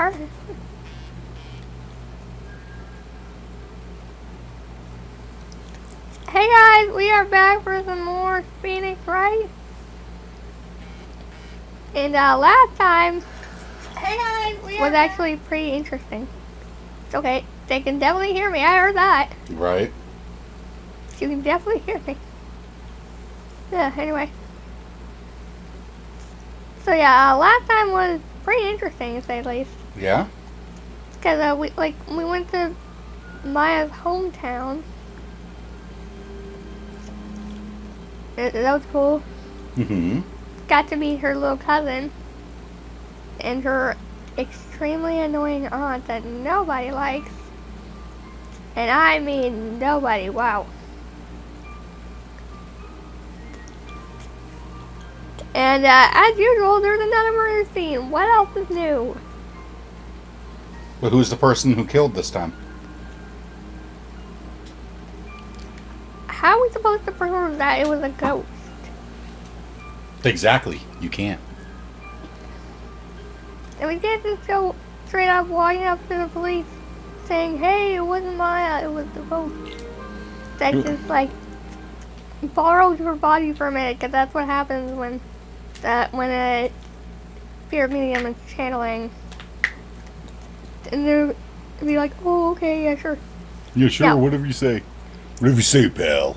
are. Hey guys, we are back for some more Phoenix Wright. And last time was actually pretty interesting. It's okay, they can definitely hear me. I heard that. Right. You can definitely hear me. Yeah, anyway. So yeah, last time was pretty interesting to say the least. Yeah? Because we went to Maya's hometown. That was cool. Mm-hmm. Got to meet her little cousin. And her extremely annoying aunt that nobody likes. And I mean nobody, wow. And as usual, there's another murder scene. What else is new? But who's the person who killed this time? How are we supposed to prove that it was a ghost? Exactly. You can't. And we can't just go straight up walking up to the police saying, hey, it wasn't Maya, it was the ghost. That just borrowed her body for a minute, because that's what happens when a spirit medium is channeling. And they'll be like, oh, okay, yeah, sure. Yeah, sure, yeah. Whatever you say. Whatever you say, pal.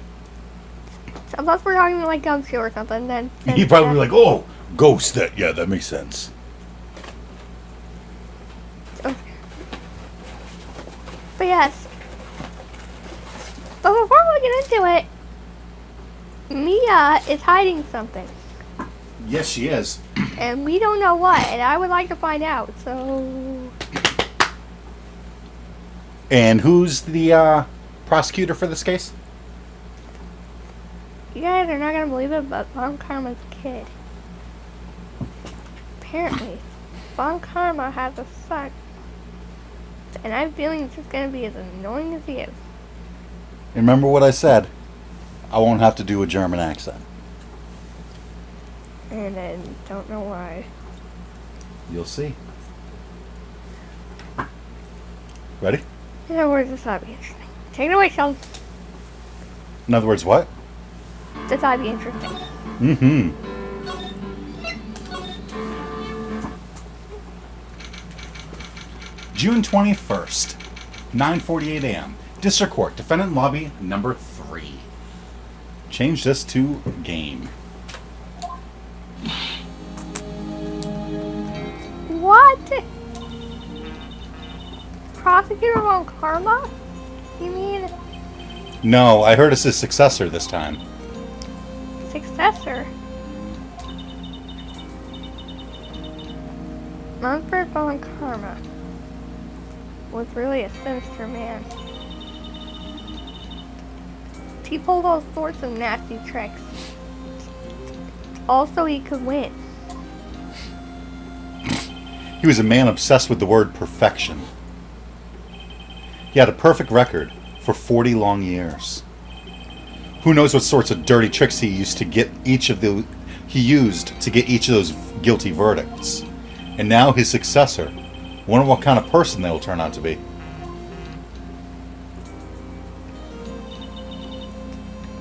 Unless we're talking like Gumshoe or something, then He'd probably be like, oh, ghost, that makes sense. Okay. But yes. But before we get into it, Mia is hiding something. Yes, she is. And we don't know what, and I would like to find out, so... And who's the prosecutor for this case? You guys are not going to believe it, but Von Karma's kid. Apparently, Von Karma has a son. And I have a feeling it's just going to be as annoying as he is. Remember what I said? I won't have to do a German accent. And I don't know why. You'll see. Ready? In other words, this ought to be interesting. Take it away, Sheldon. In other words, what? This ought to be interesting. Mm-hmm. June 21st, 9:48 a.m. District Court, Defendant Lobby number 3. Change this to game. What? Prosecutor Von Karma? You mean... No, I heard it's his successor this time. Successor? Manfred Von Karma was really a sinister man. He pulled all sorts of nasty tricks. Also, he could win. He was a man obsessed with the word perfection. He had a perfect record for 40 long years. Who knows what sorts of dirty tricks he used to get each of those guilty verdicts. And now his successor. Wonder what kind of person they will turn out to be.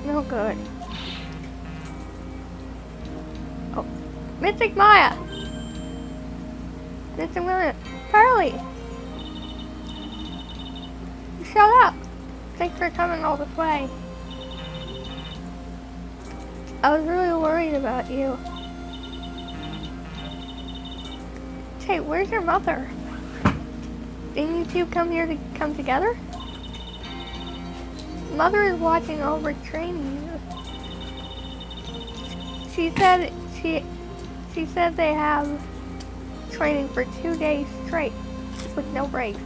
No good. Oh, Mystic Maya. Mystic Maya. Charlie. Shut up. Thanks for coming all this way. I was really worried about you. Hey, where's your mother? Didn't you two come here to come together? Mother is watching over training you. She said they have training for 2 days straight with no breaks.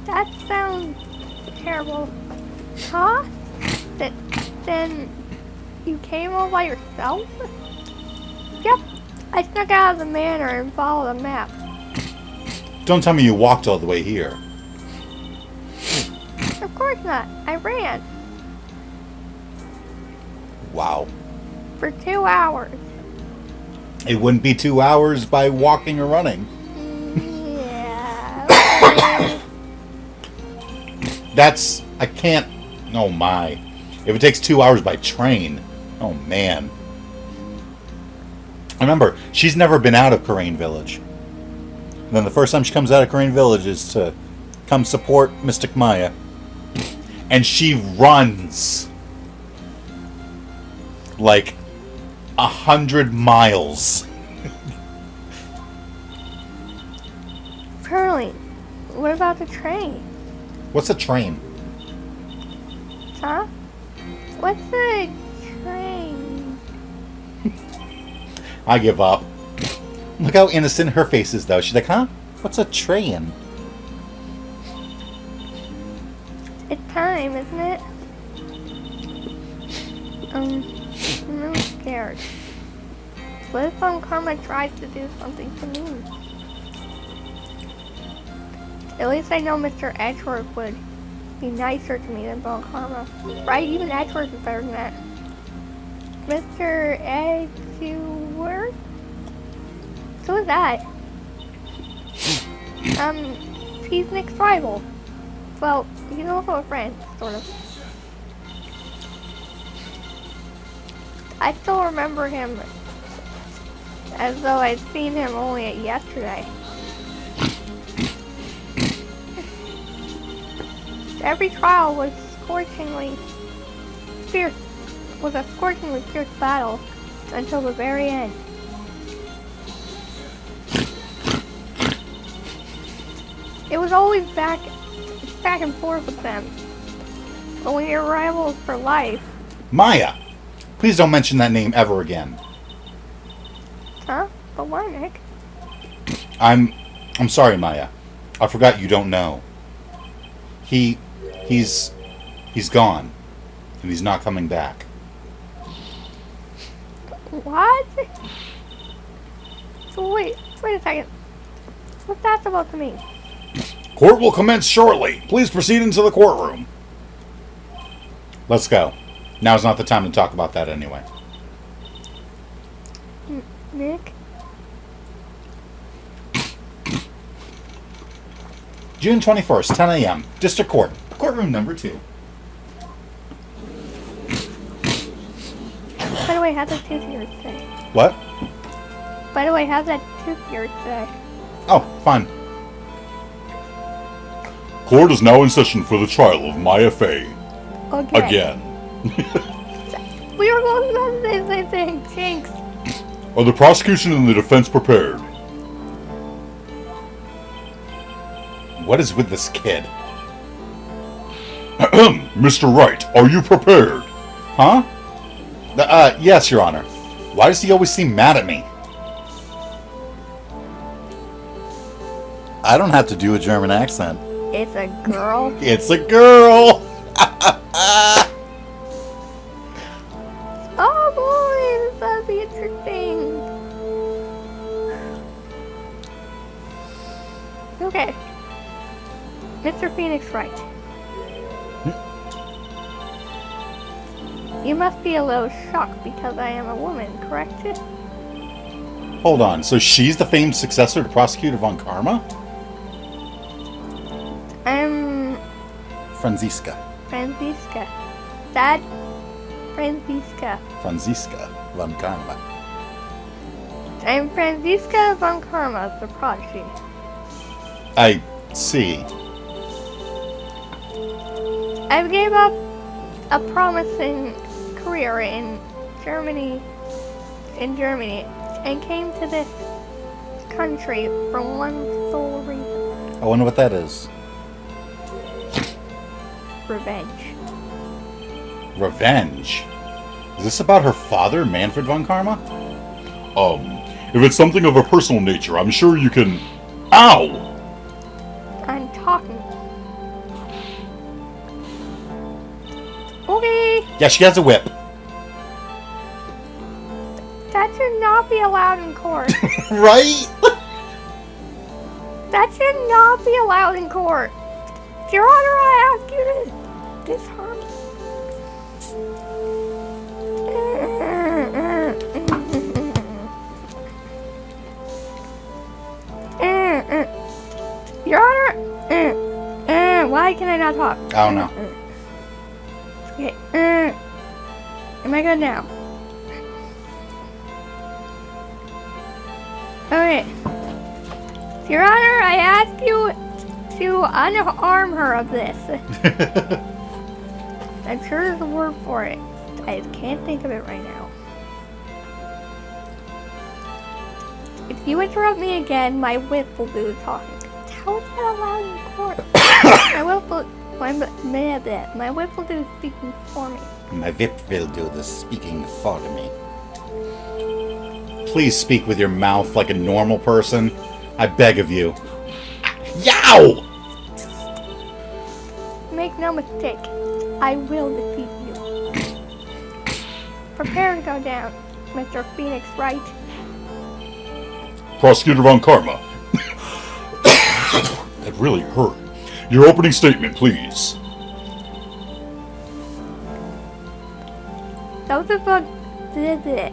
That sounds terrible. Huh? Then you came all by yourself? Yep. I snuck out of the manor and followed the map. Don't tell me you walked all the way here. Of course not. I ran. Wow. For 2 hours. It wouldn't be 2 hours by walking or running. Yeah. I can't. Oh my. If it takes 2 hours by train. Oh man. Remember, she's never been out of Karain Village. And then the first time she comes out of Karain Village is to come support Mystic Maya. And she runs like 100 miles. Curly, what about the train? What's a train? Huh? What's the train? I give up. Look how innocent her face is, though. She's like, huh? What's a train? It's time, isn't it? I'm really scared. What if Karma tries to do something to me? At least I know Mr. Edgeworth would be nicer to me than Karma. Right? Even Edgeworth is better than that. Mr. Edgeworth? Who is that? He's Nick's rival. Well, he's also a friend, sort of. I still remember him as though I'd seen him only yesterday. Every trial was a scorchingly fierce battle until the very end. It was always back and forth with them. But when you're rivals for life... Maya! Please don't mention that name ever again. Huh? But why, Nick? I'm sorry, Maya. I forgot you don't know. He's gone. And he's not coming back. What? Wait a second. What's that supposed to mean? Court will commence shortly. Please proceed into the courtroom. Let's go. Now's not the time to talk about that anyway. Nick? June 21st, 10 a.m. District Court. Courtroom number 2. By the way, how's that tooth of yours today? What? By the way, how's that tooth of yours today? Oh, fine. Court is now in session for the trial of Maya Fey. Okay. Again. We were both about to say the same thing. Jinx. Are the prosecution and the defense prepared? What is with this kid? Mr. Wright, are you prepared? Huh? Yes, Your Honor. Why does he always seem mad at me? I don't have to do a German accent. It's a girl. It's a girl! Oh boy, this will be interesting. Okay. Mr. Phoenix Wright. You must be a little shocked because I am a woman, correct? Hold on, so she's the famed successor to Prosecutor von Karma? I'm Franziska. Franziska. That Franziska. Franziska von Karma. I'm Franziska von Karma, the prodigy. I see. I gave up a promising career in Germany, and came to this country for one sole reason. I wonder what that is. Revenge. Revenge? Is this about her father, Manfred von Karma? If it's something of a personal nature, I'm sure you can... Ow! I'm talking. Okay. Yeah, she has a whip. That should not be allowed in court. Right? That should not be allowed in court. Your Honor, I ask you to disarm. Your Honor, Why can I not talk? I don't know. Okay. Am I good now? Okay. Your Honor, I ask you to unarm her of this. I'm sure there's a word for it. I just can't think of it right now. If you interrupt me again, my whip will do the talking. How is that allowed in court? My whip will do the speaking for me. My whip will do the speaking for me. Please speak with your mouth like a normal person. I beg of you. Yow! Make no mistake, I will defeat you. Prepare to go down, Mr. Phoenix Wright. Prosecutor von Karma. That really hurt. Your opening statement, please. Those of us did it.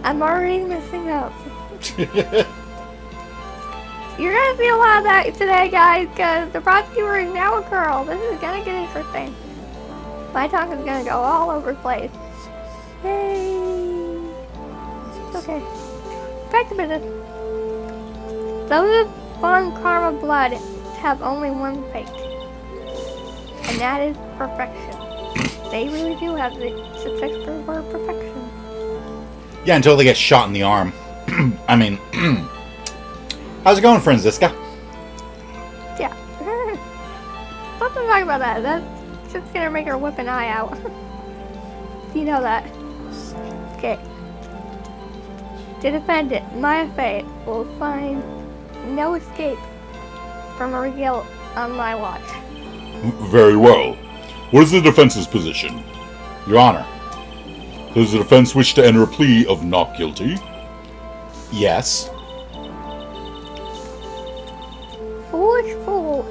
I'm already messing up. You're gonna see a lot of that today, guys, because the prosecutor is now a girl. This is gonna get interesting. My tongue is gonna go all over the place. Yay! Okay. Back to business. Those of von Karma blood have only one fate, and that is perfection. They really do have the successful word perfection. Yeah, until they get shot in the arm. I mean, how's it going, Franziska? Yeah. Let's not talk about that. That's just gonna make her whip an eye out. You know that. Okay. The defendant, my fate, will find no escape from her guilt on my watch. Very well. What is the defense's position? Your Honor. Does the defense wish to enter a plea of not guilty? Yes. Foolish fool.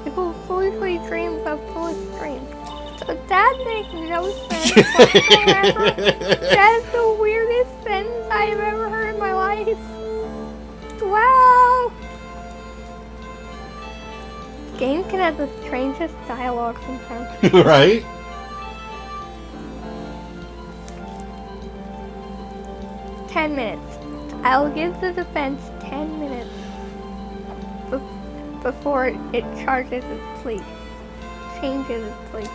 People foolishly dream of foolish dreams. So that makes no sense whatsoever. That is the weirdest sentence I have ever heard in my life. Wow. Games can have the strangest dialogue sometimes. Right? minutes. I'll give the defense 10 minutes before it charges its plea. Changes its plea.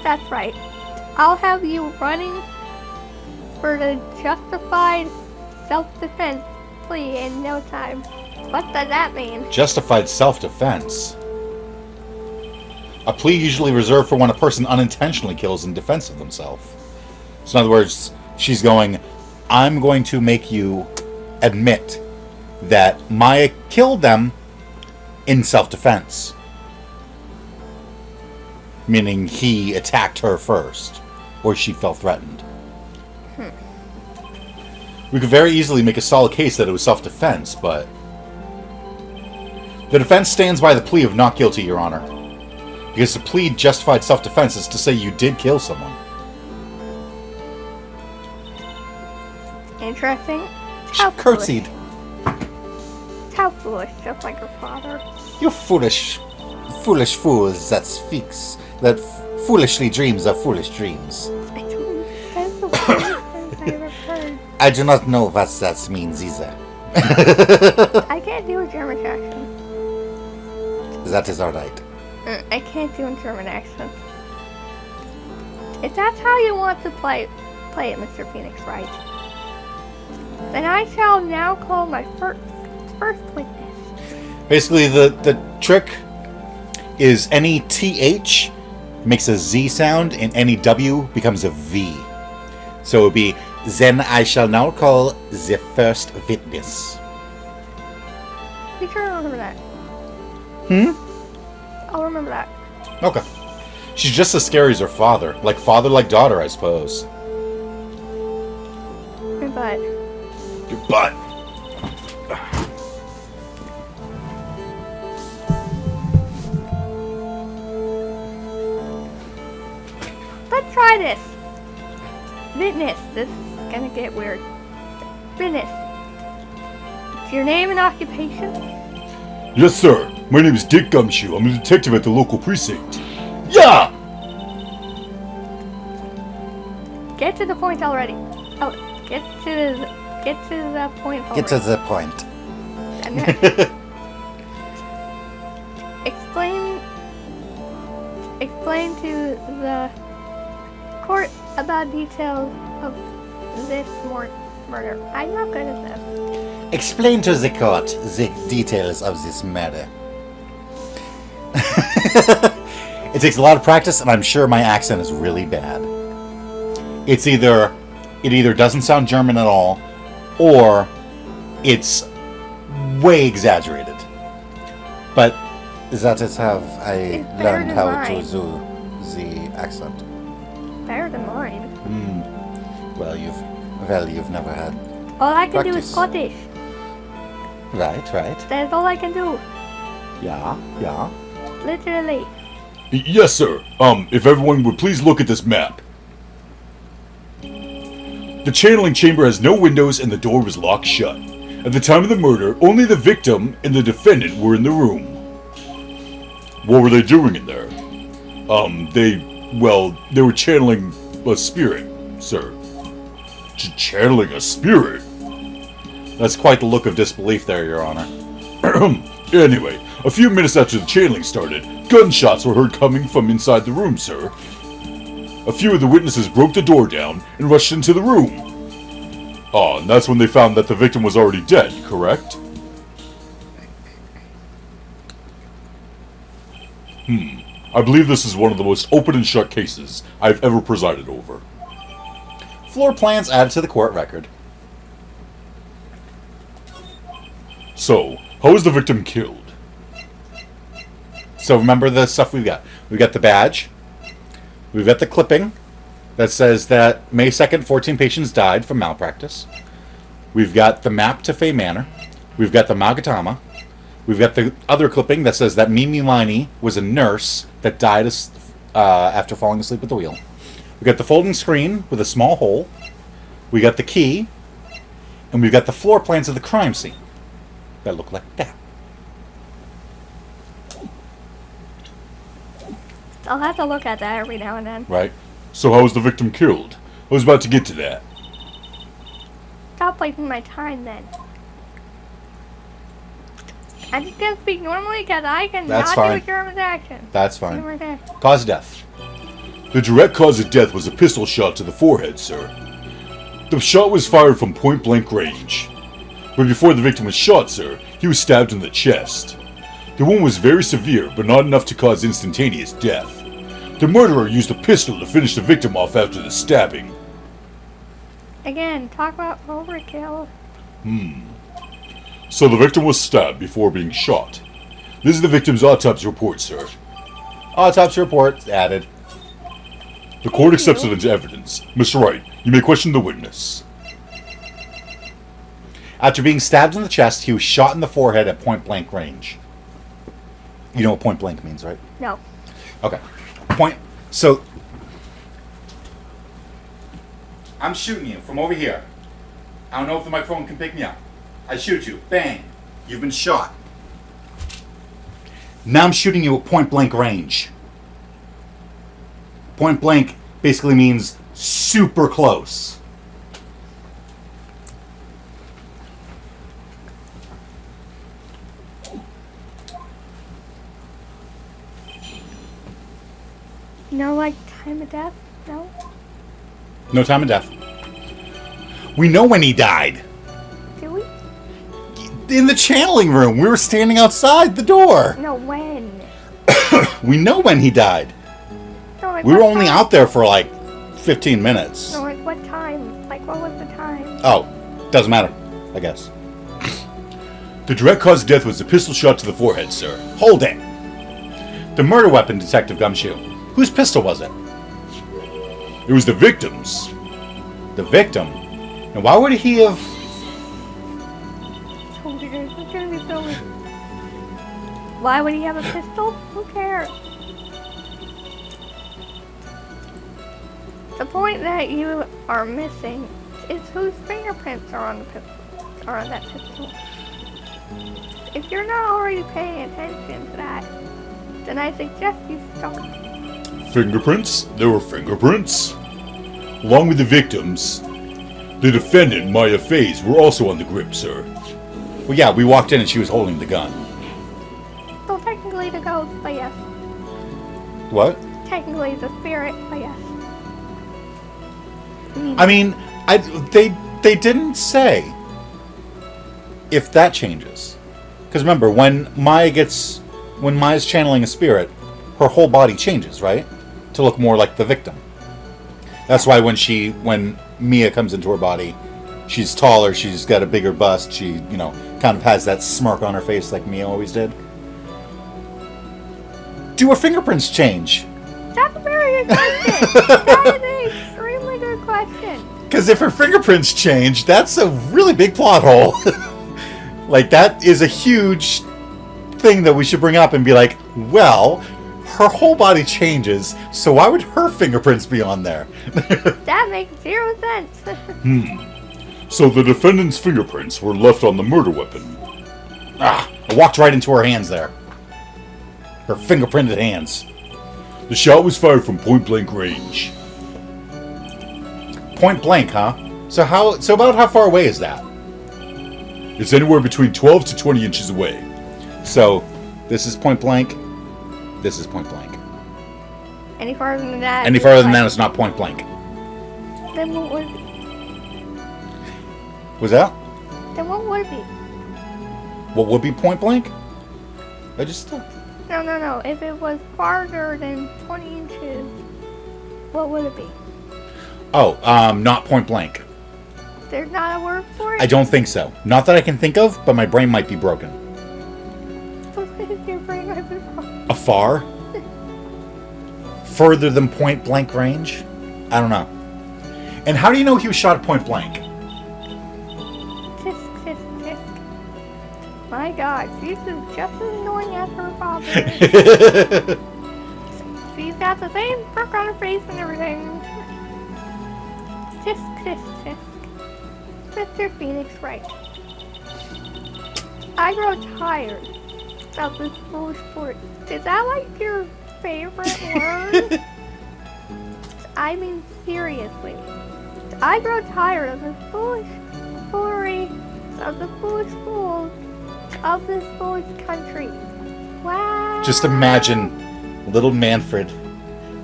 That's right. I'll have you running for the justified self-defense plea in no time. What does that mean? Justified self-defense. A plea usually reserved for when a person unintentionally kills in defense of themselves. So in other words, she's going, I'm going to make you admit that Maya killed them in self-defense. Meaning he attacked her first, or she felt threatened. We could very easily make a solid case that it was self-defense, but the defense stands by the plea of not guilty, Your Honor. Because to plead justified self-defense is to say you did kill someone. Interesting. She curtsied. How foolish, just like her father. You foolish fools that speaks, that foolishly dreams of foolish dreams. I don't. That's the weirdest sentence I've ever heard. I do not know what that means either. I can't do a German accent. That is alright. I can't do a German accent. If that's how you want to play it, Mr. Phoenix Wright, then I shall now call my first witness. Basically, the trick is any TH makes a Z sound and any W becomes a V. So it would be, then I shall now call the first witness. Be sure to remember that. I'll remember that. Okay. She's just as scary as her father. Like father, like daughter, I suppose. But Your butt. let's try this. Witness. This is gonna get weird. Witness. It's your name and occupation? Yes, sir. My name is Dick Gumshoe. I'm a detective at the local precinct. Yeah! Get to the point already. Oh, get to the point already. Get to the point. And then explain to the court about details of this murder. I'm not good at this. Explain to the court the details of this murder. It takes a lot of practice, and I'm sure my accent is really bad. It either doesn't sound German at all, or it's way exaggerated. But that is how I learned how to do the accent. Better than mine. Well, you've never had. All I can do practice. is Scottish. Right. That's all I can do. Yeah. Literally. Yes, sir. If everyone would please look at this map. The channeling chamber has no windows and the door was locked shut. At the time of the murder, only the victim and the defendant were in the room. What were they doing in there? They were channeling a spirit, sir. Channeling a spirit? That's quite the look of disbelief there, Your Honor. Anyway, a few minutes after the channeling started, gunshots were heard coming from inside the room, sir. A few of the witnesses broke the door down and rushed into the room. And that's when they found that the victim was already dead, correct? I believe this is one of the most open and shut cases I've ever presided over. Floor plans added to the court record. So, how was the victim killed? So remember the stuff we've got. We've got the badge. We've got the clipping that says that May 2nd, 14 patients died from malpractice. We've got the map to Fay Manor. We've got the Magatama. We've got the other clipping that says that Mimi Liney was a nurse that died after falling asleep at the wheel. We've got the folding screen with a small hole. We got the key. And we've got the floor plans of the crime scene that look like that. I'll have to look at that every now and then. Right. So how was the victim killed? I was about to get to that. Stop wasting my time then. I'm just gonna speak normally because I can That's not fine. do a German accent. That's Right fine. there. Cause of death. The direct cause of death was a pistol shot to the forehead, sir. The shot was fired from point-blank range. But before the victim was shot, sir, he was stabbed in the chest. The wound was very severe, but not enough to cause instantaneous death. The murderer used a pistol to finish the victim off after the stabbing. Again, talk about overkill. So the victim was stabbed before being shot. This is the victim's autopsy report, sir. Autopsy report added. The court Thank accepts you. it as evidence. Mr. Wright, you may question the witness. After being stabbed in the chest, he was shot in the forehead at point-blank range. You know what point-blank means, right? No. Okay. So, I'm shooting you from over here. I don't know if the microphone can pick me up. I shoot you. Bang. You've been shot. Now I'm shooting you at point-blank range. Point-blank basically means super close. No, like, time of death? No? No time of death. We know when he died. Do we? In the channeling room. We were standing outside the door. No, when? We know when he died. No, like, We were what only time? out there for like 15 minutes. No, like, what time? Like, what was the time? Oh, doesn't matter, I guess. The direct cause of death was a pistol shot to the forehead, sir. Hold it. The murder weapon, Detective Gumshoe. Whose pistol was it? It was the victim's. The victim. And why would he have... So weird. It's gonna be so weird. Why would he have a pistol? Who cares? The point that you are missing is whose fingerprints are on the pistol, or on that pistol. If you're not already paying attention to that, then I suggest you start. Fingerprints? There were fingerprints. Along with the victims, the defendant, Maya Faze, were also on the grip, sir. Well, yeah, we walked in and she was holding the gun. So technically the ghost, but yes. What? Technically the spirit, but yes. I mean, they didn't say if that changes. Because remember, when Maya's channeling a spirit, her whole body changes, right? To look more like the victim. That's why when Mia comes into her body, she's taller, she's got a bigger bust, she, kind of has that smirk on her face like Mia always did. Do her fingerprints change? That's a very good question. That is an extremely good question. Because if her fingerprints change, that's a really big plot hole. Like, that is a huge thing that we should bring up and be like, well, her whole body changes, so why would her fingerprints be on there? That makes 0 sense. So the defendant's fingerprints were left on the murder weapon. I walked right into her hands there. Her fingerprinted hands. The shot was fired from point-blank range. Point blank, huh? So about how far away is that? It's anywhere between 12 to 20 inches away. So, this is point blank. This is point blank. Any farther than that? Any farther than that, it's not point blank. Then what would it be? Was that? Then what would it be? What would be point blank? I just thought. No. If it was farther than 20 inches, what would it be? Oh, not point blank. There's not a word for it? I don't think so. Not that I can think of, but my brain might be broken. Your brain might be wrong. Afar? Further than point blank range? I don't know. And how do you know he was shot at point blank? Tisk. My God, she's just as annoying as her father. She's got the same perk on her face and everything. Tisk. Mr. Phoenix Wright. I grow tired of this foolish sport. Is that like your favorite word? I mean seriously. I grow tired of this foolish foolery, of the foolish fools of this foolish country. Wow. Just imagine little Manfred.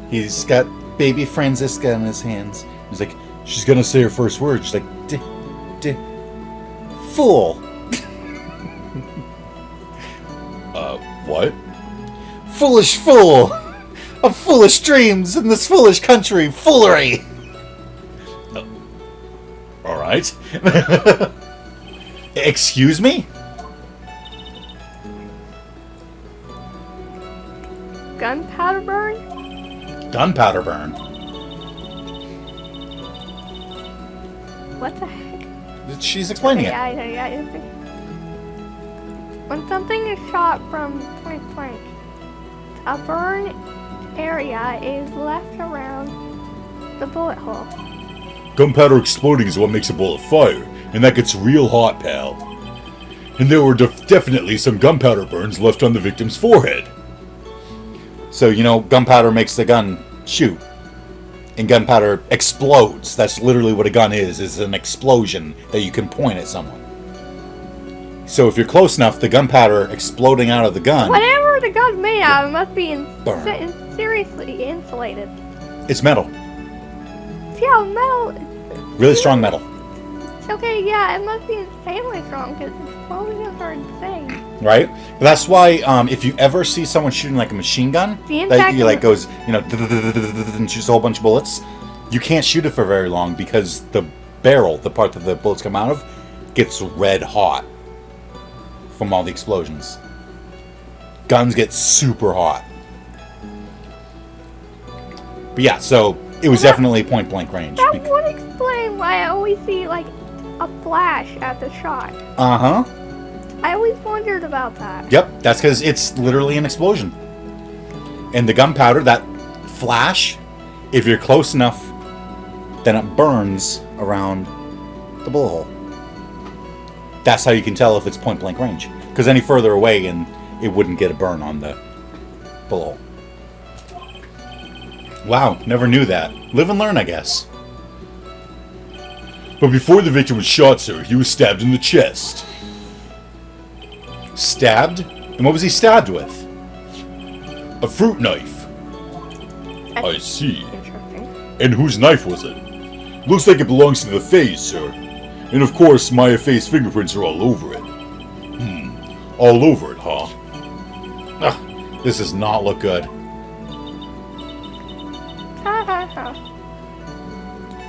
He's got baby Franziska in his hands. He's like, she's gonna say her first word. She's like, fool. What? Foolish fool. Of foolish dreams in this foolish country. Foolery. Alright. Excuse me? Gunpowder burn? Gunpowder burn. What the heck? She's explaining it. Yeah. When something is shot from point blank, a burn area is left around the bullet hole. Gunpowder exploding is what makes a bullet fire, and that gets real hot, pal. And there were definitely some gunpowder burns left on the victim's forehead. So, gunpowder makes the gun shoot. And gunpowder explodes. That's literally what a gun is an explosion that you can point at someone. So if you're close enough, the gunpowder exploding out of the gun... Whatever the gun's made out of must be Burn. seriously insulated. It's metal. Yeah, metal. Really strong metal. Okay, yeah, it must be insanely strong because explosions are insane. Right? But that's why if you ever see someone shooting like a machine gun, that goes, and shoots a whole bunch of bullets, you can't shoot it for very long because the barrel, the part that the bullets come out of, gets red hot from all the explosions. Guns get super hot. But yeah, so it was definitely point blank range. That would explain why I always see like a flash at the shot. Uh-huh. I always wondered about that. Yep, that's because it's literally an explosion. And the gunpowder, that flash, if you're close enough, then it burns around the bullet hole. That's how you can tell if it's point blank range. Because any further away and it wouldn't get a burn on the bullet. Wow, never knew that. Live and learn, I guess. But before the victim was shot, sir, he was stabbed in the chest. Stabbed? And what was he stabbed with? A fruit knife. I see. Interesting. And whose knife was it? Looks like it belongs to the Fays, sir. And of course, Maya Faye's fingerprints are all over it. All over it, huh? Ugh, this does not look good. Ha ha ha.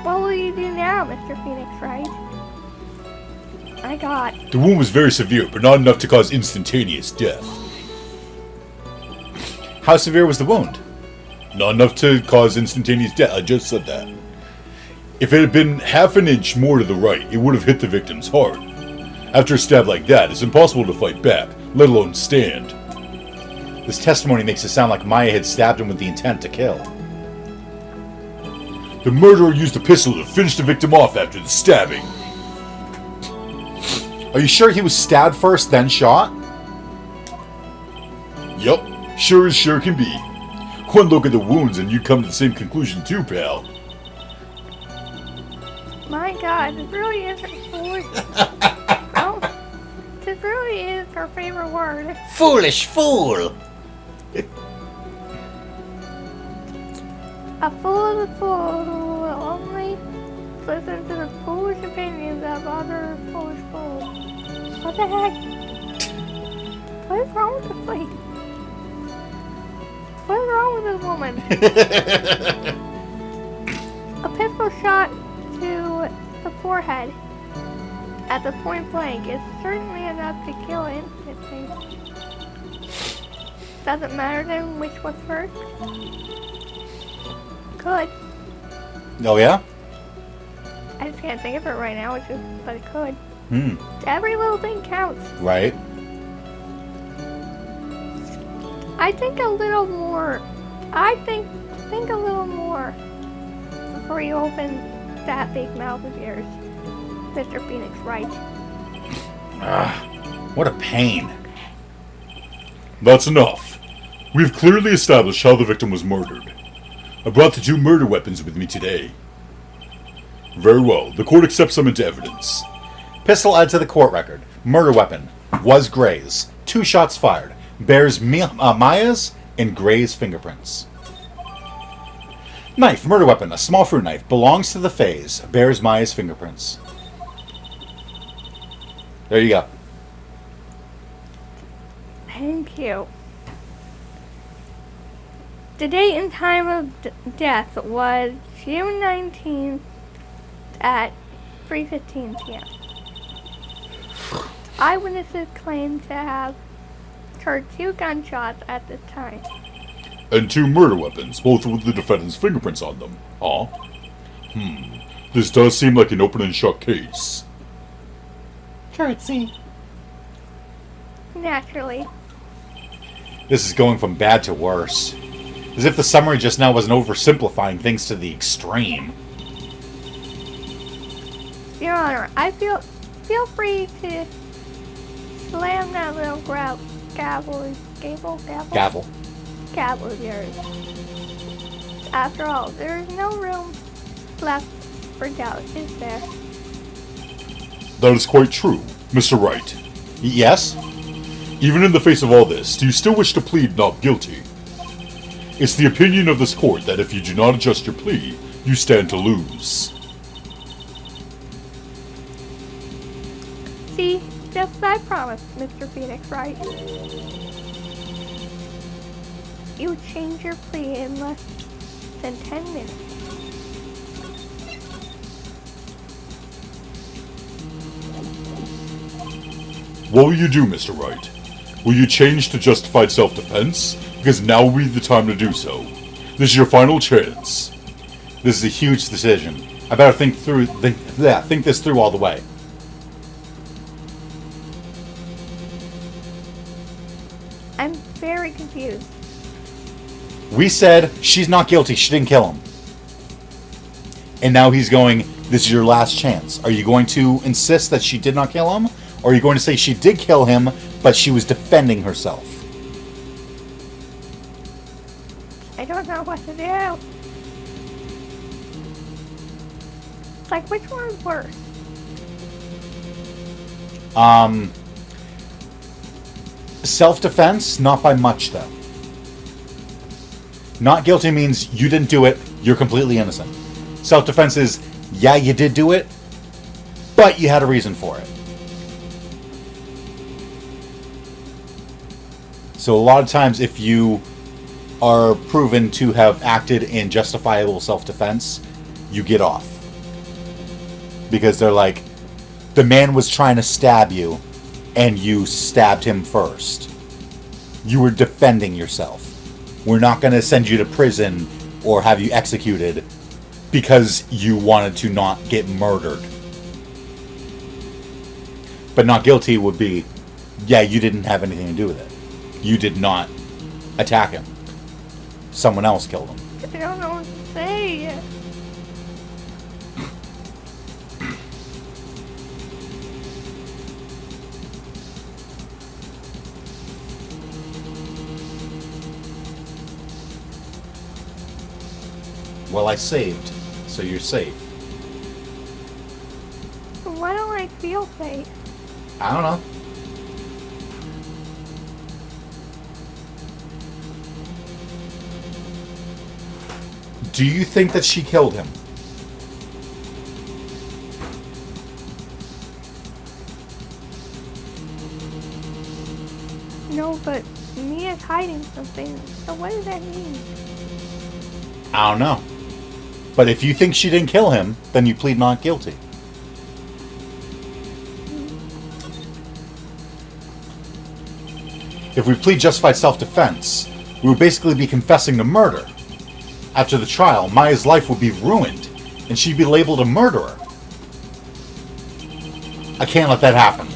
What will you do now, Mr. Phoenix, Wright? I got. The wound was very severe, but not enough to cause instantaneous death. How severe was the wound? Not enough to cause instantaneous death, I just said that. If it had been half an inch more to the right, it would have hit the victim's heart. After a stab like that, it's impossible to fight back, let alone stand. This testimony makes it sound like Maya had stabbed him with the intent to kill. The murderer used a pistol to finish the victim off after the stabbing. Are you sure he was stabbed first, then shot? Yup, sure as sure can be. One look at the wounds and you come to the same conclusion too, pal. My God, this really is her oh, this really is her favorite word. Foolish fool! A fool is a fool who will only listen to the foolish opinions of other foolish fools. What the heck? What is wrong with this lady? What is wrong with this woman? A pistol shot to the forehead at the point blank is certainly enough to kill instantly. Doesn't matter then which was first. Could. Oh yeah? I just can't think of it right now, but it could. Hmm. Every little thing counts. Right. I think a little more. Think a little more before you open that big mouth of yours, Mr. Phoenix Wright. What a pain. That's enough. We've clearly established how the victim was murdered. I brought the 2 murder weapons with me today. Very well, the court accepts them into evidence. Pistol added to the court record. Murder weapon. Was Gray's. 2 shots fired. Bears Maya's and Gray's fingerprints. Knife. Murder weapon. A small fruit knife. Belongs to the Fays. Bears Maya's fingerprints. There you go. Thank you. The date and time of death was June 19th at 3:15 p.m. Eyewitnesses claim to have heard 2 gunshots at the time. And 2 murder weapons, both with the defendant's fingerprints on them, huh? This does seem like an open and shut case. Curtsy. Naturally. This is going from bad to worse. As if the summary just now wasn't oversimplifying things to the extreme. Your Honor, I feel free to slam that little gavel of yours. After all, there is no room left for doubt, is there? That is quite true, Mr. Wright. Yes? Even in the face of all this, do you still wish to plead not guilty? It's the opinion of this court that if you do not adjust your plea, you stand to lose. See, just as I promised, Mr. Phoenix Wright. You would change your plea in less than 10 minutes. What will you do, Mr. Wright? Will you change to justified self-defense? Because now will be the time to do so. This is your final chance. This is a huge decision. I better think this through all the way. I'm very confused. We said she's not guilty, she didn't kill him. And now he's going, this is your last chance. Are you going to insist that she did not kill him? Or are you going to say she did kill him, but she was defending herself? I don't know what to do. It's like, which one's worse? Self-defense, not by much, though. Not guilty means you didn't do it, you're completely innocent. Self-defense is, yeah, you did do it, but you had a reason for it. So a lot of times, if you are proven to have acted in justifiable self-defense, you get off. Because they're like, the man was trying to stab you, and you stabbed him first. You were defending yourself. We're not going to send you to prison or have you executed because you wanted to not get murdered. But not guilty would be, yeah, you didn't have anything to do with it. You did not attack him. Someone else killed him. I don't know what to say. Well, I saved, so you're safe. Why don't I feel safe? I don't know. Do you think that she killed him? No, but Mia's hiding something. So what does that mean? I don't know. But if you think she didn't kill him, then you plead not guilty. If we plead justified self-defense, we would basically be confessing to murder. After the trial, Maya's life would be ruined, and she'd be labeled a murderer. I can't let that happen.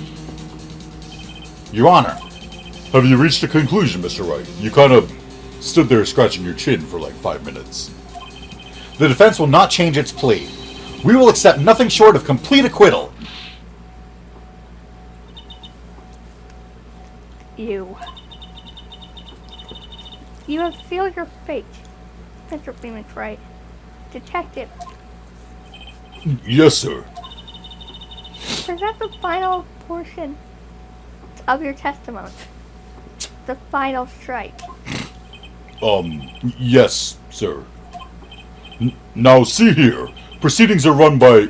Your Honor. Have you reached a conclusion, Mr. Wright? You kind of stood there scratching your chin for like 5 minutes. The defense will not change its plea. We will accept nothing short of complete acquittal. You have sealed your fate, Mr. Freeman Wright. Detective. Yes, sir. Present the final portion of your testimony. The final strike. Yes, sir. Now, see here. Proceedings are run by...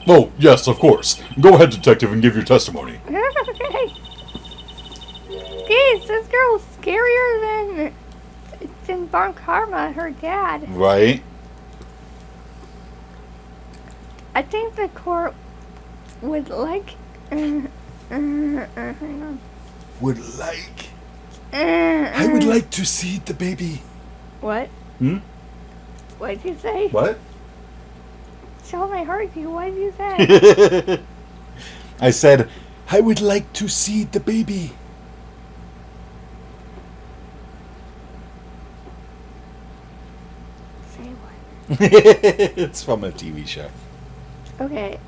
Oh, yes, of course. Go ahead, detective, and give your testimony. Okay. Geez, this girl's scarier than Von Karma, her dad. Right? I think the court would like... hang on. Would like... I would like to see the baby. What? Hmm? What did you say? What? Sean, I heard you. What did you say? I said, I would like to see the baby. Say what? it's from a TV show. Okay.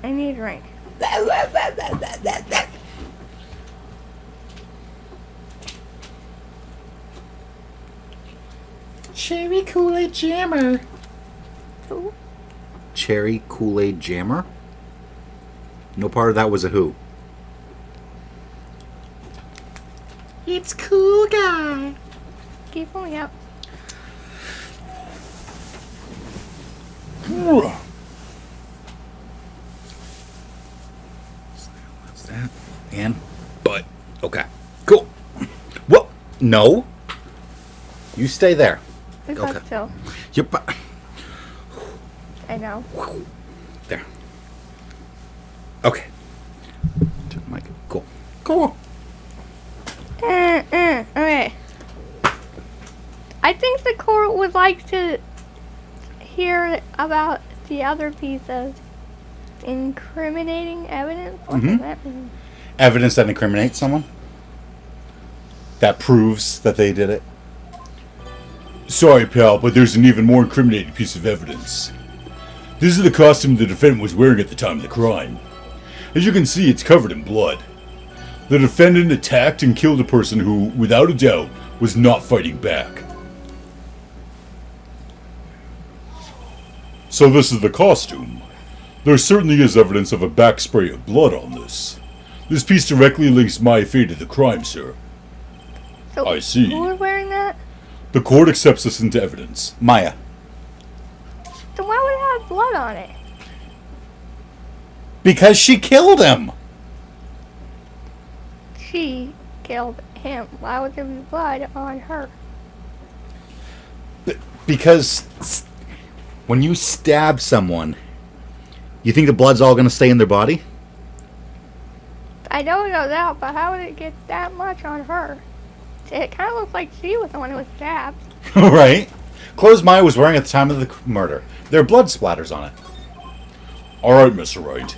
I need a drink. Cherry Kool-Aid Jammer. Who? Cherry Kool-Aid Jammer? No part of that was a who. It's cool guy. Keep pulling up. What's that? And butt. Okay. Cool. Well, no. You stay there. I Okay. thought so. Your butt. I know. There. Okay. Turn the mic. Cool. Cool. Okay. I think the court would like to hear about the other piece of incriminating evidence. What does that mean? Evidence that incriminates someone? that proves that they did it? Sorry, pal, but there's an even more incriminating piece of evidence. This is the costume the defendant was wearing at the time of the crime. As you can see, it's covered in blood. The defendant attacked and killed a person who, without a doubt, was not fighting back. So this is the costume. There certainly is evidence of a backspray of blood on this. This piece directly links my fate to the crime, sir. So I see. who was wearing that? The court accepts this into evidence. Maya. So why would it have blood on it? Because she killed him! She killed him. Why would there be blood on her? Because when you stab someone, you think the blood's all going to stay in their body? I don't know that, but how would it get that much on her? It kind of looks like she was the one who was stabbed. Right. Clothes Maya was wearing at the time of the murder. There are blood splatters on it. Alright, Mr. Wright.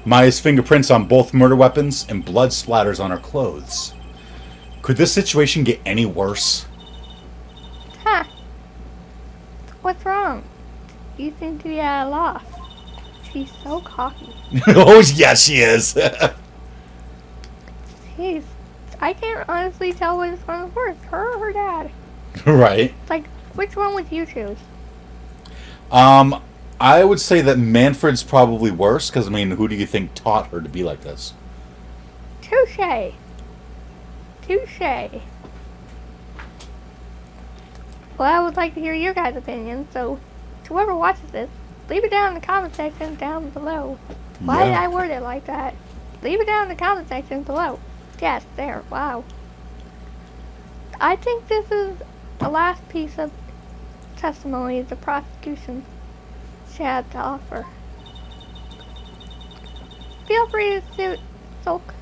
Maya's fingerprints on both murder weapons and blood splatters on her clothes. Could this situation get any worse? Huh. What's wrong? You seem to be at a loss. She's so cocky. Oh, yes, she is. Jeez. I can't honestly tell which one was worse, her or her dad. Right. Like, which one would you choose? I would say that Manfred's probably worse, because, I mean, who do you think taught her to be like this? Touche. Touche. Well, I would like to hear your guys' opinion, so whoever watches this, leave it down in the comment section down below. Why did I word it like that? Leave it down in the comment section below. Yes, there, wow. I think this is the last piece of testimony the prosecution had to offer. Feel free to sulk.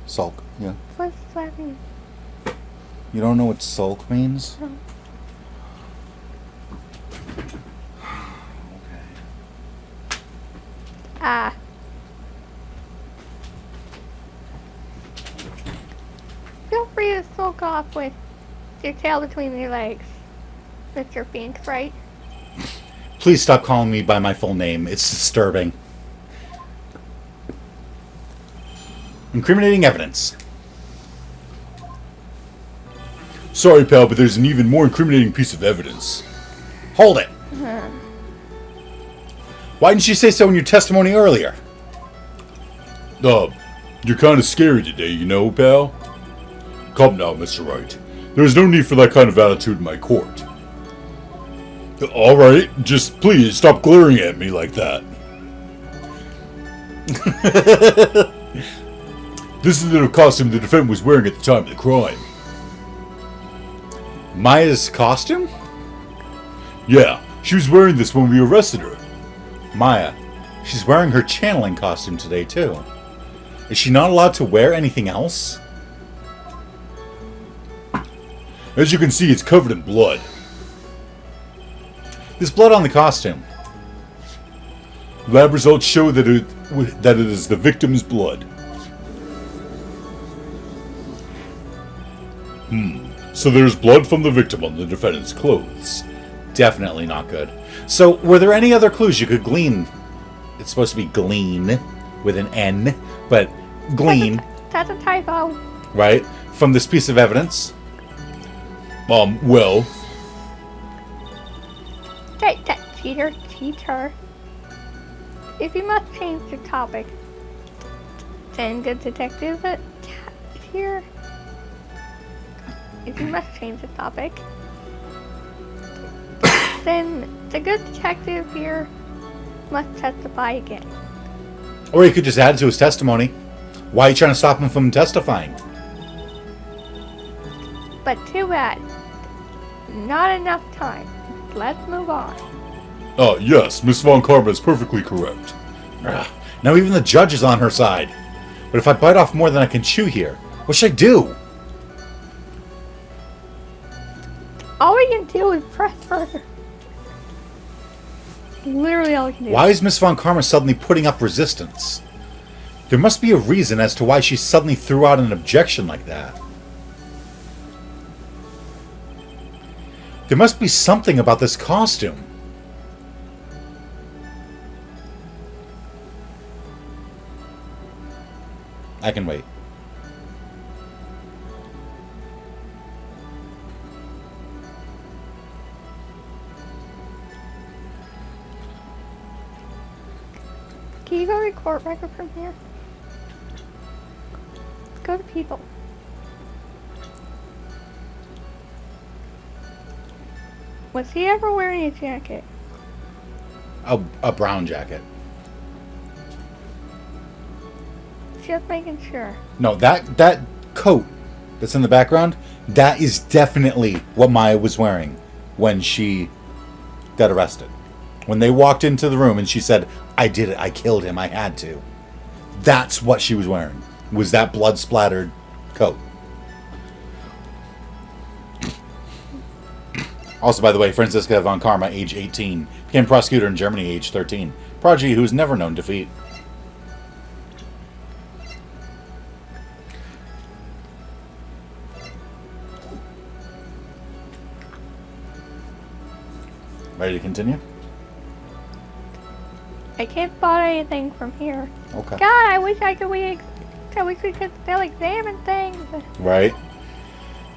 Sulk, yeah. What does that mean? You don't know what sulk means? No. Ah. Feel free to sulk off with your tail between your legs, Mr. Phoenix, right? Please stop calling me by my full name. It's disturbing. Incriminating evidence. Sorry, pal, but there's an even more incriminating piece of evidence. Hold it. Why didn't you say so in your testimony earlier? You're kind of scary today, you know, pal? Come now, Mr. Wright. There's no need for that kind of attitude in my court. Alright, just please stop glaring at me like that. This is the costume the defendant was wearing at the time of the crime. Maya's costume? Yeah, she was wearing this when we arrested her. Maya, she's wearing her channeling costume today, too. Is she not allowed to wear anything else? As you can see, it's covered in blood. There's blood on the costume. Lab results show that it is the victim's blood. So there's blood from the victim on the defendant's clothes. Definitely not good. So, were there any other clues you could glean? It's supposed to be glean with an N, but glean, That's a typo. right? From this piece of evidence? Well, Cheater. If you must change the topic, then good detective here. If you must change the topic, then the good detective here must testify again. Or you could just add it to his testimony. Why are you trying to stop him from testifying? But too bad. Not enough time. Let's move on. Yes, Miss Von Karma is perfectly correct. Now even the judge is on her side. But if I bite off more than I can chew here, what should I do? All we can do is press further. Literally all we can do. Why is Miss Von Karma suddenly putting up resistance? There must be a reason as to why she suddenly threw out an objection like that. There must be something about this costume. I can wait. Can you go record record from here? Go to people. Was he ever wearing a jacket? A brown jacket. Just making sure. No, that coat that's in the background, that is definitely what Maya was wearing when she got arrested. When they walked into the room and she said, I did it, I killed him, I had to. That's what she was wearing, was that blood-splattered coat. Also, by the way, Franziska von Karma, age 18, became prosecutor in Germany, age 13. Prodigy who's never known defeat. Ready to continue? I can't spot anything from here. Okay. God, I wish we could still examine things. Right?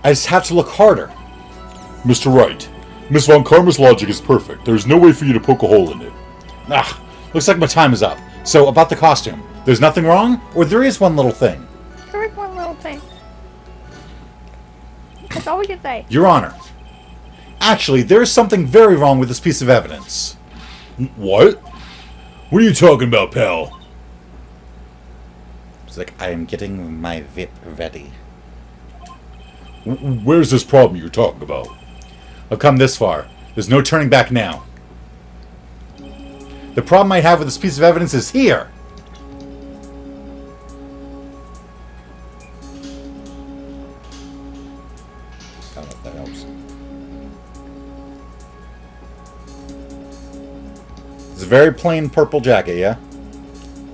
I just have to look harder. Mr. Wright, Miss Von Karma's logic is perfect. There's no way for you to poke a hole in it. Looks like my time is up. So, about the costume. There's nothing wrong? Or there is one little thing? There is one little thing. That's all we can say. Your Honor. Actually, there is something very wrong with this piece of evidence. What? What are you talking about, pal? It's like, I am getting my VIP ready. Where's this problem you're talking about? I've come this far. There's no turning back now. The problem I have with this piece of evidence is here. I don't know if that helps. It's a very plain purple jacket, yeah?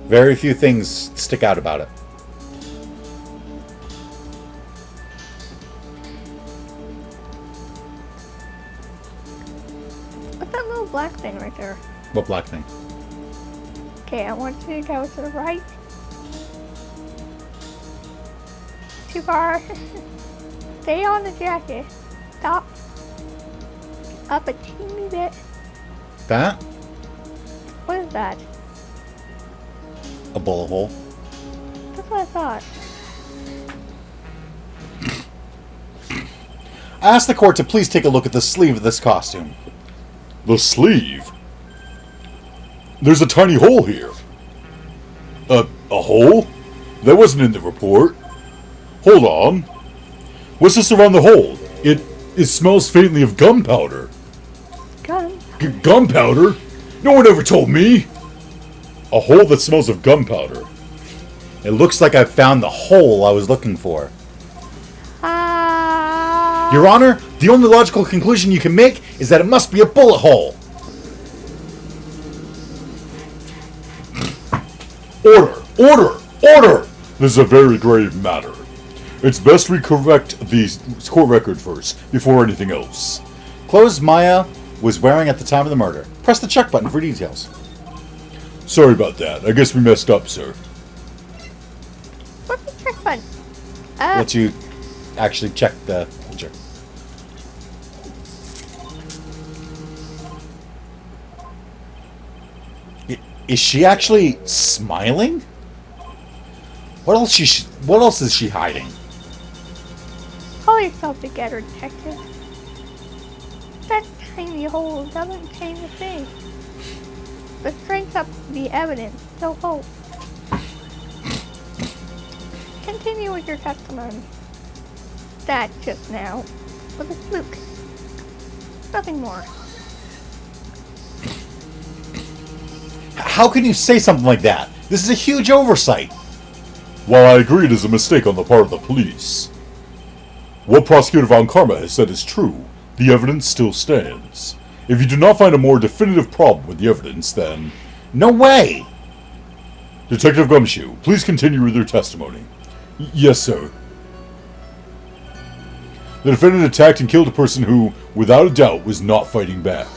Very few things stick out about it. What's that little black thing right there? What black thing? Okay, I want you to go to the right. Too far. Stay on the jacket. Stop. Up a teeny bit. That? What is that? A bullet hole. That's what I thought. I asked the court to please take a look at the sleeve of this costume. The sleeve? There's a tiny hole here. A hole? That wasn't in the report. Hold on. What's this around the hole? It smells faintly of gunpowder. Gun. Gunpowder? No one ever told me. A hole that smells of gunpowder. It looks like I've found the hole I was looking for. Your Honor, the only logical conclusion you can make is that it must be a bullet hole. Order! Order! Order! This is a very grave matter. It's best we correct the court record first, before anything else. Clothes Maya was wearing at the time of the murder. Press the check button for details. Sorry about that. I guess we messed up, sir. What's the check button? Let you actually check the picture. Is she actually smiling? What else is she hiding? Pull yourself together, detective. That tiny hole doesn't change a thing. The strength of the evidence still holds. Continue with your testimony. That just now was a fluke. Nothing more. How can you say something like that? This is a huge oversight. While I agree it is a mistake on the part of the police, what Prosecutor Von Karma has said is true. The evidence still stands. If you do not find a more definitive problem with the evidence, then... No way! Detective Gumshoe, please continue with your testimony. Yes, sir. The defendant attacked and killed a person who, without a doubt, was not fighting back.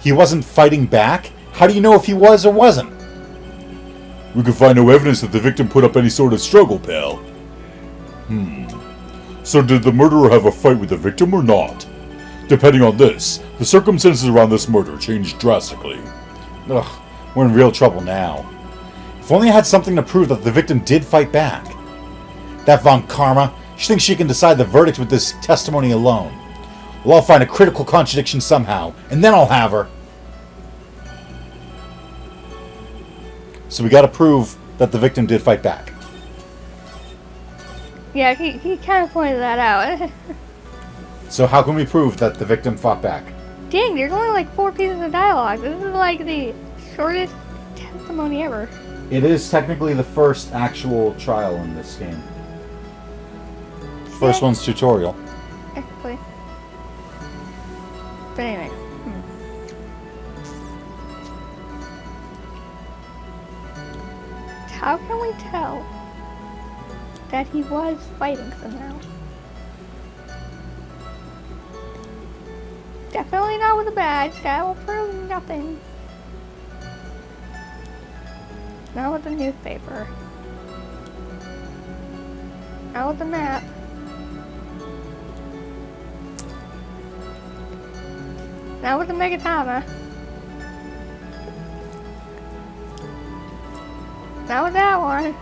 He wasn't fighting back? How do you know if he was or wasn't? We could find no evidence that the victim put up any sort of struggle, pal. So did the murderer have a fight with the victim or not? Depending on this, the circumstances around this murder changed drastically. Ugh, we're in real trouble now. If only I had something to prove that the victim did fight back. That von Karma, she thinks she can decide the verdict with this testimony alone. Well, I'll find a critical contradiction somehow, and then I'll have her. So we gotta prove that the victim did fight back. Yeah, he kind of pointed that out. So how can we prove that the victim fought back? Dang, there's only like 4 pieces of dialogue. This is like the shortest testimony ever. It is technically the first actual trial in this game. First one's tutorial. Actually. But anyway. How can we tell that he was fighting somehow? Definitely not with a badge. That will prove nothing. Not with the newspaper. Not with the map. Not with the Megatama. Not with that one.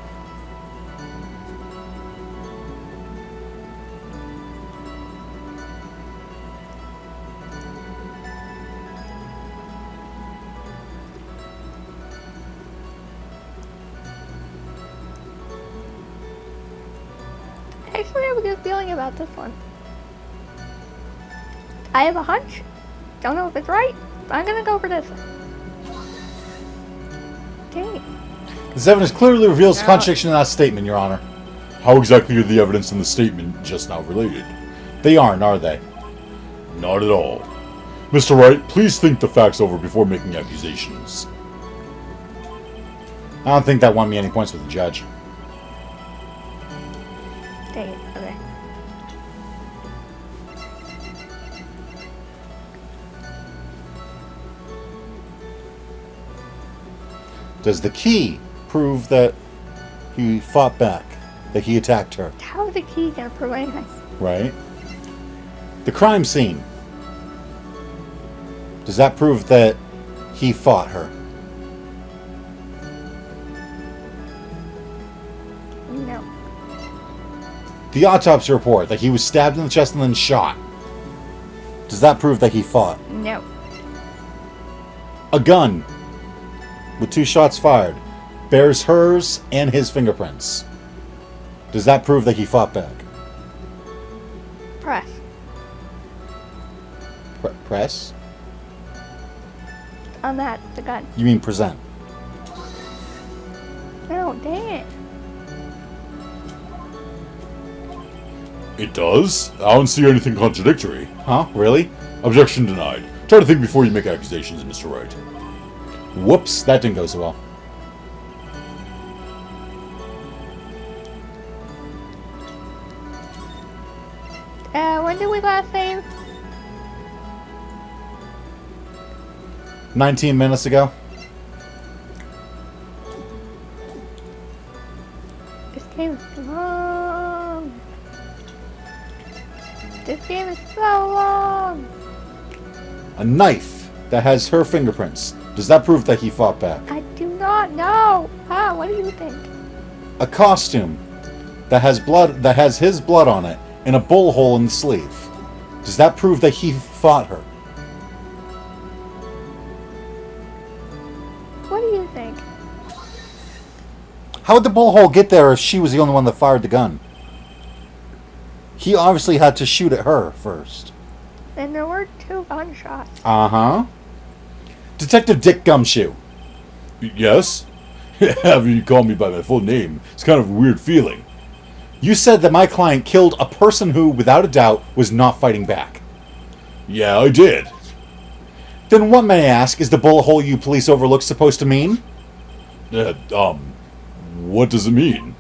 Actually, I have a good feeling about this one. I have a hunch. Don't know if it's right, but I'm gonna go for this one. Dang. This evidence clearly reveals contradiction in that statement, Your Honor. How exactly are the evidence in the statement just now related? They aren't, are they? Not at all. Mr. Wright, please think the facts over before making accusations. I don't think that won me any points with the judge. Dang it. Okay. Does the key prove that he fought back? That he attacked her? How is the key gonna prove anything? Right? The crime scene. Does that prove that he fought her? No. The autopsy report that he was stabbed in the chest and then shot. Does that prove that he fought? No. A gun with 2 shots fired bears hers and his fingerprints. Does that prove that he fought back? Press. Press? On that, the gun. You mean present? No, dang it. It does? I don't see anything contradictory. Huh? Really? Objection denied. Try to think before you make accusations, Mr. Wright. Whoops, that didn't go so well. When did we last save? 19 minutes ago. This game is long. This game is so long. A knife that has her fingerprints. Does that prove that he fought back? I do not know. Ah, what do you think? A costume that has blood, that has his blood on it, and a bullet hole in the sleeve. Does that prove that he fought her? What do you think? How would the bullet hole get there if she was the only one that fired the gun? He obviously had to shoot at her first. And there were 2 gunshots. Uh-huh. Detective Dick Gumshoe. Yes? Having you call me by my full name, it's kind of a weird feeling. You said that my client killed a person who, without a doubt, was not fighting back. Yeah, I did. Then what, may I ask, is the bullet hole you police overlook supposed to mean? What does it mean?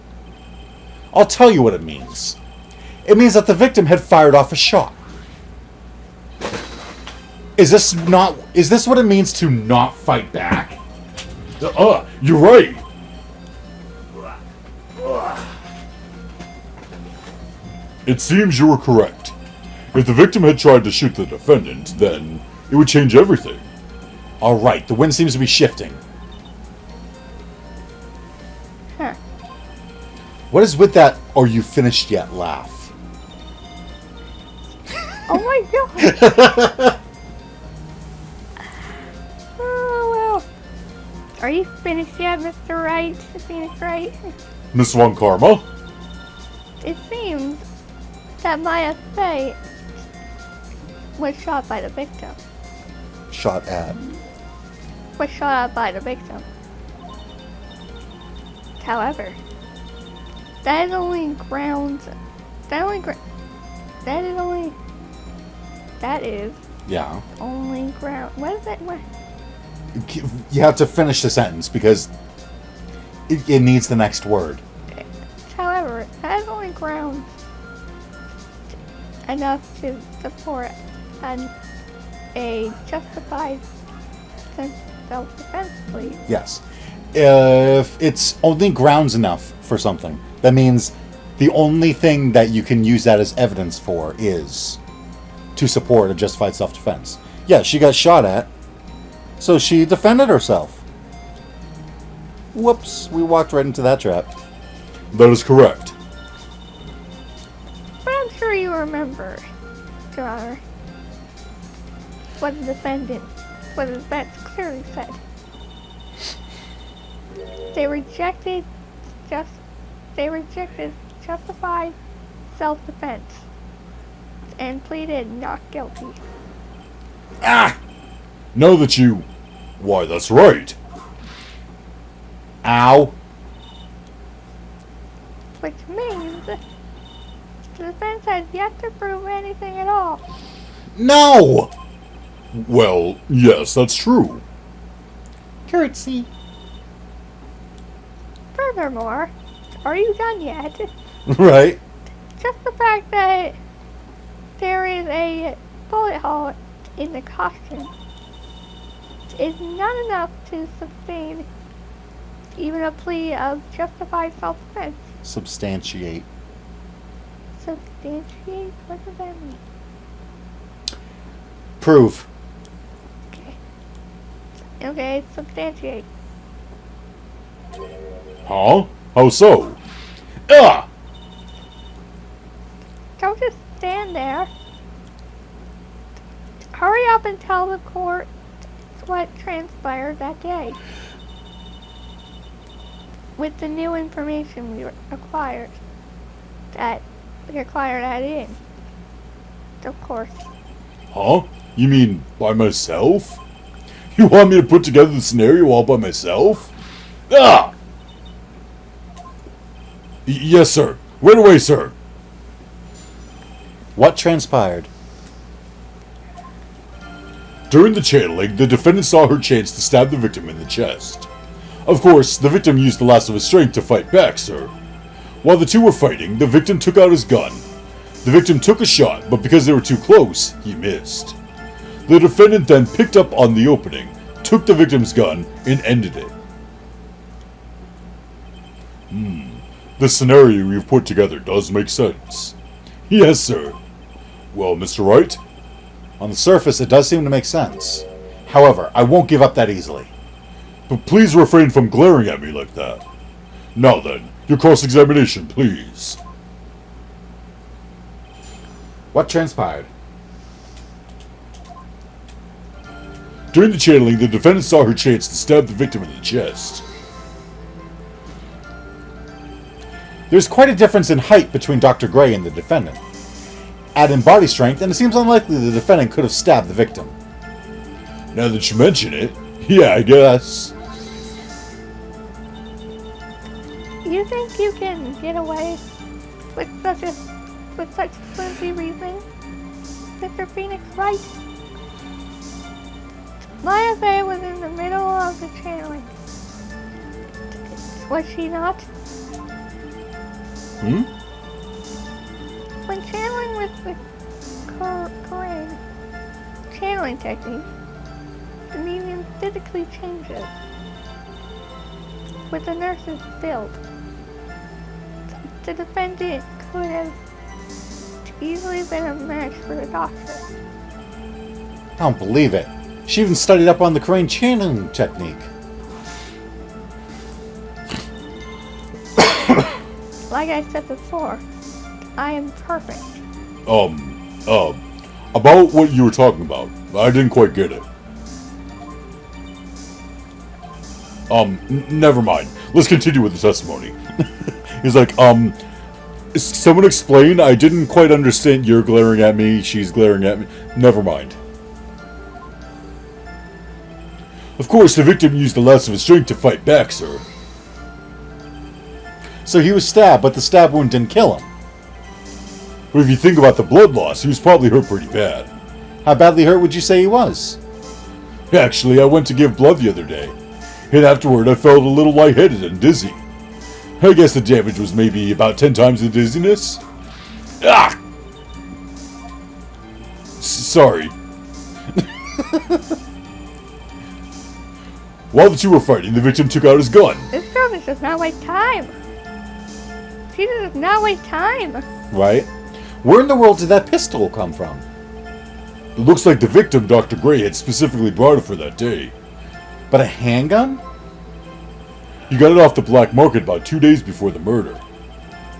I'll tell you what it means. It means that the victim had fired off a shot. Is this what it means to not fight back? You're right. It seems you were correct. If the victim had tried to shoot the defendant, then it would change everything. Alright, the wind seems to be shifting. Huh. What is with that "are you finished yet" laugh? Oh my god! Oh well. Are you finished yet, Mr. Wright? Phoenix Wright? Miss Von Karma? It seems that Maya Fey was shot by the victim. Shot at. Was shot at by the victim. However, that is only grounds. That is Yeah. only ground. What is it? What? You have to finish the sentence because it needs the next word. However, that is only grounds enough to support a justified self-defense plea. Yes. If it's only grounds enough for something, that means the only thing that you can use that as evidence for is to support a justified self-defense. Yeah, she got shot at, so she defended herself. Whoops, we walked right into that trap. That is correct. But I'm sure you remember, Your Honor, what the defendant clearly said. They rejected justified self-defense and pleaded not guilty. Now that you... Why, that's right. Ow. Which means the defense has yet to prove anything at all. No! Well, yes, that's true. Curtsy. Furthermore, are you done yet? Right. Just the fact that there is a bullet hole in the costume is not enough to sustain even a plea of justified self-defense. Substantiate. Substantiate? What does that mean? Prove. Okay, substantiate. Huh? How so? Ah! Don't just stand there. Hurry up and tell the court what transpired that day. With the new information we acquired. That we acquired that in. Of course. Huh? You mean by myself? You want me to put together the scenario all by myself? Ah! Yes, sir. Right away, sir. What transpired? During the channeling, the defendant saw her chance to stab the victim in the chest. Of course, the victim used the last of his strength to fight back, sir. While the two were fighting, the victim took out his gun. The victim took a shot, but because they were too close, he missed. The defendant then picked up on the opening, took the victim's gun, and ended it. The scenario you've put together does make sense. Yes, sir. Well, Mr. Wright? On the surface, it does seem to make sense. However, I won't give up that easily. But please refrain from glaring at me like that. Now then, your cross-examination, please. What transpired? During the channeling, the defendant saw her chance to stab the victim in the chest. There's quite a difference in height between Dr. Gray and the defendant. Add in body strength, and it seems unlikely the defendant could have stabbed the victim. Now that you mention it, yeah, I guess. You think you can get away with such flimsy reasoning, Mr. Phoenix Wright? Maya Fey was in the middle of the channeling. Was she not? Hmm? When channeling with the Korean channeling technique, the medium physically changes. With the nurse's build, the defendant could have easily been a match for the doctor. I don't believe it. She even studied up on the Korean channeling technique. Like I said before, I am perfect. About what you were talking about. I didn't quite get it. Never mind. Let's continue with the testimony. He's like, someone explain? I didn't quite understand. You're glaring at me, she's glaring at me. Never mind. Of course, the victim used the last of his strength to fight back, sir. So he was stabbed, but the stab wound didn't kill him. But if you think about the blood loss, he was probably hurt pretty bad. How badly hurt would you say he was? Actually, I went to give blood the other day, and afterward I felt a little lightheaded and dizzy. I guess the damage was maybe about 10 times the dizziness. Ah! Sorry. While the two were fighting, the victim took out his gun. This girl does not waste time. She does not waste time. Right? Where in the world did that pistol come from? It looks like the victim, Dr. Gray, had specifically brought it for that day. But a handgun? He got it off the black market about 2 days before the murder.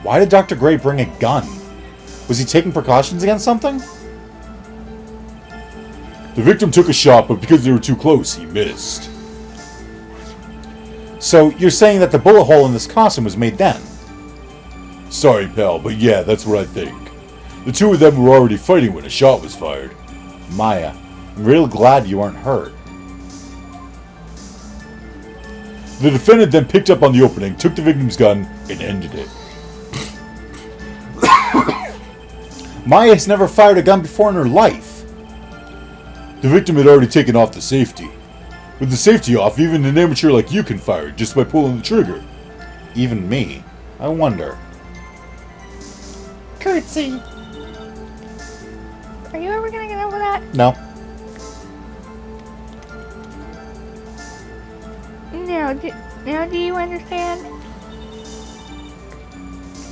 Why did Dr. Gray bring a gun? Was he taking precautions against something? The victim took a shot, but because they were too close, he missed. So you're saying that the bullet hole in this costume was made then? Sorry, pal, but yeah, that's what I think. The two of them were already fighting when a shot was fired. Maya, I'm real glad you weren't hurt. The defendant then picked up on the opening, took the victim's gun, and ended it. Maya has never fired a gun before in her life. The victim had already taken off the safety. With the safety off, even an amateur like you can fire it just by pulling the trigger. Even me. I wonder. Curtsy. Are you ever gonna get over that? No. Now do you understand?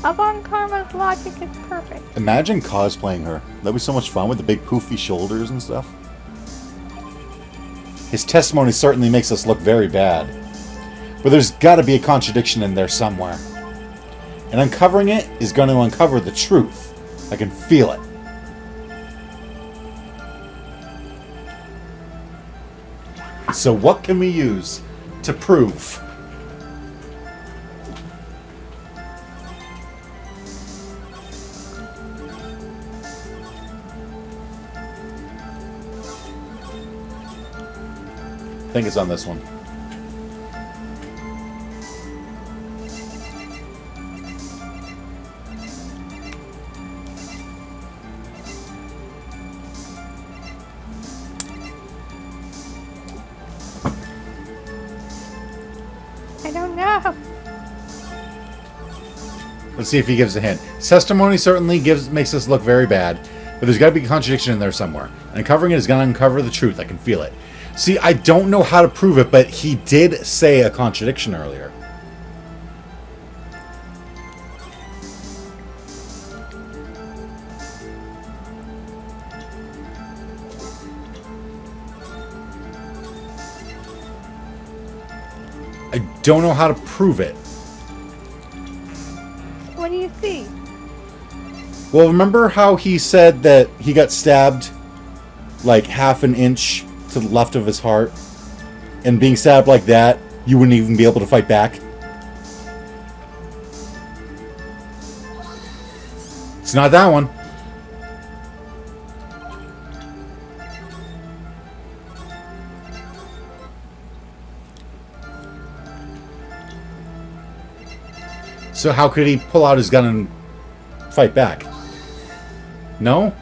Von Karma's logic is perfect. Imagine cosplaying her. That'd be so much fun with the big poofy shoulders and stuff. His testimony certainly makes us look very bad. But there's gotta be a contradiction in there somewhere. And uncovering it is going to uncover the truth. I can feel it. So what can we use to prove? I think it's on this one. I don't know. Let's see if he gives a hint. His testimony certainly makes us look very bad, but there's got to be a contradiction in there somewhere. And uncovering it is going to uncover the truth. I can feel it. See, I don't know how to prove it, but he did say a contradiction earlier. I don't know how to prove it. What do you see? Well, remember how he said that he got stabbed like half an inch to the left of his heart? And being stabbed like that, you wouldn't even be able to fight back? It's not that one. So how could he pull out his gun and fight back? No?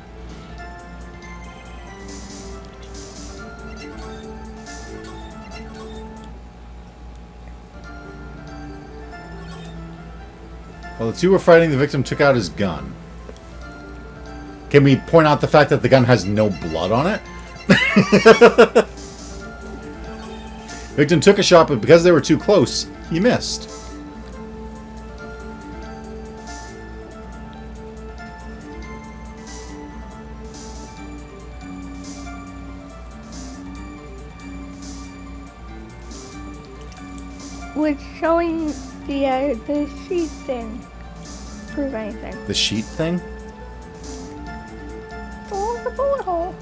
While the two were fighting, the victim took out his gun. Can we point out the fact that the gun has no blood on it? The victim took a shot, but because they were too close, he missed. Would showing the sheet thing prove anything? The sheet thing? Oh, the bullet hole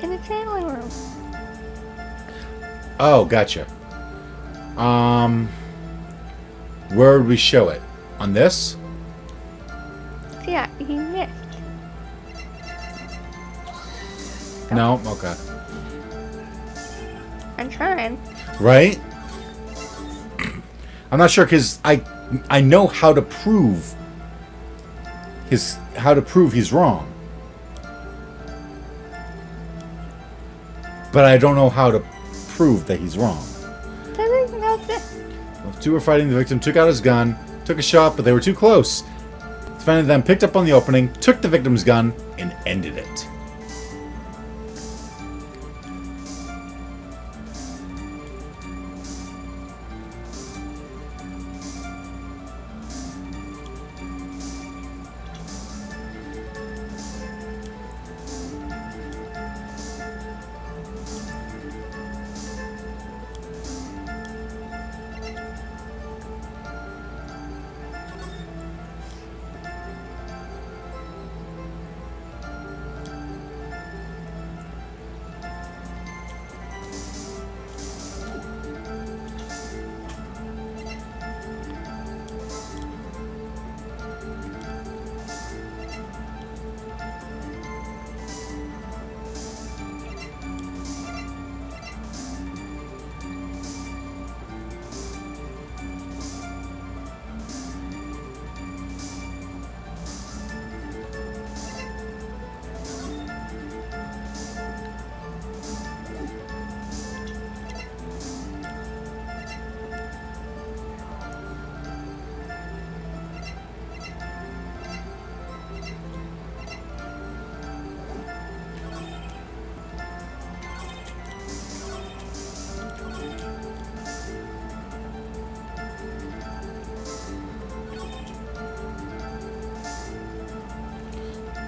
in the channeling room. Oh, gotcha. Where would we show it? On this? Yeah, he missed. No? Okay. I'm trying. Right? I'm not sure because I know how to prove he's wrong. But I don't know how to prove that he's wrong. Doesn't even know this. While the two were fighting, the victim took out his gun, took a shot, but they were too close. The defendant then picked up on the opening, took the victim's gun, and ended it.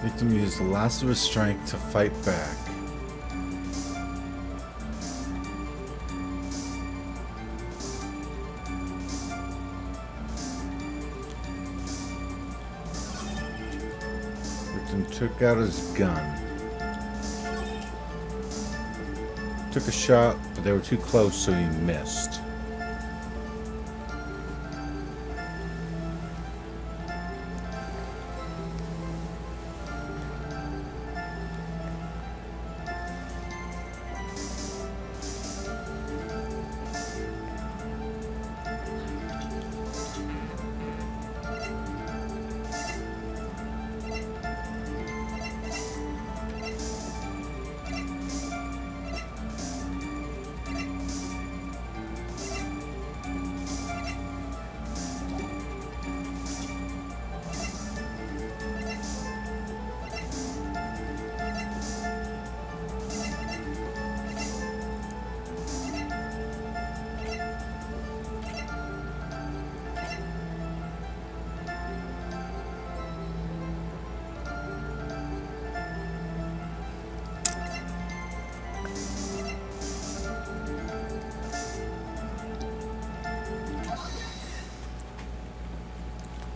The victim used the last of his strength to fight back. The victim took out his gun. Took a shot, but they were too close, so he missed.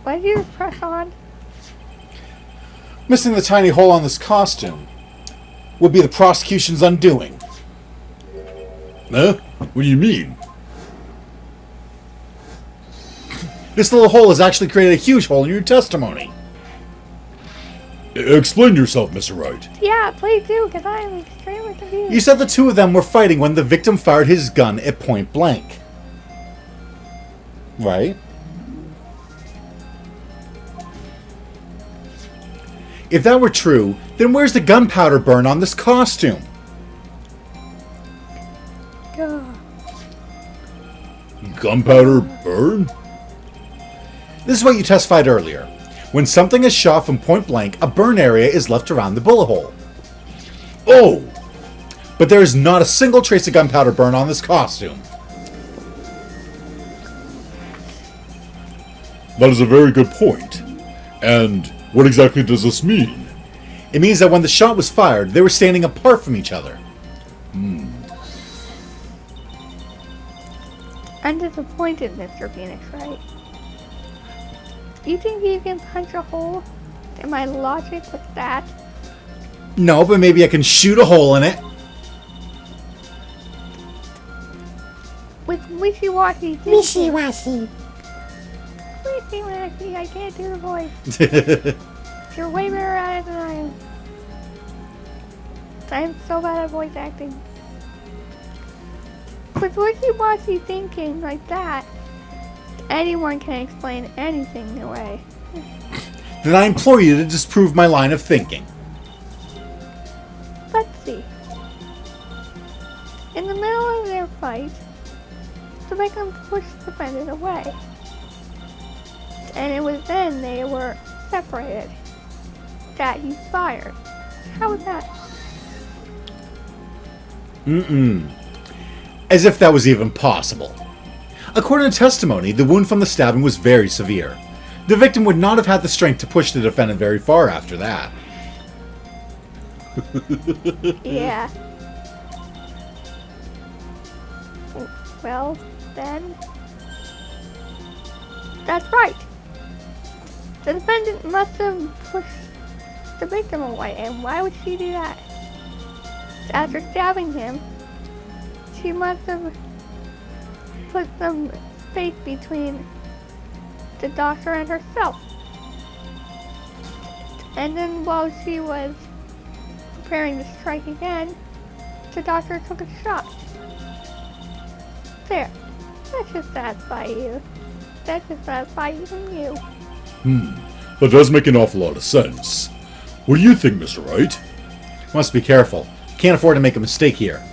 Why did you press on? Missing the tiny hole on this costume would be the prosecution's undoing. Huh? What do you mean? This little hole has actually created a huge hole in your testimony. Explain yourself, Mr. Wright. Yeah, please do, because I am extremely confused. You said the two of them were fighting when the victim fired his gun at point blank. Right? If that were true, then where's the gunpowder burn on this costume? Duh. Gunpowder burn? This is what you testified earlier. When something is shot from point blank, a burn area is left around the bullet hole. Oh! But there is not a single trace of gunpowder burn on this costume. That is a very good point. And what exactly does this mean? It means that when the shot was fired, they were standing apart from each other. I'm disappointed, Mr. Phoenix Wright. You think you can punch a hole in my logic with that? No, but maybe I can shoot a hole in it. With wishy-washy thinking. Wishy-washy. Wishy-washy, I can't do the voice. You're way better at it than I am. I'm so bad at voice acting. With wishy-washy thinking like that, anyone can explain anything away. Then I implore you to disprove my line of thinking. Let's see. In the middle of their fight, the victim pushed the defendant away. And it was then they were separated that he fired. How was that? As if that was even possible. According to testimony, the wound from the stabbing was very severe. The victim would not have had the strength to push the defendant very far after that. Yeah. Well, then... That's right. The defendant must have pushed the victim away, and why would she do that? After stabbing him, she must have put some space between the doctor and herself. And then while she was preparing to strike again, the doctor took a shot. There. That should satisfy you. That should satisfy even you. That does make an awful lot of sense. What do you think, Mr. Wright? Must be careful. Can't afford to make a mistake here.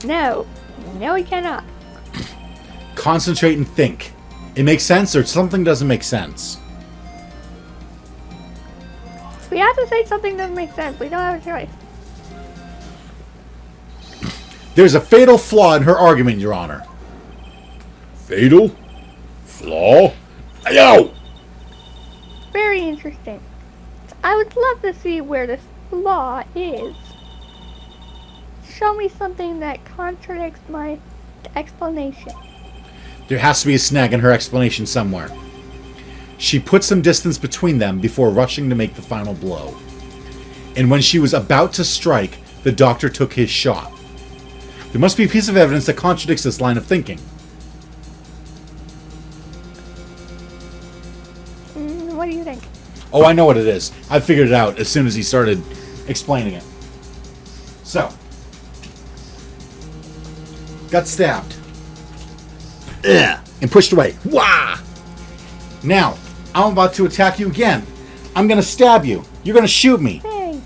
No. No, he cannot. Concentrate and think. It makes sense or something doesn't make sense. We have to say something doesn't make sense. We don't have a choice. There's a fatal flaw in her argument, Your Honor. Fatal? Flaw? Ow! Very interesting. I would love to see where this flaw is. Show me something that contradicts my explanation. There has to be a snag in her explanation somewhere. She put some distance between them before rushing to make the final blow. And when she was about to strike, the doctor took his shot. There must be a piece of evidence that contradicts this line of thinking. What do you think? Oh, I know what it is. I figured it out as soon as he started explaining it. So, got stabbed. Ugh, and pushed away. Wah! Now, I'm about to attack you again. I'm gonna stab you. You're gonna shoot me. Hey.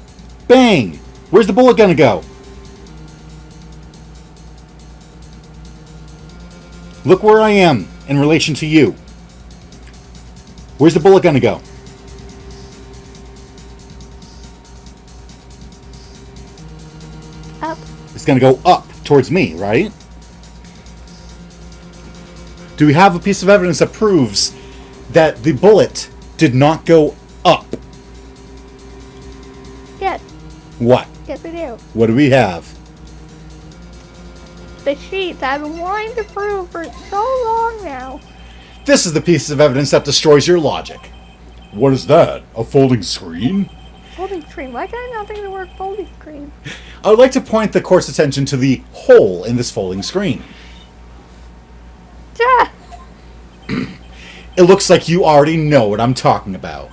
Bang! Where's the bullet gonna go? Look where I am in relation to you. Where's the bullet gonna go? Up. It's gonna go up towards me, right? Do we have a piece of evidence that proves that the bullet did not go up? Yes. What? Yes, we do. What do we have? The sheets I've been wanting to prove for so long now. This is the piece of evidence that destroys your logic. What is that? A folding screen? Folding screen. Why can I not think of the word folding screen? I would like to point the court's attention to the hole in this folding screen. Duh! It looks like you already know what I'm talking about.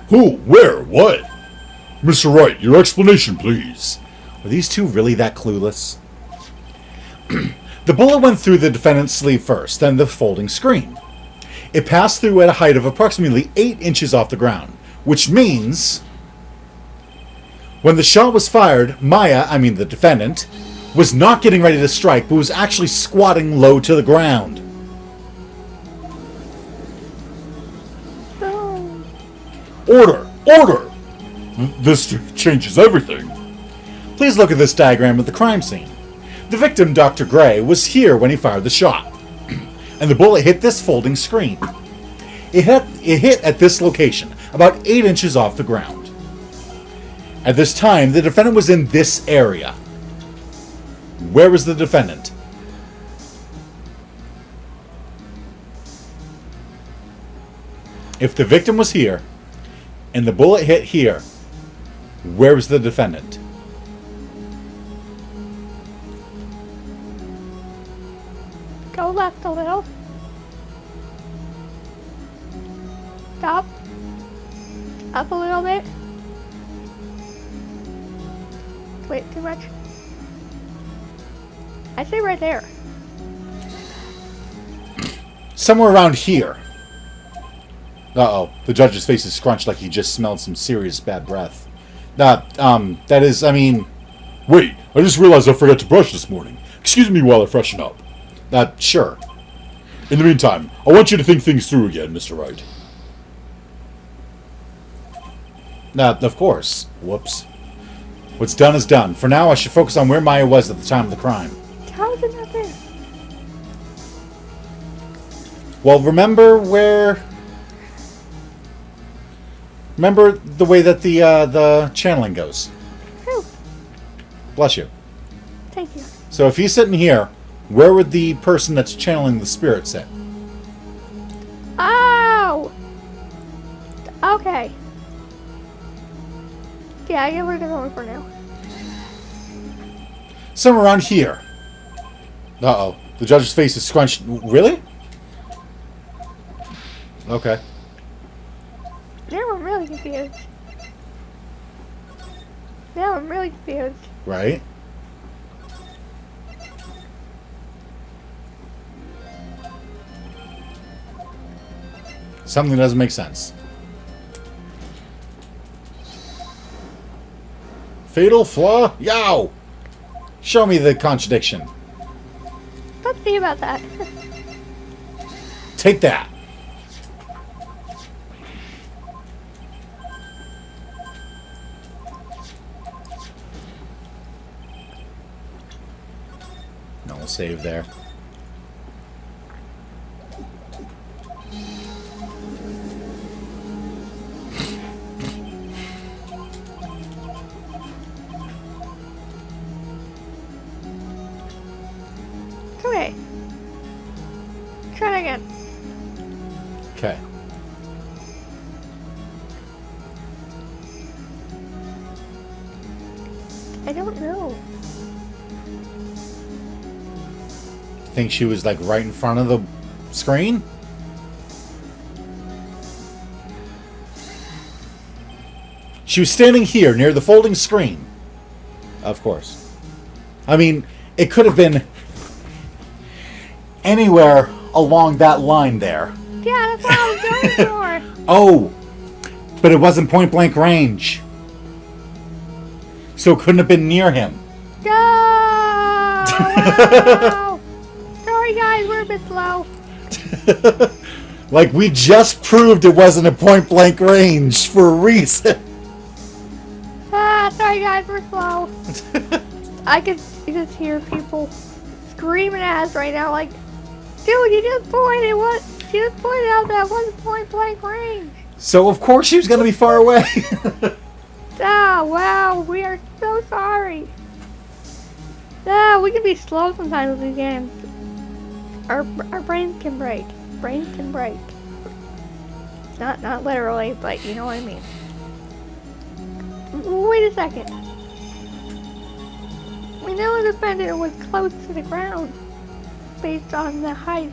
Who? Where? What? Mr. Wright, your explanation, please. Are these two really that clueless? The bullet went through the defendant's sleeve first, then the folding screen. It passed through at a height of approximately 8 inches off the ground, which means when the shot was fired, Maya, the defendant, was not getting ready to strike, but was actually squatting low to the ground. Oh. Order! Order! This changes everything. Please look at this diagram of the crime scene. The victim, Dr. Gray, was here when he fired the shot, and the bullet hit this folding screen. It hit at this location, about 8 inches off the ground. At this time, the defendant was in this area. Where was the defendant? If the victim was here, and the bullet hit here, where was the defendant? Go left a little. Stop. Up a little bit. Wait, too much. I say right there. Somewhere around here. Uh-oh. The judge's face is scrunched like he just smelled some serious bad breath. That is, I mean... Wait, I just realized I forgot to brush this morning. Excuse me while I freshen up. Sure. In the meantime, I want you to think things through again, Mr. Wright. Of course. Whoops. What's done is done. For now, I should focus on where Maya was at the time of the crime. How is it not there? Well, remember the way that the channeling goes. Whew. Bless you. Thank you. So if he's sitting here, where would the person that's channeling the spirit sit? Oh! Okay. Yeah, I get where they're going for now. Somewhere around here. Uh-oh. The judge's face is scrunched. Really? Okay. Now I'm really confused. Now I'm really confused. Right? Something doesn't make sense. Fatal flaw? Yow! Show me the contradiction. Let's see about that. Take that. No, we'll save there. Okay. Try it again. Okay. I don't know. Think she was like right in front of the screen? She was standing here near the folding screen. Of course. I mean, it could have been anywhere along that line there. Yeah, that's what I was going for. Oh, but it wasn't point blank range. So it couldn't have been near him. No! Wow. Sorry guys, we're a bit slow. Like we just proved it wasn't a point blank range for a reason. Sorry guys, we're slow. I can just hear people screaming at us right now like, dude, you just pointed out that wasn't point blank range. So of course she was going to be far away. Ah, wow, we are so sorry. Ah, we can be slow sometimes with these games. Our brains can break. Brains can break. Not literally, but you know what I mean. Wait a second. We know the defendant was close to the ground based on the height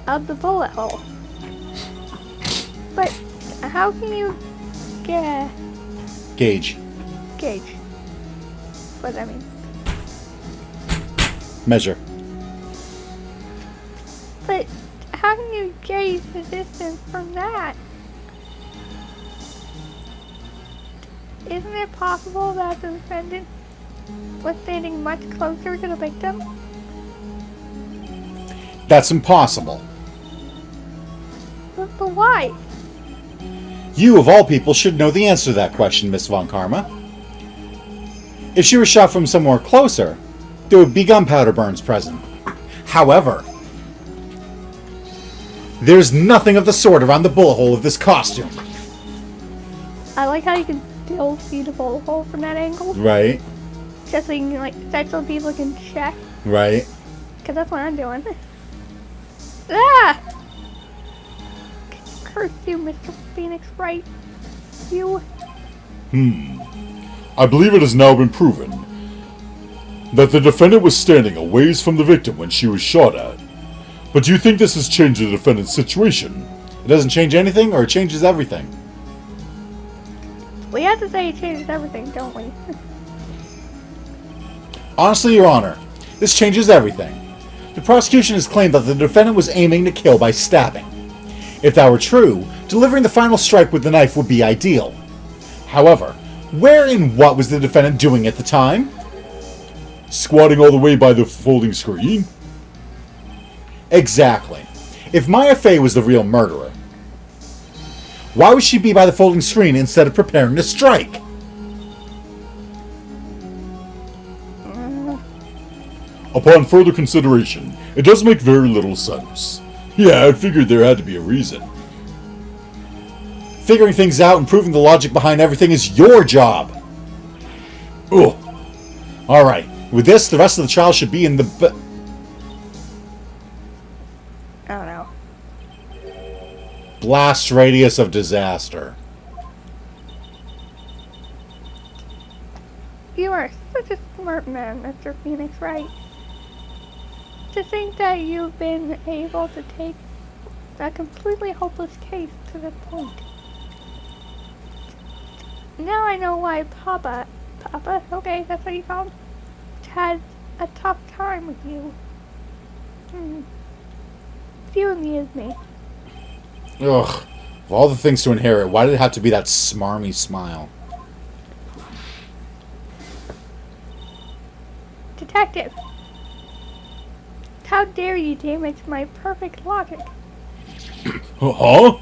of the bullet hole. But how can you Gauge. What does that mean? Measure. But how can you gauge the distance from that? Isn't it possible that the defendant was standing much closer to the victim? That's impossible. But why? You, of all people, should know the answer to that question, Miss Von Karma. If she was shot from somewhere closer, there would be gunpowder burns present. However, there's nothing of the sort around the bullet hole of this costume. I like how you can still see the bullet hole from that angle. Right, Just so you can, like, so people can check. right. Because that's what I'm doing. Ah! Curse you, Mr. Phoenix Wright. You. I believe it has now been proven that the defendant was standing a ways from the victim when she was shot at. But do you think this has changed the defendant's situation? It doesn't change anything, or it changes everything. We have to say it changes everything, don't we? Honestly, Your Honor, this changes everything. The prosecution has claimed that the defendant was aiming to kill by stabbing. If that were true, delivering the final strike with the knife would be ideal. However, where and what was the defendant doing at the time? Squatting all the way by the folding screen? Exactly. If Maya Fey was the real murderer, why would she be by the folding screen instead of preparing to strike? Upon further consideration, it does make very little sense. Yeah, I figured there had to be a reason. Figuring things out and proving the logic behind everything is your job. Ugh. Alright, with this, the rest of the trial should be in the... I don't know. blast radius of disaster. You are such a smart man, Mr. Phoenix Wright. To think that you've been able to take a completely hopeless case to the point. Now I know why Papa, okay, that's what you call him, had a tough time with you. You amuse me. Ugh. Of all the things to inherit, why did it have to be that smarmy smile? Detective! How dare you damage my perfect logic? Huh?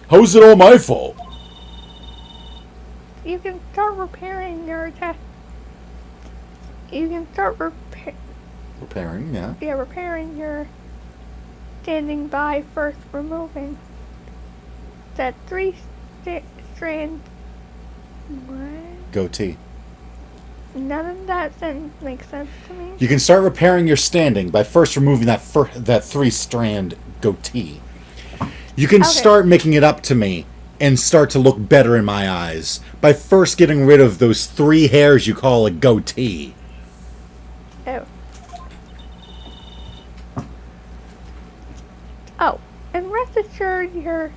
How is it all my fault? You can start repairing your You can start Repairing, yeah. repairing your standing by first removing that strand. What? Goatee. None of that sentence makes sense to me. You can start repairing your standing by first removing that three-strand goatee. You can Okay. start making it up to me and start to look better in my eyes by first getting rid of those 3 hairs you call a goatee. Oh. Oh, and rest assured your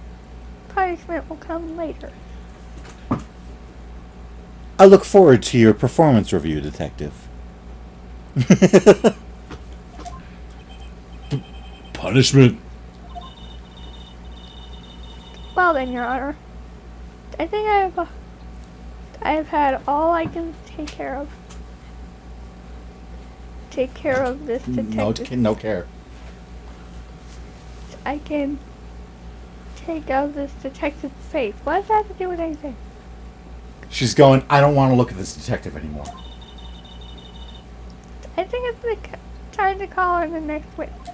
punishment will come later. I look forward to your performance review, Detective. Punishment? Well then, Your Honor. I think I have had all I can take care of. Take care of this detective. No care. I can take out this detective's face. What does that have to do with anything? She's going, I don't want to look at this detective anymore. I think it's the time to call her the next witness.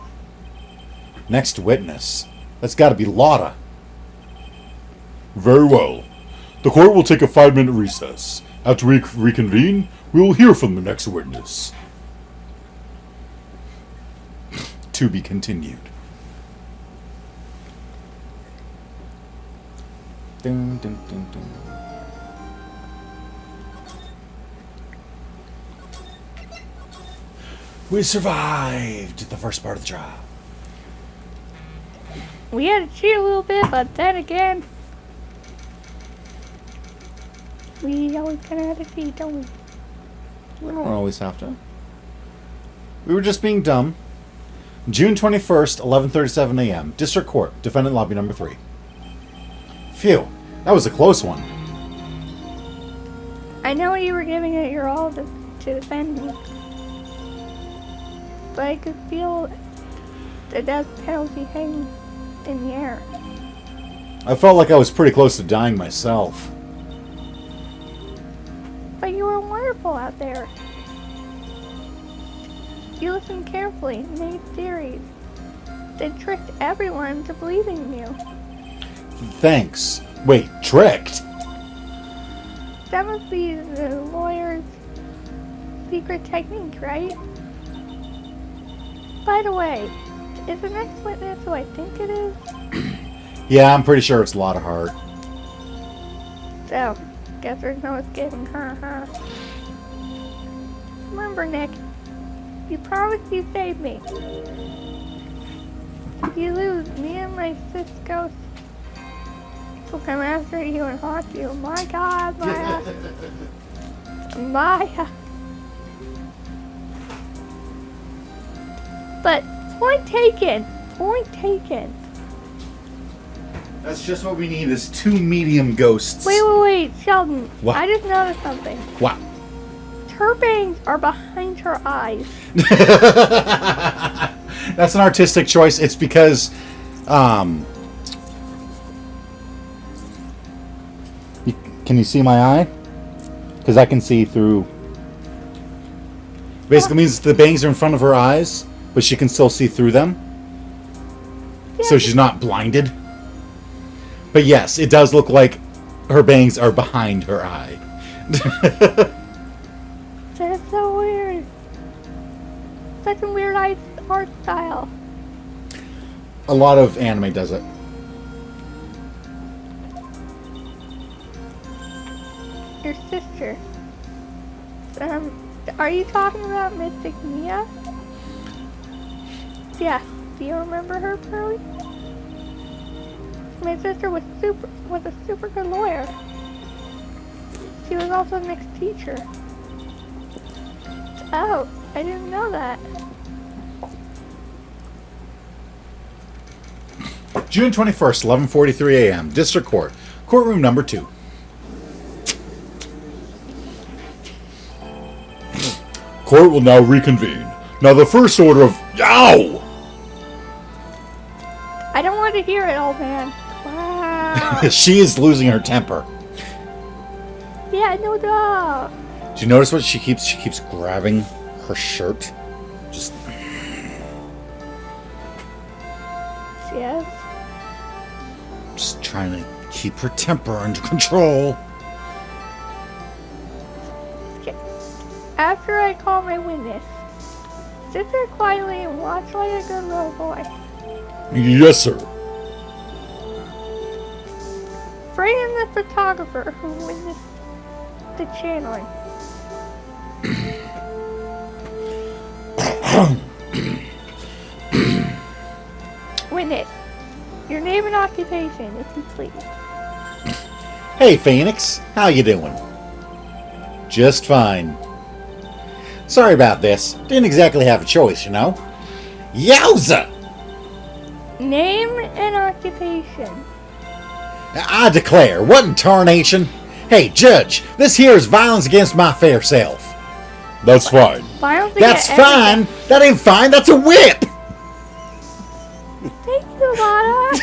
Next witness? That's got to be Lotta. Very well. The court will take a 5-minute recess. After we reconvene, we will hear from the next witness. To be continued. Dun, dun, dun, dun. We survived the first part of the trial. We had to cheat a little bit, but then again, we always kind of have to cheat, don't we? We don't always have to. We were just being dumb. June 21st, 11:37 a.m. District Court, Defendant Lobby Number 3. Phew, that was a close one. I know you were giving it your all to defend me. But I could feel the death penalty hanging in the air. I felt like I was pretty close to dying myself. But you were wonderful out there. You listened carefully and made theories that tricked everyone into believing you. Thanks. Wait, tricked? That must be the lawyer's secret technique, right? By the way, is the next witness who I think it is? Yeah, I'm pretty sure it's a lot of heart. So, guess there's no escaping her, huh? Remember, Nick, you promised you'd save me. If you lose, me and my sis ghost will come after you and haunt you. My God, Maya. Maya. But, point taken. Point taken. That's just what we need is 2 medium ghosts. Wait, Sheldon. What? I just noticed something. What? Her bangs are behind her eyes. That's an artistic choice. It's because, can you see my eye? Because I can see through. Basically means the bangs are in front of her eyes, but she can still see through them. Yeah, So she's not blinded. But yes, it does look like her bangs are behind her eye. That's so weird. Such a weird art style. A lot of anime does it. Your sister. Are you talking about Mystic Mia? Yeah. Do you remember her, Pearly? My sister was a super good lawyer. She was also Nick's teacher. Oh, I didn't know that. June 21st, 11:43 a.m. District Court. Courtroom number 2. Court will now reconvene. Now the first order of... Ow! I don't want to hear it, old man. Wow. She is losing her temper. Yeah, no duh. Do you notice what she keeps? She keeps grabbing her shirt. Just Yes. trying to keep her temper under control. Okay. After I call my witness, sit there quietly and watch like a good little boy. Yes, sir. Bring in the photographer who witnessed the channeling. Witness, your name and occupation, if you please. Hey, Phoenix. How you doing? Just fine. Sorry about this. Didn't exactly have a choice, you know. Yowza! Name and occupation. I declare, what in tarnation? Hey, Judge, this here is violence against my fair self. That's fine. Violence That's against fine. That ain't fine. That's a whip. Thank you, Lana.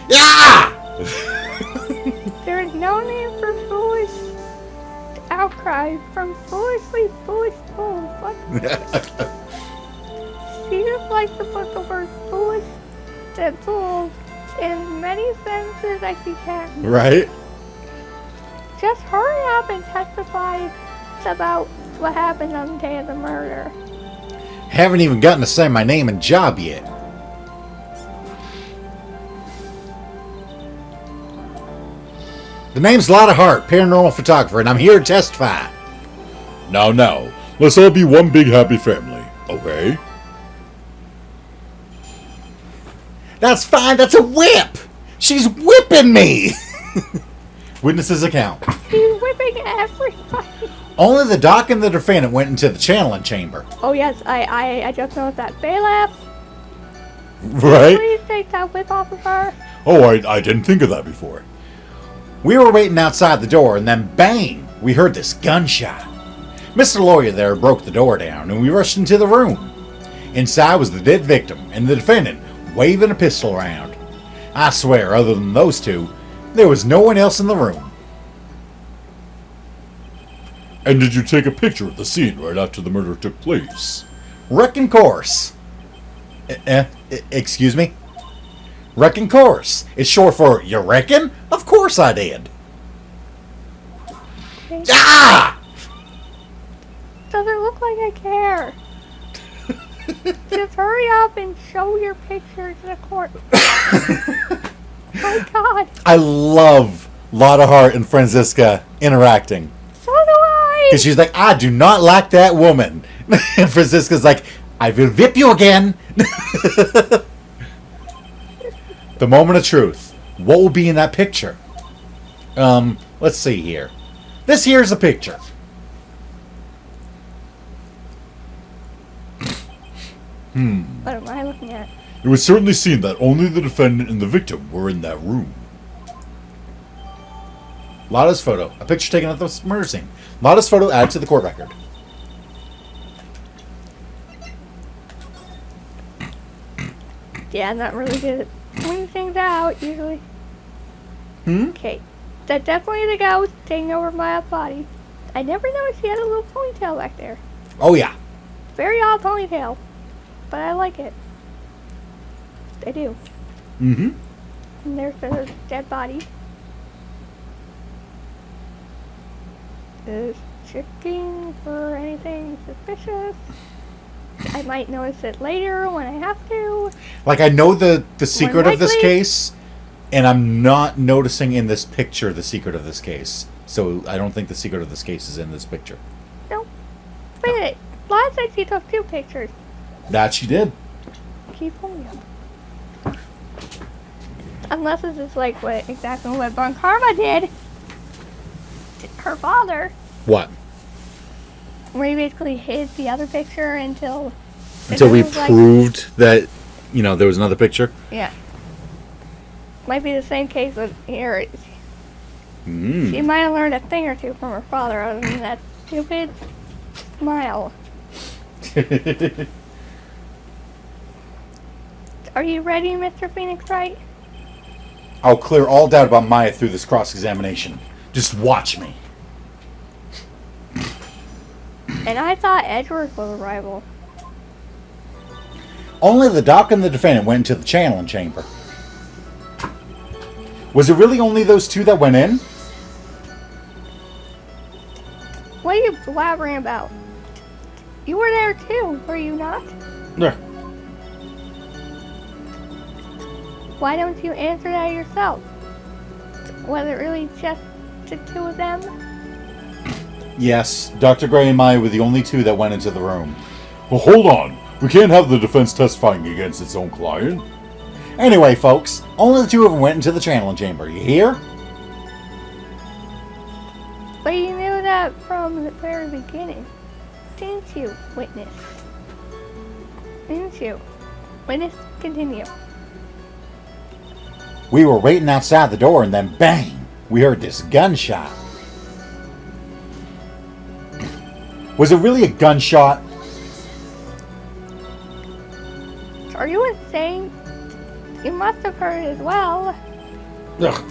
Yeah! There is no name for foolish outcry from foolishly foolish fools. What? She just likes to put the word foolish and fools in many sentences as she can. Right? Just hurry up and testify about what happened on the day of the murder. Haven't even gotten to say my name and job yet. The name's Lotta Hart, paranormal photographer, and I'm here to testify. Now, let's all be one big happy family, okay? That's fine, that's a whip! She's whipping me! Witness's account. She's whipping everybody. Only the doc and the defendant went into the channeling chamber. Oh yes, I just noticed that. Bailiff, Right? please take that whip off of her. Oh, I didn't think of that before. We were waiting outside the door, and then bang! We heard this gunshot. Mr. Lawyer there broke the door down, and we rushed into the room. Inside was the dead victim and the defendant waving a pistol around. I swear, other than those two, there was no one else in the room. And did you take a picture of the scene right after the murder took place? Reckon course. Excuse me? Reckon course. It's short for you reckon? Of course I did. Ah! Doesn't look like I care. Just hurry up and show your picture to the court. My God. I love Lotta Hart and Franziska interacting. So do I. Because she's like, I do not like that woman. And Franziska's like, I will whip you again. The moment of truth. What will be in that picture? Let's see here. This here's a picture. What am I looking at? It was certainly seen that only the defendant and the victim were in that room. Lotta's photo. A picture taken at the murder scene. Lotta's photo added to the court record. Yeah, I'm not really good at pointing things out, usually. Okay. That's definitely the ghost taking over my body. I never noticed she had a little ponytail back there. Oh, yeah. Very odd ponytail. But I like it. I do. Mm-hmm. And there's the dead body. Is checking for anything suspicious. I might notice it later when I have to. Like, I know the secret of this likely. case, and I'm not noticing in this picture the secret of this case. So I don't think the secret of this case is in this picture. Nope. Wait a minute. Last night she took 2 pictures. That she did. Keep holding up. Unless this is like exactly what Von Karma did to her father. What? Where he basically hid the other picture until Until we it was like- proved that, there was another picture? Yeah. Might be the same case with here. She Mm. might have learned a thing or two from her father other than that stupid smile. Are you ready, Mr. Phoenix Wright? I'll clear all doubt about Maya through this cross-examination. Just watch me. And I thought Edward was a rival. Only the doc and the defendant went into the channeling chamber. Was it really only those two that went in? What are you blabbering about? You were there too, were you not? Yeah. Why don't you answer that yourself? Was it really just the 2 of them? Yes, Dr. Gray and Maya were the only 2 that went into the room. Well, hold on. We can't have the defense testifying against its own client. Anyway, folks, only the 2 of them went into the channeling chamber. You hear? But you knew that from the very beginning. Didn't you, witness? Didn't you? Witness, continue. We were waiting outside the door and then bang! We heard this gunshot. Was it really a gunshot? Are you insane? You must have heard it as well. Ugh.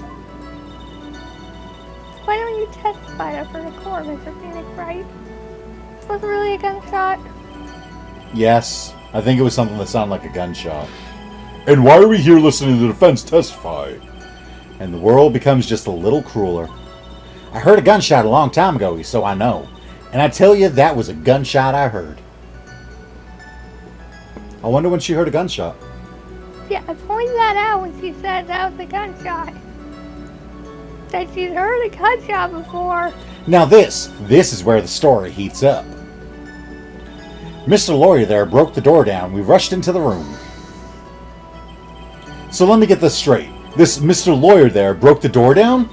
Why don't you testify up for the court, Mr. Phoenix Wright? Was it really a gunshot? Yes, I think it was something that sounded like a gunshot. And why are we here listening to the defense testify? And the world becomes just a little crueler. I heard a gunshot a long time ago, so I know. And I tell you, that was a gunshot I heard. I wonder when she heard a gunshot. Yeah, I pointed that out when she said that was a gunshot. Said she'd heard a gunshot before. Now this is where the story heats up. Mr. Lawyer there broke the door down. We rushed into the room. So let me get this straight. This Mr. Lawyer there broke the door down?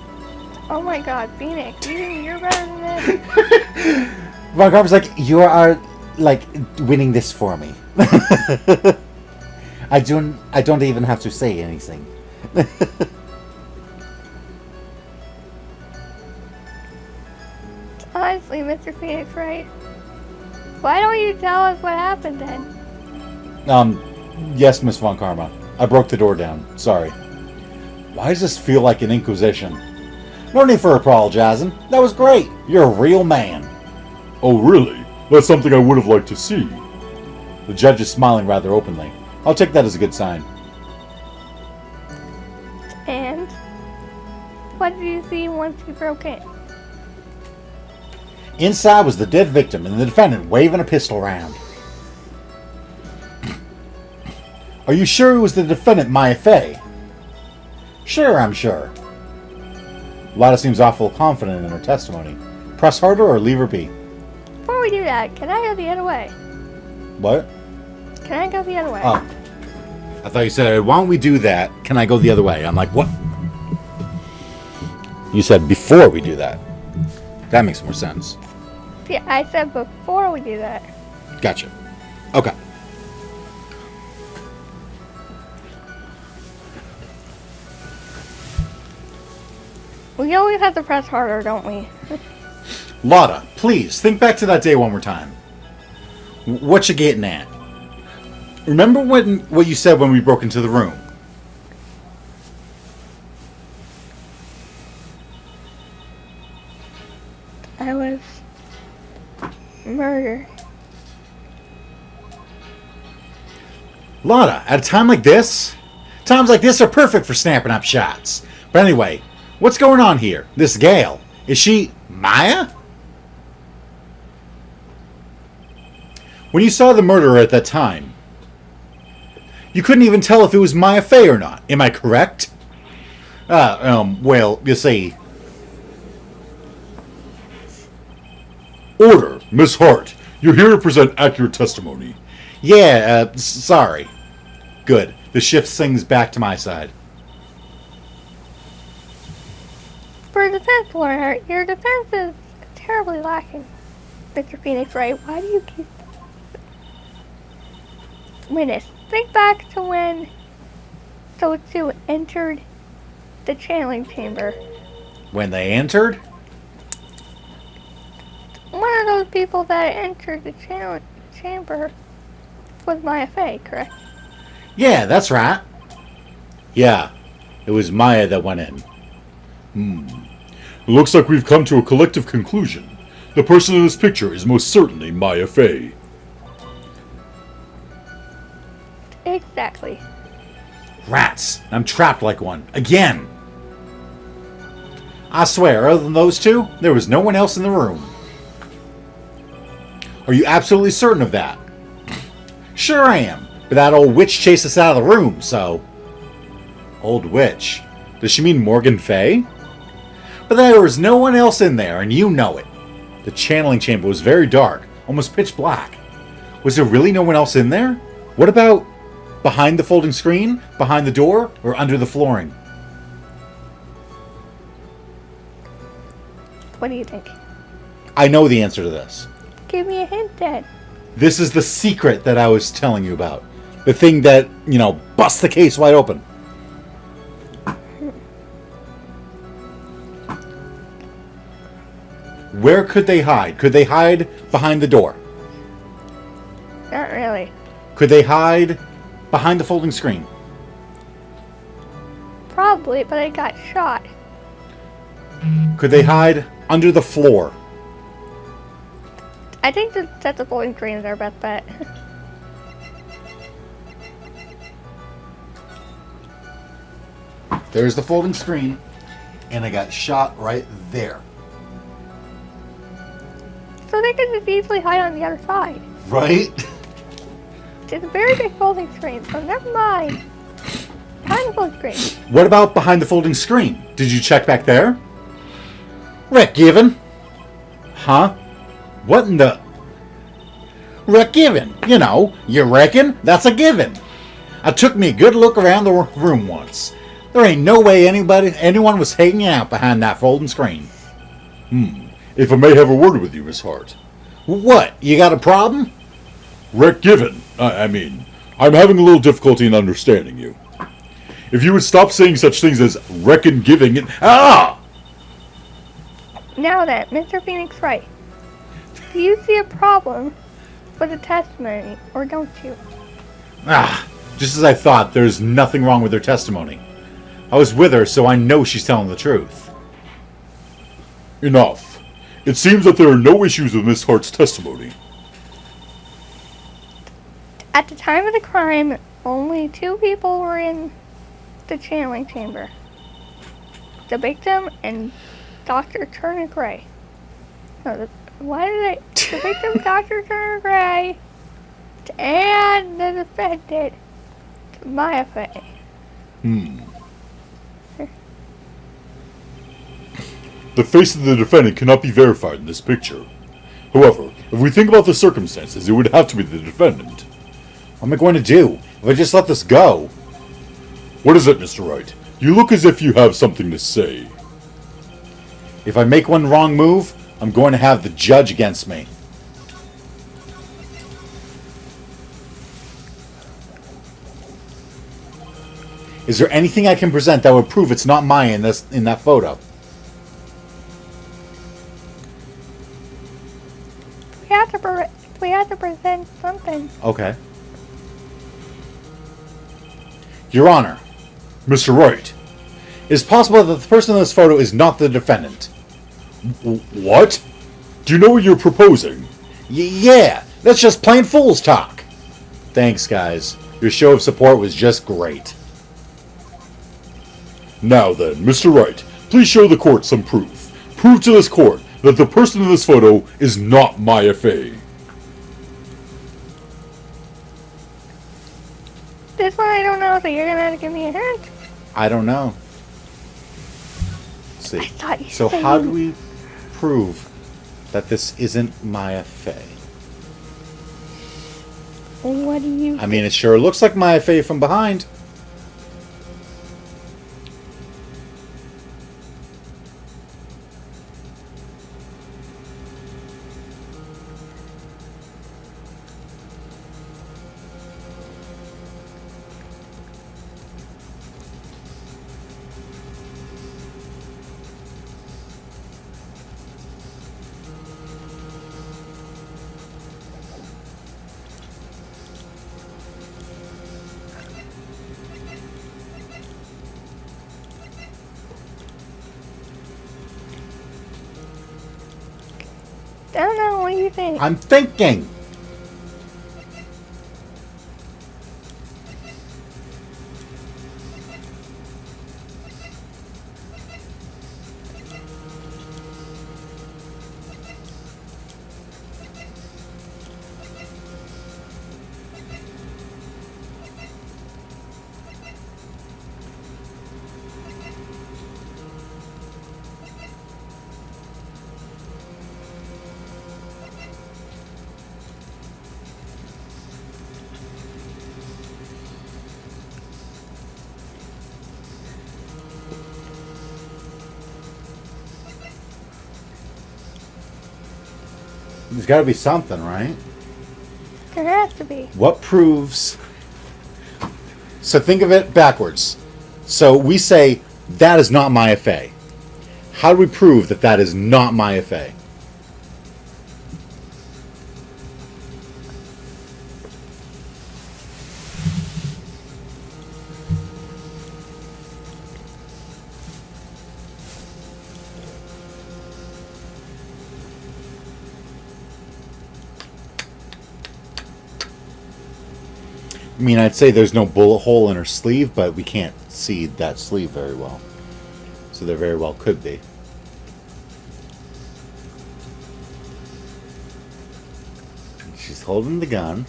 Oh my God, Phoenix, you're better than this. Von Karma's like, you are, winning this for me. I don't even have to say anything. I Seriously, Mr. Phoenix, right? Why don't you tell us what happened then? Yes, Miss Von Karma. I broke the door down. Sorry. Why does this feel like an inquisition? No need for apologizing. That was great. You're a real man. Oh, really? That's something I would have liked to see. The judge is smiling rather openly. I'll take that as a good sign. And what did you see once you broke in? Inside was the dead victim and the defendant waving a pistol around. Are you sure it was the defendant, Maya Fey? Sure, I'm sure. Lotta seems awful confident in her testimony. Press harder or leave her be? Before we do that, can I go the other way? What? Can I go the other way? Oh. I thought you said, why don't we do that? Can I go the other way? I'm like, what? You said before we do that. That makes more sense. Yeah, I said before we do that. Gotcha. Okay. We always have to press harder, don't we? Lotta, please, think back to that day one more time. What you getting at? Remember what you said when we broke into the room? I was murdered. Lotta, at a time like this? Times like this are perfect for snapping up shots. But anyway, what's going on here? This gal, is she Maya? When you saw the murderer at that time, you couldn't even tell if it was Maya Fey or not. Am I correct? Well, you see. Order, Miss Hart. You're here to present accurate testimony. Yeah, sorry. Good. The shift swings back to my side. For a defense lawyer, your defense is terribly lacking. Mr. Phoenix, right? Why do you keep... Witness, think back to when those two entered the channeling chamber. When they entered? One of those people that entered the channeling chamber was Maya Fey, correct? Yeah, that's right. Yeah, it was Maya that went in. It looks like we've come to a collective conclusion. The person in this picture is most certainly Maya Fey. Exactly. Rats! I'm trapped like one. Again! I swear, other than those two, there was no one else in the room. Are you absolutely certain of that? Sure I am, but that old witch chased us out of the room, so... Old witch? Does she mean Morgan Fey? But there was no one else in there, and you know it. The channeling chamber was very dark, almost pitch black. Was there really no one else in there? What about behind the folding screen, behind the door, or under the flooring? What do you think? I know the answer to this. Give me a hint then. This is the secret that I was telling you about. The thing that, busts the case wide open. Where could they hide? Could they hide behind the door? Not really. Could they hide behind the folding screen? Probably, but I got shot. Could they hide under the floor? I think that the folding screen is our best bet. There's the folding screen, and I got shot right there. So they could just easily hide on the other side. Right? It's a very big folding screen, so never mind. Behind the folding screen. What about behind the folding screen? Did you check back there? Rick Given? Huh? What in the... Rick Given, you reckon? That's a given. I took me a good look around the room once. There ain't no way anyone was hanging out behind that folding screen. If I may have a word with you, Miss Hart. What? You got a problem? Rick Given. I'm having a little difficulty in understanding you. If you would stop saying such things as reckon giving and... Ah! Now then, Mr. Phoenix Wright, Do you see a problem with the testimony, or don't you? Just as I thought, there's nothing wrong with her testimony. I was with her, so I know she's telling the truth. Enough. It seems that there are no issues with Miss Hart's testimony. At the time of the crime, only 2 people were in the channeling chamber. The victim and Dr. Turner Gray. No, the victim, Dr. Turner Gray, and the defendant, Maya Fey. The face of the defendant cannot be verified in this picture. However, if we think about the circumstances, it would have to be the defendant. What am I going to do if I just let this go? What is it, Mr. Wright? You look as if you have something to say. If I make one wrong move, I'm going to have the judge against me. Is there anything I can present that would prove it's not Maya in that photo? We have to present something. Okay. Your Honor, Mr. Wright. it is possible that the person in this photo is not the defendant. What? Do you know what you're proposing? Yeah, that's just plain fool's talk. Thanks, guys. Your show of support was just great. Now then, Mr. Wright, please show the court some proof. Prove to this court that the person in this photo is not Maya Fey. This one I don't know, so you're gonna have to give me a hint. I don't know. Let's see. I thought you So said how you- do we prove that this isn't Maya Fey? What do you... I mean, it sure looks like Maya Fey from behind. I don't know, what do you think? I'm thinking. There's got to be something, right? There has to be. What proves... So think of it backwards. So we say, that is not Maya Fey. How do we prove that that is not Maya Fey? I mean, I'd say there's no bullet hole in her sleeve, but we can't see that sleeve very well. So there very well could be. She's holding the gun.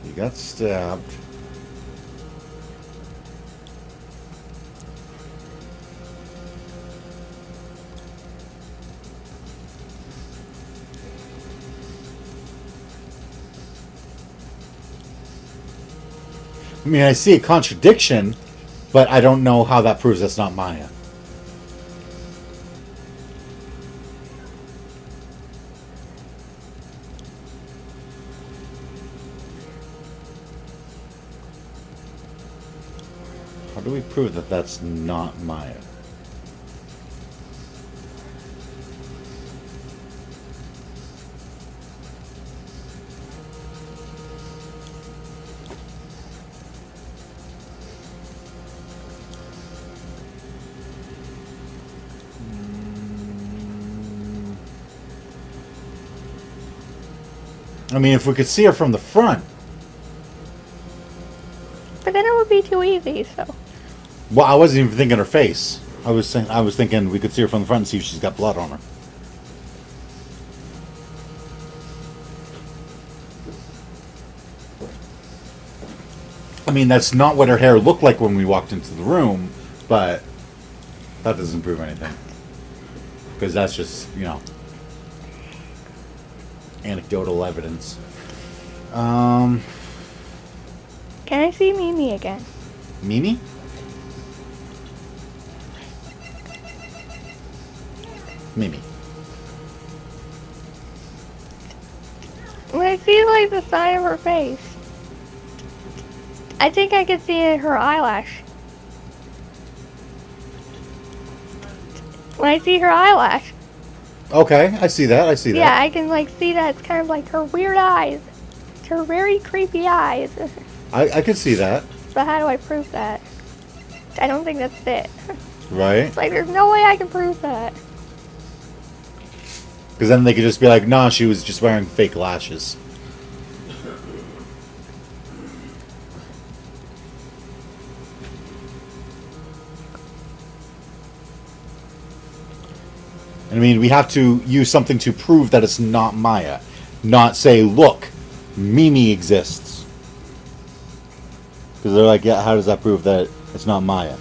You got stabbed. I mean, I see a contradiction, but I don't know how that proves that's not Maya. do we prove that that's not Maya? I mean, if we could see her from the front. But then it would be too easy, so. Well, I wasn't even thinking her face. I was thinking we could see her from the front and see if she's got blood on her. I mean, that's not what her hair looked like when we walked into the room, but that doesn't prove anything. Because that's just, anecdotal evidence. Can I see Mimi again? Mimi? Mimi. When I see, like, the side of her face, I think I can see her eyelash. When I see her eyelash. Okay, I see that. Yeah, I can, like, see that. It's kind of like her weird eyes. Her very creepy eyes. I could see that. But how do I prove that? I don't think that's it. Right? It's like, there's no way I can prove that. Because then they could just be like, nah, she was just wearing fake lashes. I mean, we have to use something to prove that it's not Maya. Not say, look, Mimi exists. Because they're like, yeah, how does that prove that it's not Maya?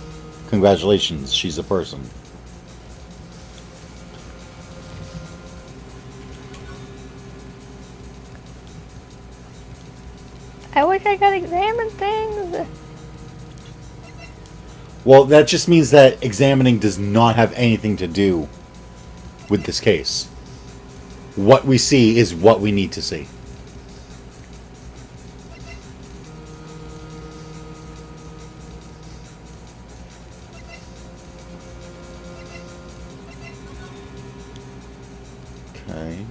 Congratulations, she's a person. I wish I could examine things. Well, that just means that examining does not have anything to do with this case. What we see is what we need to see. Okay.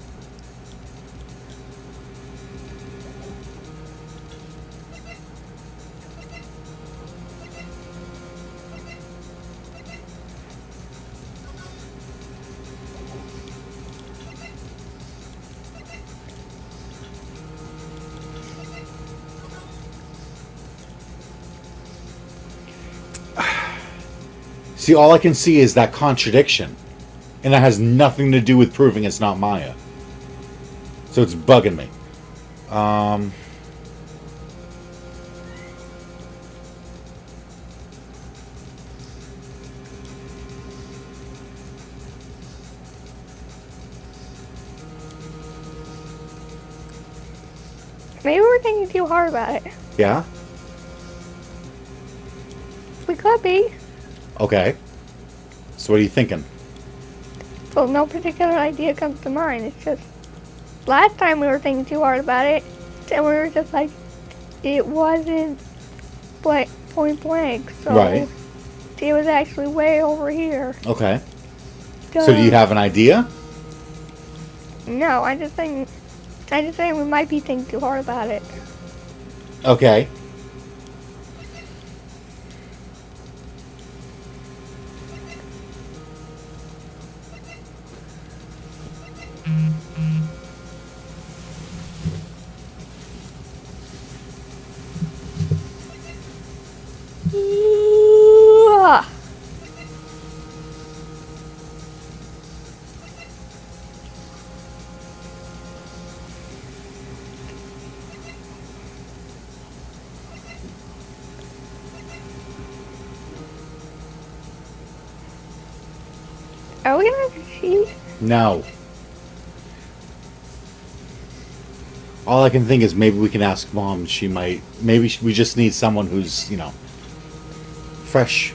See, all I can see is that contradiction. And that has nothing to do with proving it's not Maya. So it's bugging me. Maybe we're thinking too hard about it. Yeah? We could be. Okay. So what are you thinking? Well, no particular idea comes to mind. It's just, last time we were thinking too hard about it, and we were just like, it wasn't point blank, so Right. it was actually way over here. Okay. So do you have an idea? No, I just think we might be thinking too hard about it. Okay. Ah. Are we gonna have a sheet? No. All I can think is maybe we can ask Mom. She might. Maybe we just need someone who's, fresh.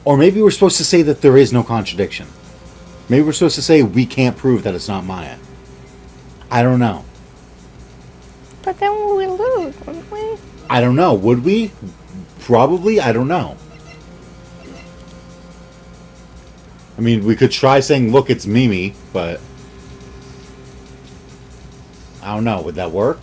Or maybe we're supposed to say that there is no contradiction. Maybe we're supposed to say we can't prove that it's not Maya. I don't know. But then we lose, wouldn't we? I don't know. Would we? Probably, I don't know. I mean, we could try saying, look, it's Mimi, but... I don't know, would that work?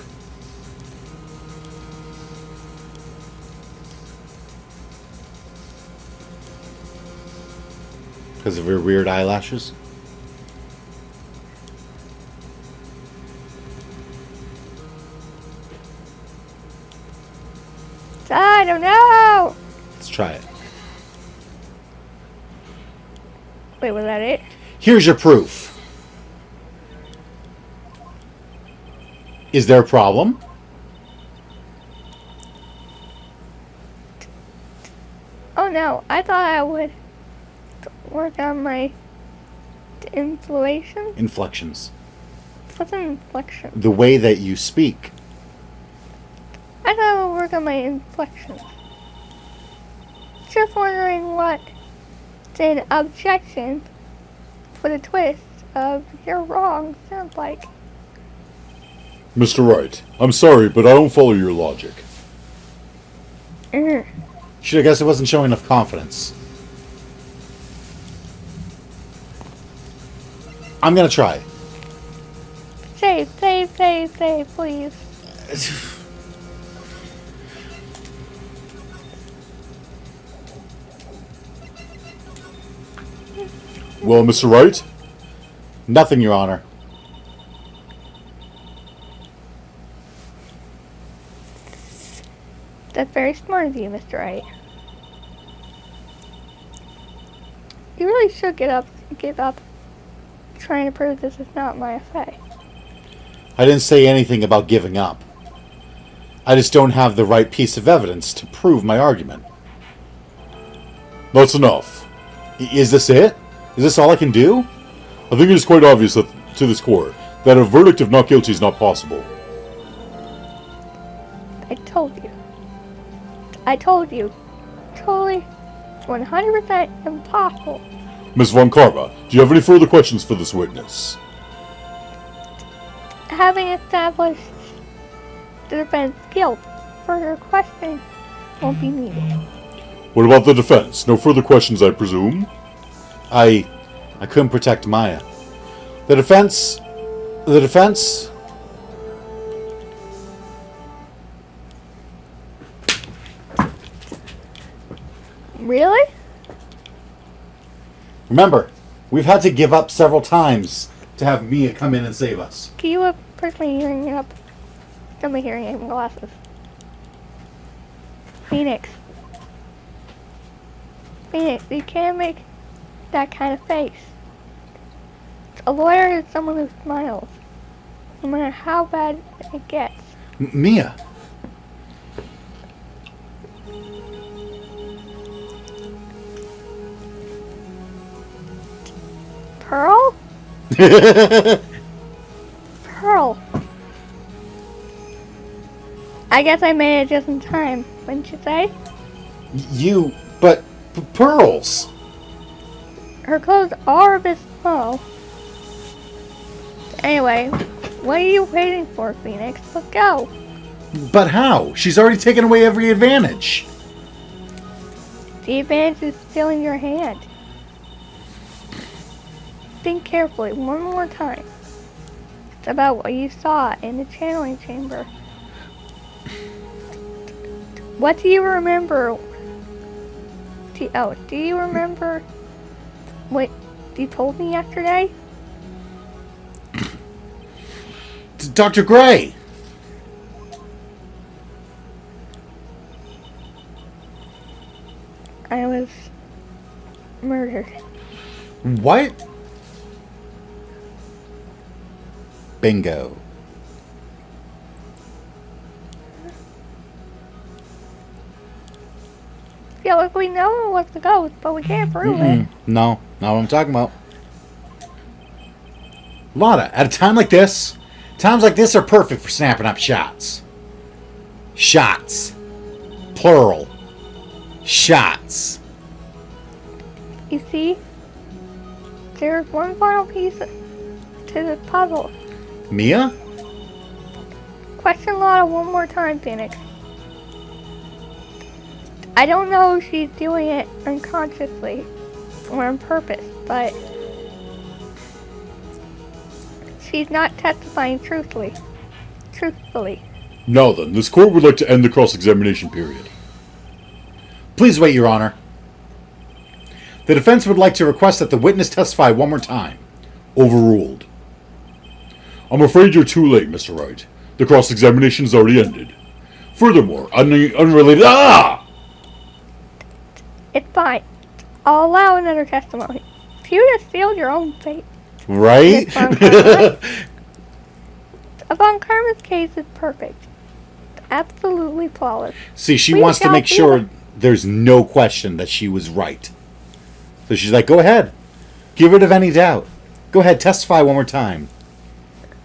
Because of her weird eyelashes? I don't know. Let's try it. Wait, was that it? Here's your proof. Is there a problem? Oh no, I thought I would work on my influation. Inflections. What's an inflection? The way that you speak. I thought I would work on my inflections. Just wondering what an objection for the twist of you're wrong sounds like. Mr. Wright, I'm sorry, but I don't follow your logic. Should I guess it wasn't showing enough confidence. I'm gonna try. Save, please. Well, Mr. Wright? Nothing, Your Honor. That's very smart of you, Mr. Wright. You really should give up trying to prove this is not my affair. I didn't say anything about giving up. I just don't have the right piece of evidence to prove my argument. That's enough. Is this it? Is this all I can do? I think it is quite obvious that, to this court that a verdict of not guilty is not possible. I told you. Totally 100% impossible. Ms. von Karma, do you have any further questions for this witness? Having established the defense guilt, further questioning won't be needed. What about the defense? No further questions, I presume? I couldn't protect Maya. The defense... Really? Remember, we've had to give up several times to have Mia come in and save us. Can you put my hearing up? Got my hearing aid and glasses. Phoenix, you can't make that kind of face. A lawyer is someone who smiles, no matter how bad it gets. Mia! Pearl? Pearl. I guess I made it just in time, wouldn't you say? But pearls! Her clothes are a bit small. Anyway, what are you waiting for, Phoenix? Let's go. But how? She's already taken away every advantage. The advantage is still in your hand. Think carefully one more time. It's about what you saw in the channeling chamber. What do you remember? Do you remember what you told me yesterday? Dr. Gray! I was murdered. What? Bingo. Yeah, like we know what's the ghost, but we can't prove it. No, not what I'm talking about. Lana, at a time like this, times like this are perfect for snapping up shots. Shots. Plural. Shots. You see, there's one final piece to the puzzle. Mia? Question Lana one more time, Phoenix. I don't know if she's doing it unconsciously or on purpose, but she's not testifying truthfully. Now then, this court would like to end the cross-examination period. Please wait, Your Honor. The defense would like to request that the witness testify one more time. Overruled. I'm afraid you're too late, Mr. Wright. The cross-examination's already ended. Furthermore, unrelated... Ah! It's fine. I'll allow another testimony. You just sealed your own fate. Right? Von Karma's case is perfect. Absolutely flawless. See, she wants to make sure there's no question that she was right. So she's like, go ahead. Get rid of any doubt. Go ahead, testify one more time.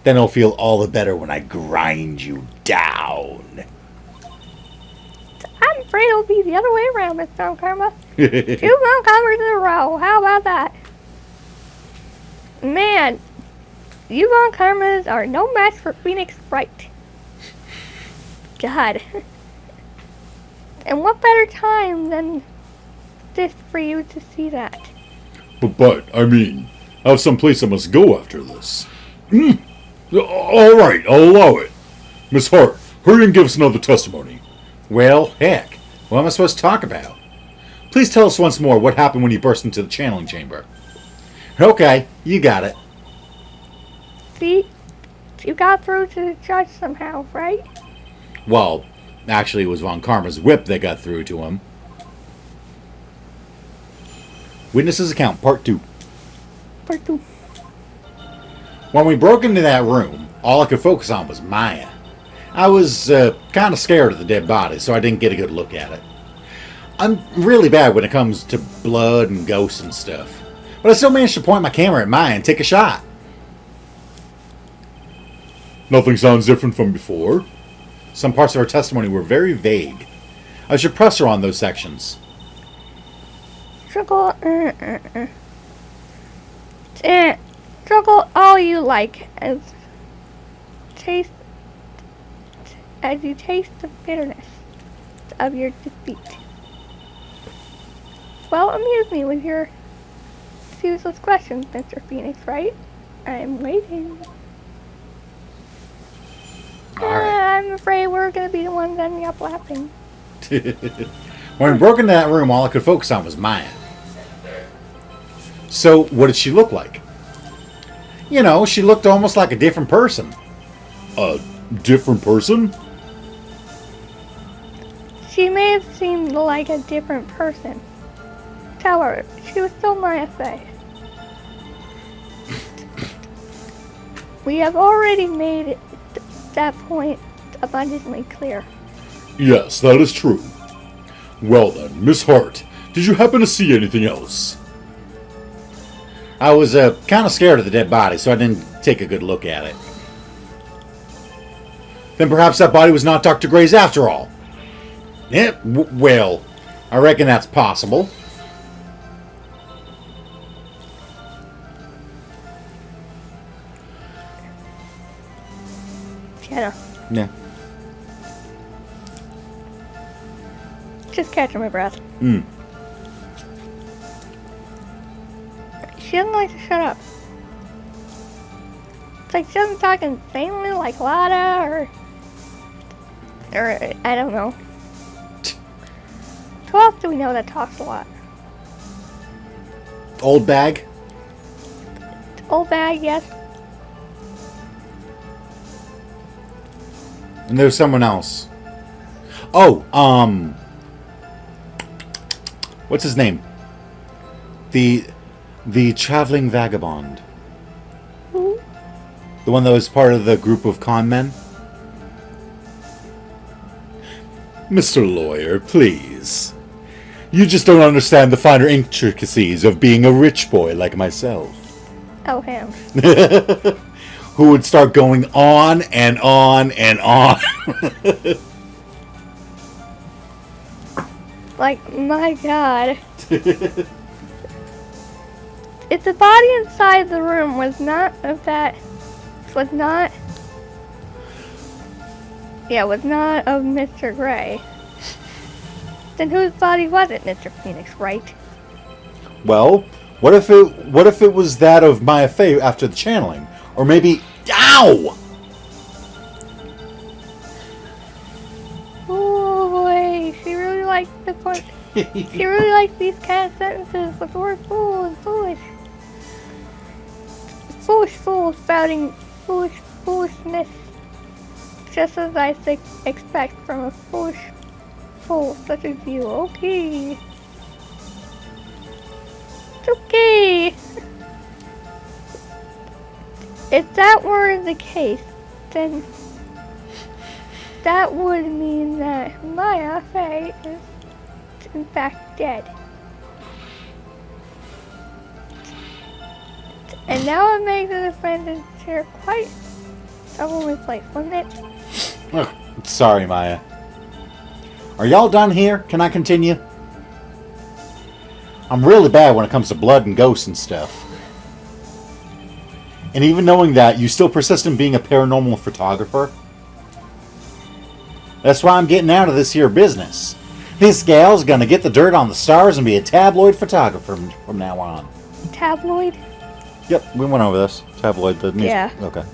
Then it'll feel all the better when I grind you down. I'm afraid it'll be the other way around, Miss Von Karma. 2 Von Karmas in a row. How about that? Man, you Von Karmas are no match for Phoenix Wright. God. And what better time than this for you to see that? But, I mean, I have some place I must go after this. All right, I'll allow it. Miss Hart, hurry and give us another testimony. Well, heck. What am I supposed to talk about? Please tell us once more what happened when you burst into the channeling chamber. Okay, you got it. See? You got through to the judge somehow, right? Well, actually it was Von Karma's whip that got through to him. Witness's account, part 2. Part 2. When we broke into that room, all I could focus on was Maya. I was kind of scared of the dead body, so I didn't get a good look at it. I'm really bad when it comes to blood and ghosts and stuff, but I still managed to point my camera at Maya and take a shot. Nothing sounds different from before. Some parts of her testimony were very vague. I should press her on those sections. Struggle, struggle all you like as you taste the bitterness of your defeat. Well, amuse me with your useless questions, Mr. Phoenix, right? I'm waiting. All right. I'm afraid we're going to be the ones ending up laughing. When we broke into that room, all I could focus on was Maya. So, what did she look like? You know, she looked almost like a different person. A different person? She may have seemed like a different person. However, she was still Maya Fey. We have already made that point abundantly clear. Yes, that is true. Well then, Miss Hart, did you happen to see anything else? I was kind of scared of the dead body, so I didn't take a good look at it. Then perhaps that body was not Dr. Gray's after all. Yeah, well, I reckon that's possible. Yeah. Just catching my breath. Mm. She doesn't like to shut up. It's like she doesn't talk insanely like Lada or I don't know. Who else do we know that talks a lot? Old bag? Old bag, yes. And there's someone else. Oh, what's his name? The traveling vagabond. Who? The one that was part of the group of con men? Mr. Lawyer, please. You just don't understand the finer intricacies of being a rich boy like myself. Oh, him. Who would start going on and on and on. Like, my God. If the body inside the room was not of that, was not of Mr. Gray, Then whose body was it, Mr. Phoenix, Wright? Well, what if it was that of Maya Fey after the channeling? Or maybe... Ow! Oh boy, she really likes the part. She really likes these kind of sentences with the word fool and foolish. Foolish fool spouting foolishness. Just as I expect from a foolish fool such as you. Okay. It's okay. If that were the case, then that would mean that Maya Fey is in fact dead. And now it makes the defendant's chair quite a lonely place, wouldn't it? Ugh, sorry, Maya. Are y'all done here? Can I continue? I'm really bad when it comes to blood and ghosts and stuff. And even knowing that, you still persist in being a paranormal photographer? That's why I'm getting out of this here business. This gal's gonna get the dirt on the stars and be a tabloid photographer from now on. Tabloid? Yep, we went over this. Tabloid, the news. Yeah. Okay.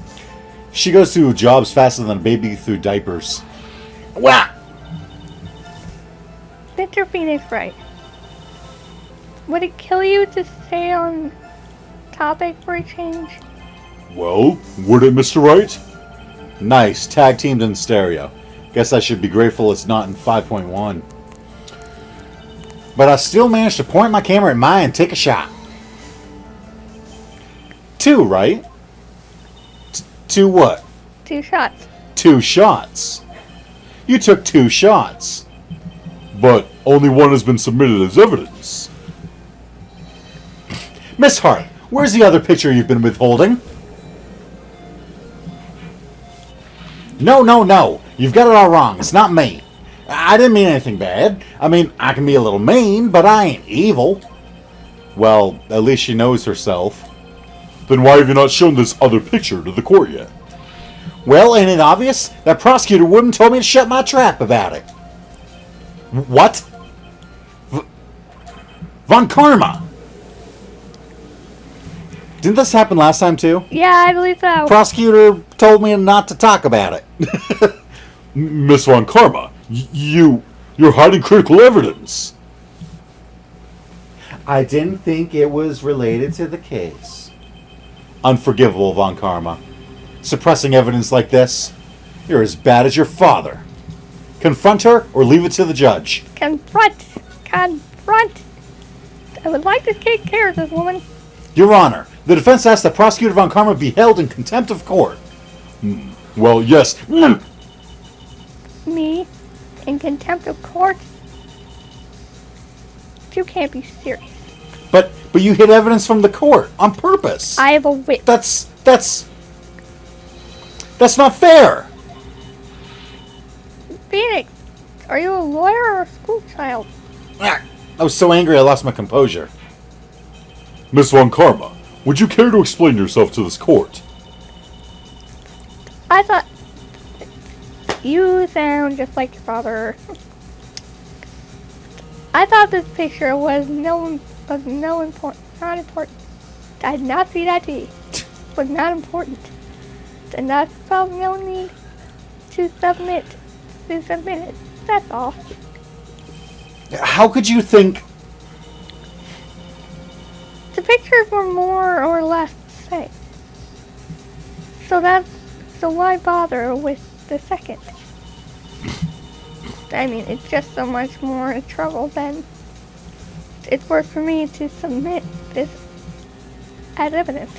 She goes through jobs faster than a baby through diapers. Wah! Mr. Phoenix, right? Would it kill you to stay on topic for a change? Well, would it, Mr. Wright? Nice, tag teamed in stereo. Guess I should be grateful it's not in 5.1. But I still managed to point my camera at Maya and take a shot. 2, right? 2 what? 2 shots. 2 shots. You took 2 shots. But only one has been submitted as evidence. Miss Hart, where's the other picture you've been withholding? No. You've got it all wrong. It's not me. I didn't mean anything bad. I mean, I can be a little mean, but I ain't evil. Well, at least she knows herself. Then why have you not shown this other picture to the court yet? Well, ain't it obvious? That prosecutor wouldn't told me to shut my trap about it. What? Von Karma! Didn't this happen last time, too? Yeah, I believe so. Prosecutor told me not to talk about it. Miss Von Karma, you're hiding critical evidence. I didn't think it was related to the case. Unforgivable, Von Karma. Suppressing evidence like this? You're as bad as your father. Confront her or leave it to the judge. Confront! I would like to take care of this woman. Your Honor, the defense asks that Prosecutor Von Karma be held in contempt of court. Well, yes. Me? In contempt of court? You can't be serious. But you hid evidence from the court on purpose. I have a whip. That's not fair. Phoenix, are you a lawyer or a school child? I was so angry I lost my composure. Miss Von Karma, would you care to explain yourself to this court? I thought you sound just like your father. I thought this picture was not important. I did not see that tea. Was not important. And that's felt no need to submit it. That's all. How could you think... The pictures were more or less the same. So why bother with the second? I mean, it's just so much more trouble than it's worth for me to submit this as evidence.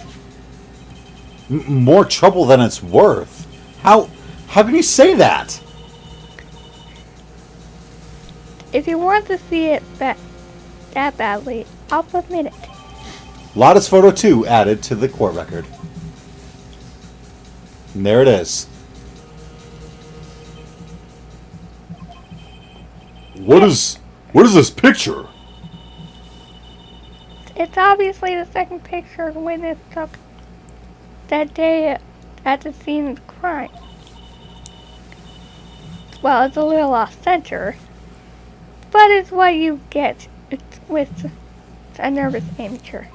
More trouble than it's worth? How can you say that? If you want to see it that badly, I'll submit it. Lotta's photo 2 added to the court record. And there it is. What is this picture? It's obviously the second picture the witness took that day at the scene of the crime. Well, it's a little off center, But it's what you get with a nervous amateur.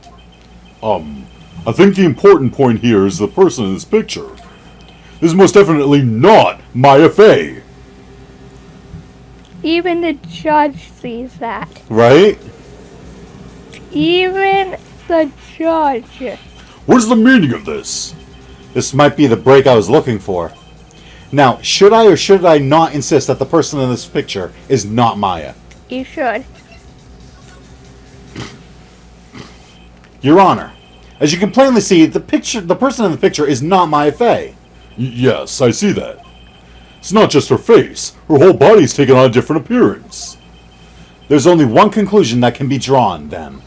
I think the important point here is the person in this picture. This is most definitely not Maya Fey. Even the judge sees that. Right? Even the judge. What is the meaning of this? This might be the break I was looking for. Now, should I or should I not insist that the person in this picture is not Maya? You should. Your Honor, as you can plainly see, the person in the picture is not Maya Fey. Yes, I see that. It's not just her face. Her whole body's taken on a different appearance. There's only one conclusion that can be drawn, then.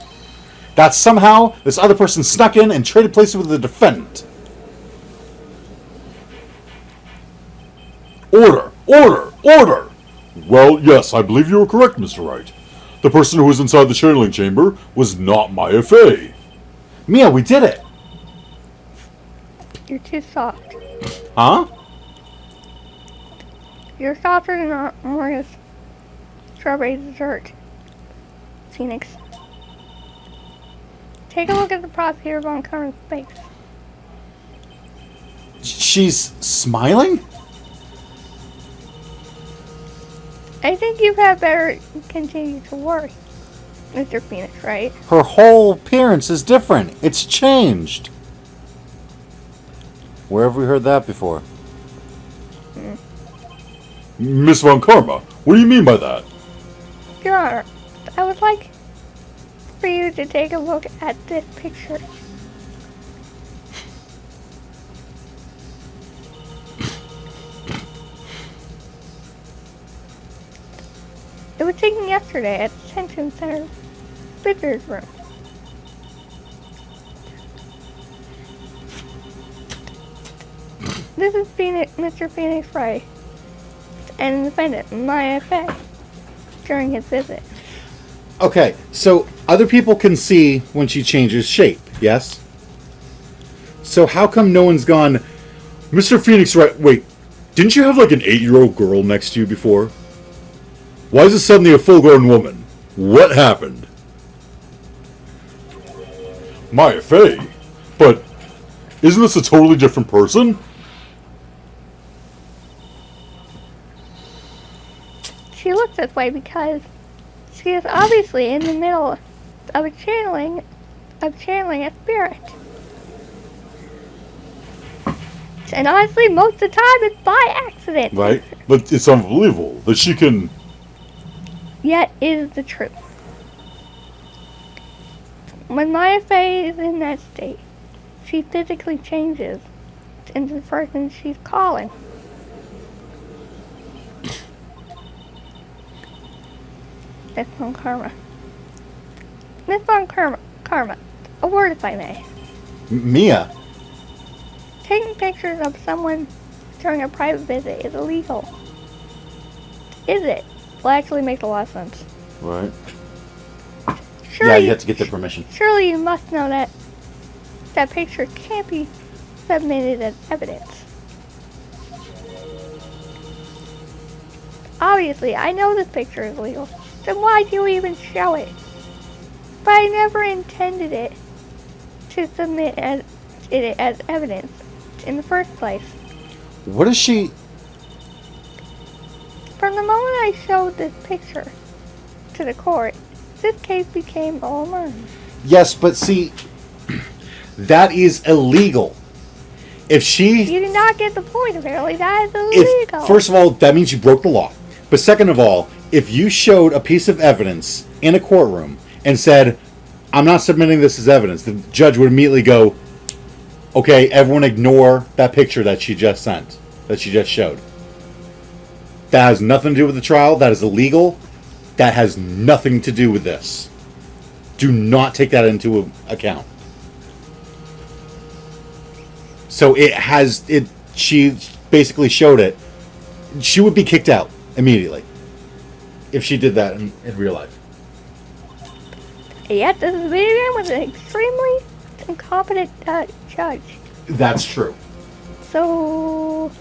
That somehow this other person snuck in and traded places with the defendant. Order! Order! Order! Well, yes, I believe you were correct, Mr. Wright. The person who was inside the channeling chamber was not Maya Fey. Mia, we did it! You're too soft. Huh? You're softer than Maria's strawberry dessert. Phoenix. Take a look at the prosecutor von Karma's face. She's smiling? I think you've had better continue to worry, Mr. Phoenix, right? Her whole appearance is different. It's changed. Where have we heard that before? Miss von Karma, what do you mean by that? Your Honor, I would like for you to take a look at this picture. It was taken yesterday at the Detention Center visitor's room. This is Mr. Phoenix Wright, and the defendant, Maya Fey, during his visit. Okay, so other people can see when she changes shape, yes? So how come no one's gone, Mr. Phoenix Wright, wait, didn't you have like an 8-year-old girl next to you before? Why is it suddenly a full-grown woman? What happened? Maya Fey? But isn't this a totally different person? She looks this way because she is obviously in the middle of channeling a spirit. And honestly, most of the time it's by accident. Right? But it's unbelievable that she can... Yet is the truth. When Maya Fey is in that state, she physically changes into the person she's calling. Miss von Karma. Miss von Karma, a word if I may. Mia? Taking pictures of someone during a private visit is illegal. Is it? Well, actually makes a lot of sense. Right. Surely, Yeah, you have to get their permission. Surely you must know that that picture can't be submitted as evidence. Obviously, I know this picture is legal. Then why do you even show it? But I never intended it to submit it as evidence in the first place. What is she... From the moment I showed this picture to the court, this case became all mine. Yes, but see, that is illegal. If she... You did not get the point, apparently. That is illegal. First of all, that means you broke the law. But second of all, if you showed a piece of evidence in a courtroom and said, I'm not submitting this as evidence, the judge would immediately go, okay, everyone ignore that picture that she just sent, that she just showed. That has nothing to do with the trial. That is illegal. That has nothing to do with this. Do not take that into account. So she basically showed it. She would be kicked out immediately if she did that in real life. Yet this video was an extremely incompetent judge. That's true. So,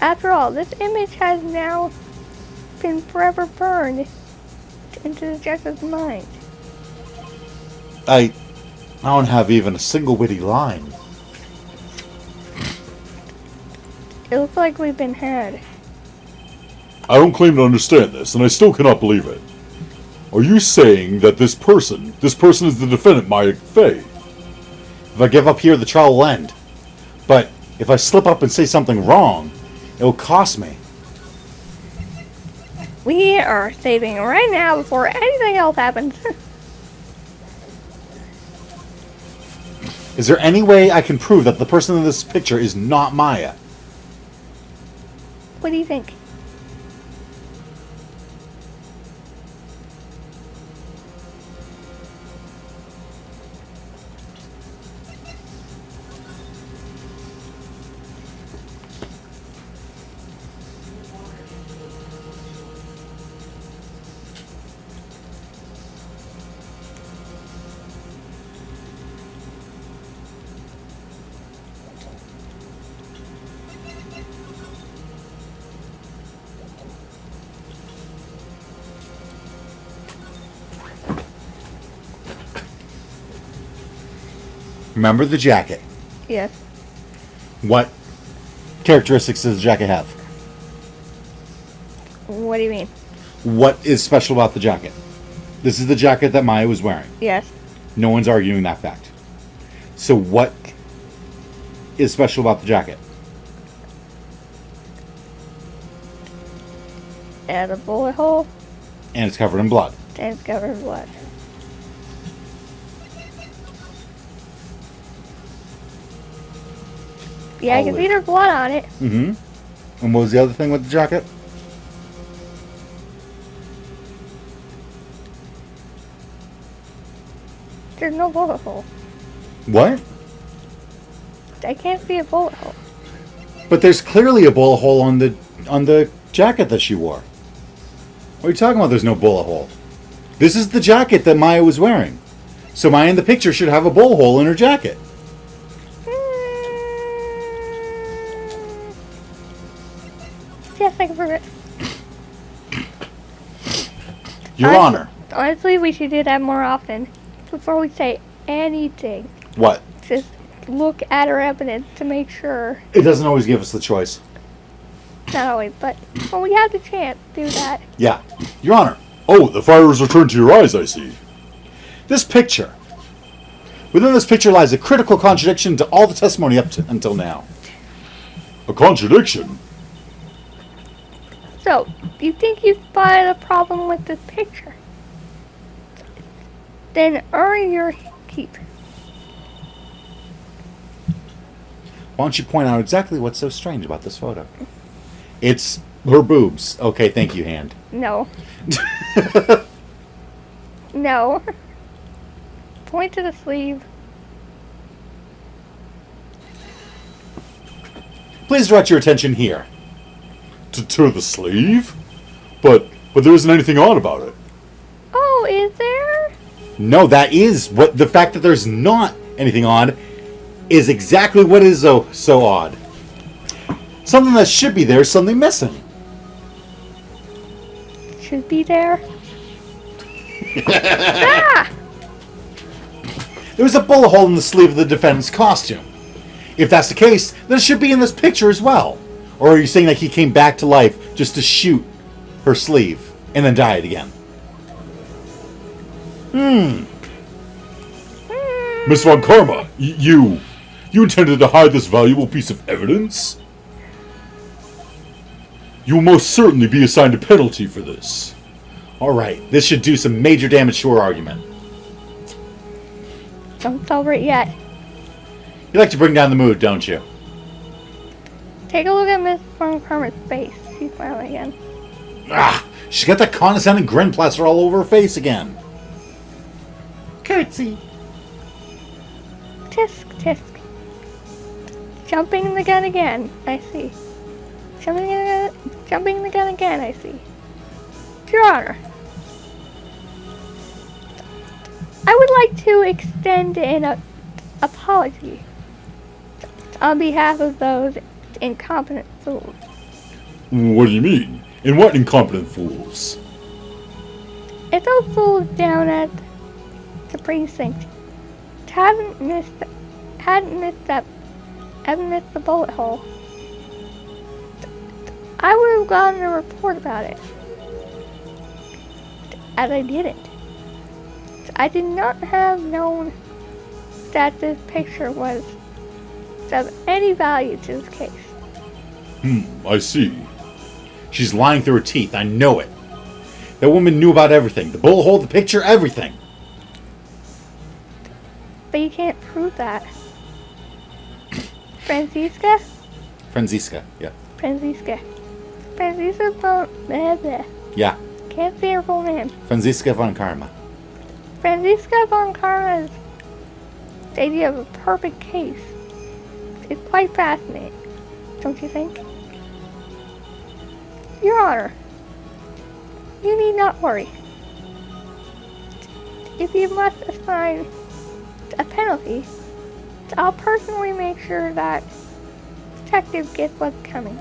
after all, this image has now been forever burned into the judge's mind. I don't have even a single witty line. It looks like we've been had. I don't claim to understand this, and I still cannot believe it. Are you saying that this person is the defendant, Maya Fey? If I give up here, the trial will end. But if I slip up and say something wrong, it will cost me. We are saving right now before anything else happens. Is there any way I can prove that the person in this picture is not Maya? What do you think? Remember the jacket. Yes. What characteristics does the jacket have? What do you mean? What is special about the jacket? This is the jacket that Maya was wearing. Yes. No one's arguing that fact. So what is special about the jacket? It has a bullet hole And it's covered in blood. and it's covered in blood. Yeah, I can see there's blood on it. Mm-hmm. And what was the other thing with the jacket? There's no bullet hole. What? I can't see a bullet hole. But there's clearly a bullet hole on the jacket that she wore. What are you talking about? There's no bullet hole. This is the jacket that Maya was wearing. So Maya in the picture should have a bullet hole in her jacket. Yes, I can prove it. Your Honor. Honestly, we should do that more often. Before we say anything. What? Just look at our evidence to make sure. It doesn't always give us the choice. Not always, but when we have the chance, do that. Yeah. Your Honor. Oh, the fire has returned to your eyes, I see. This picture. Within this picture lies a critical contradiction to all the testimony up to until now. A contradiction? So, you think you spotted a problem with this picture? Then earn your keep. Why don't you point out exactly what's so strange about this photo? It's her boobs. Okay, thank you, hand. No. No. Point to the sleeve. Please direct your attention here. To the sleeve? But there isn't anything odd about it. Oh, is there? No, that is what the fact that there's not anything odd is exactly what is so odd. Something that should be there is something missing. Should be there. Ah! There was a bullet hole in the sleeve of the defendant's costume. If that's the case, then it should be in this picture as well. Or are you saying that he came back to life just to shoot her sleeve and then died again? Miss von Karma, you intended to hide this valuable piece of evidence? You will most certainly be assigned a penalty for this. Alright, this should do some major damage to her argument. Don't over it yet. You like to bring down the mood, don't you? Take a look at Miss von Karma's face. She's smiling again. Ah, she's got that condescending grin plastered all over her face again. Curtsy. Tisk, tisk. Jumping the gun again. I see. Jumping the gun again. I see. Your Honor, I would like to extend an apology on behalf of those incompetent fools. What do you mean? And what incompetent fools? If those fools down at the precinct hadn't missed the bullet hole, I would have gotten a report about it. And I didn't. I did not have known that this picture was of any value to this case. I see. She's lying through her teeth. I know it. That woman knew about everything. The bullet hole, the picture, everything. But you can't prove that. Franziska? Franziska, yeah. Franziska von... Blah, blah. Yeah. Can't say her full name. Franziska von Karma. Franziska von Karma's idea of a perfect case is quite fascinating, don't you think? Your Honor, you need not worry. If you must assign a penalty, I'll personally make sure that detective gets what's coming.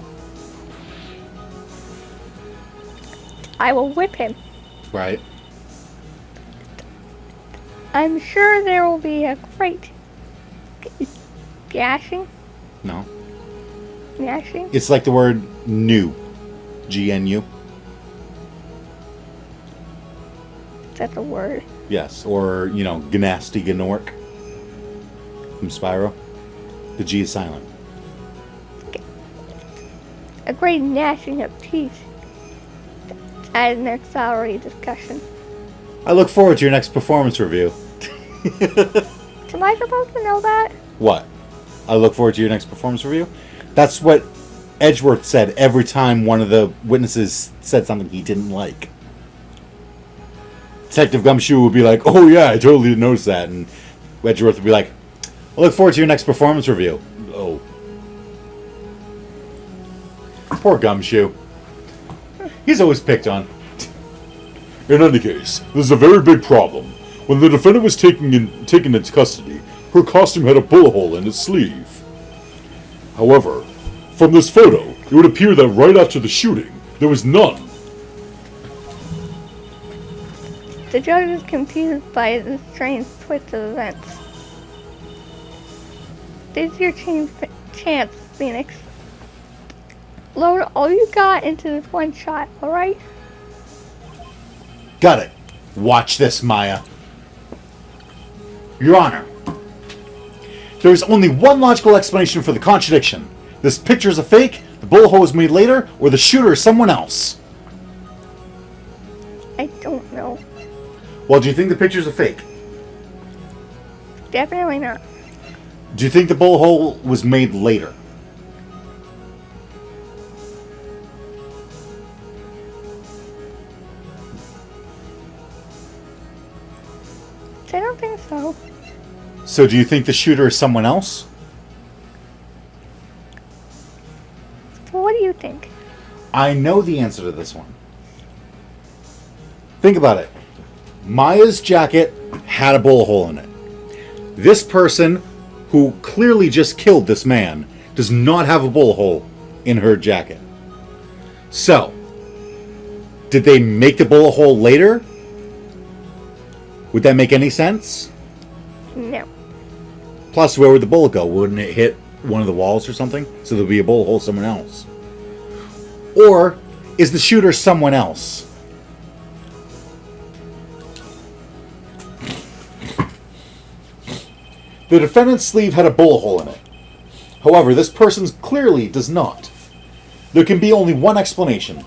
I will whip him. Right. I'm sure there will be a great gashing. No. Gnashing? It's like the word new. G-N-U. Is that the word? Yes. Or, Gnasty Gnork. From Spyro. The G is silent. A great gnashing of teeth. At an next salary discussion. I look forward to your next performance review. Am I supposed to know that? What? I look forward to your next performance review? That's what Edgeworth said every time one of the witnesses said something he didn't like. Detective Gumshoe would be like, oh yeah, I totally didn't notice that. And Edgeworth would be like, I look forward to your next performance review. Oh. Poor Gumshoe. He's always picked on. In any case, there's a very big problem. When the defendant was taken into custody, her costume had a bullet hole in its sleeve. However, from this photo, it would appear that right after the shooting, there was none. The judge is confused by the strange twist of events. This is your chance, Phoenix. Load all you got into this one shot, alright? Got it. Watch this, Maya. Your Honor, there is only one logical explanation for the contradiction. This picture is a fake, the bullet hole was made later, or the shooter is someone else. I don't know. Well, do you think the picture is a fake? Definitely not. Do you think the bullet hole was made later? I don't think so. So do you think the shooter is someone else? Well, what do you think? I know the answer to this one. Think about it. Maya's jacket had a bullet hole in it. This person, who clearly just killed this man, does not have a bullet hole in her jacket. So, did they make the bullet hole later? Would that make any sense? No. Plus, where would the bullet go? Wouldn't it hit one of the walls or something? So there'd be a bullet hole somewhere else. Or is the shooter someone else? The defendant's sleeve had a bullet hole in it. However, this person's clearly does not. There can be only one explanation.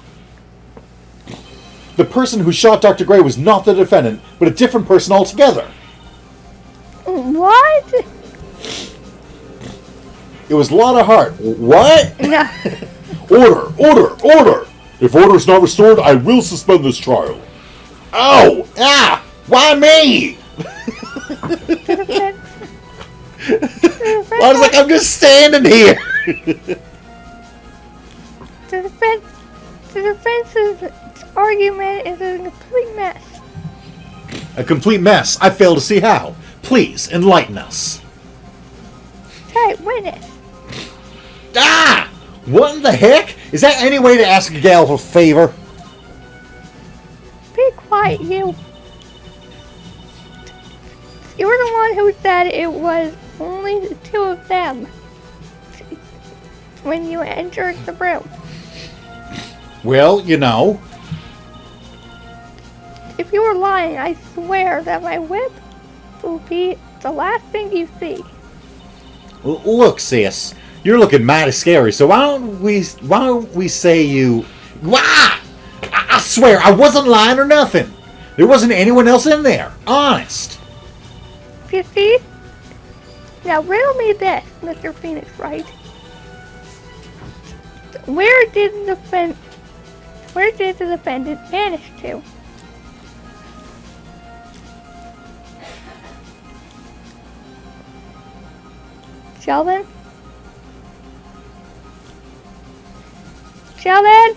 The person who shot Dr. Gray was not the defendant, but a different person altogether. What? It was Lotta Hart. What? No. Order! Order! Order! If order is not restored, I will suspend this trial. Ow! Ah! Why me? I was like, I'm just standing here. The defense's argument is a complete mess. A complete mess. I fail to see how. Please, enlighten us. Hey, witness. Ah! What in the heck? Is that any way to ask a gal for a favor? Be quiet, you. You were the one who said it was only the two of them when you entered the room. Well, you know. If you were lying, I swear that my whip will be the last thing you see. Look, sis, you're looking mighty scary. So why don't we say you? Wah! I swear I wasn't lying or nothing. There wasn't anyone else in there. Honest. You see? Now riddle me this, Mr. Phoenix Wright. Where did the defendant vanish to? Sheldon? Sheldon?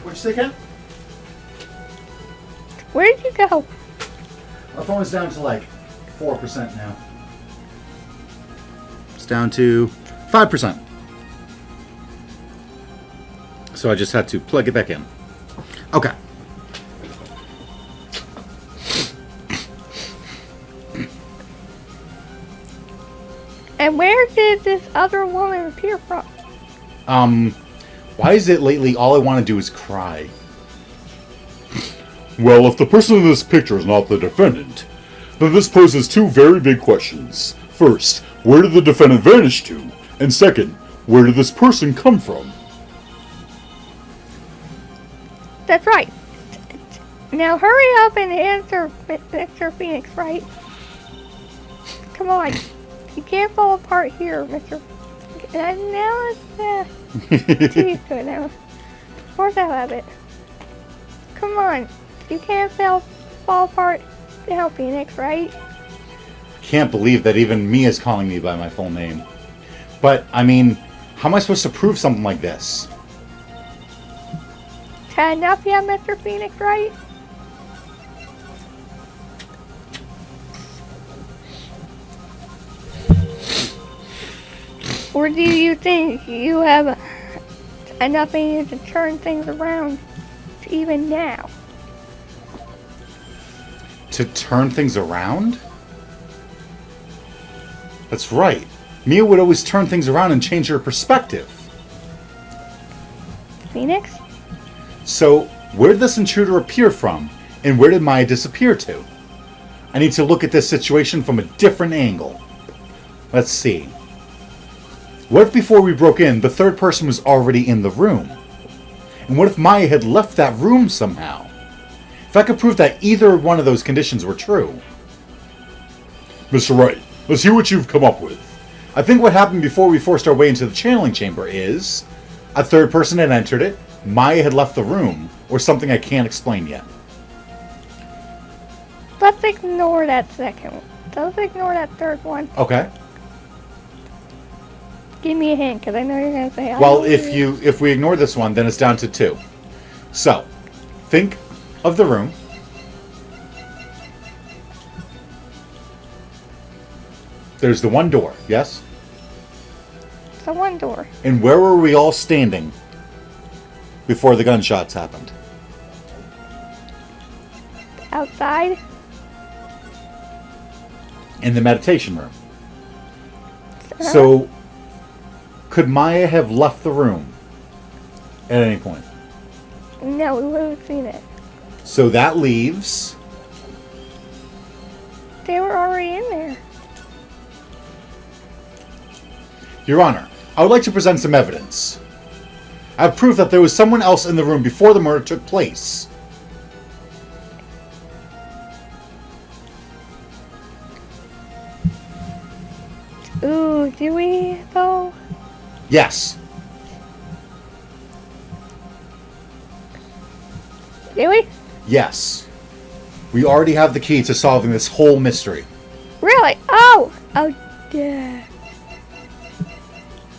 What'd you say, Ken? Where did you go? My phone is down to like 4% now. It's down to 5%. So I just had to plug it back in. Okay. And where did this other woman appear from? Why is it lately all I want to do is cry? Well, if the person in this picture is not the defendant, then this poses two very big questions. First, where did the defendant vanish to? And second, where did this person come from? That's right. Now hurry up and answer, Mr. Phoenix, right? Come on. You can't fall apart here, Mr. And now it's used to it now. Force out of it. Come on. You can't fall apart now, Phoenix, right? Can't believe that even Mia is calling me by my full name. But, I mean, how am I supposed to prove something like this? Enough yet, Mr. Phoenix, right? Or do you think you have enough in you to turn things around even now? To turn things around? That's right. Mia would always turn things around and change her perspective. Phoenix? So, where did this intruder appear from, and where did Maya disappear to? I need to look at this situation from a different angle. Let's see. What if before we broke in, the third person was already in the room? And what if Maya had left that room somehow? If I could prove that either one of those conditions were true. Mr. Wright, let's hear what you've come up with. I think what happened before we forced our way into the channeling chamber is a third person had entered it, Maya had left the room, or something I can't explain yet. Let's ignore that second one. Let's ignore that third one. Okay. Give me a hint, because I know you're going to say... Well, if we ignore this one, then it's down to 2. So, think of the room. There's the one door, yes? It's the one door. And where were we all standing before the gunshots happened? Outside? In the meditation room. So, could Maya have left the room at any point? No, we would have seen it. So that leaves... They were already in there. Your Honor, I would like to present some evidence. I have proof that there was someone else in the room before the murder took place. Ooh, do we, though? Yes. Do we? Yes. We already have the key to solving this whole mystery. Really? Oh! Oh, duh.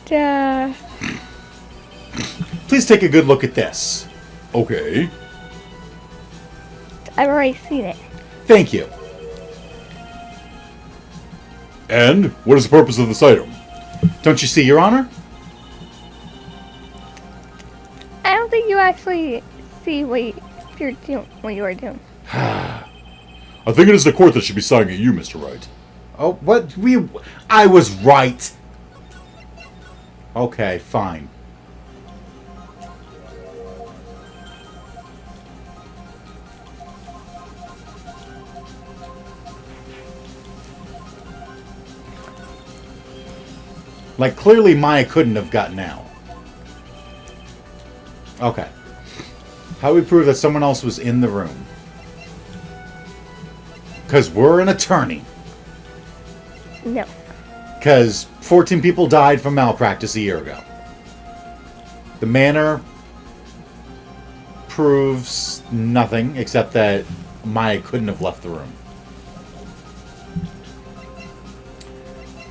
Duh. Please take a good look at this. Okay. I've already seen it. Thank you. And what is the purpose of this item? Don't you see, Your Honor? I don't think you actually see what you're doing. What you are doing. I think it is the court that should be signing at you, Mr. Wright. Oh, what? I was right. Okay, fine. Like, clearly Maya couldn't have gotten out. Okay. How do we prove that someone else was in the room? Because we're an attorney. No. Because 14 people died from malpractice a year ago. The manor proves nothing except that Maya couldn't have left the room.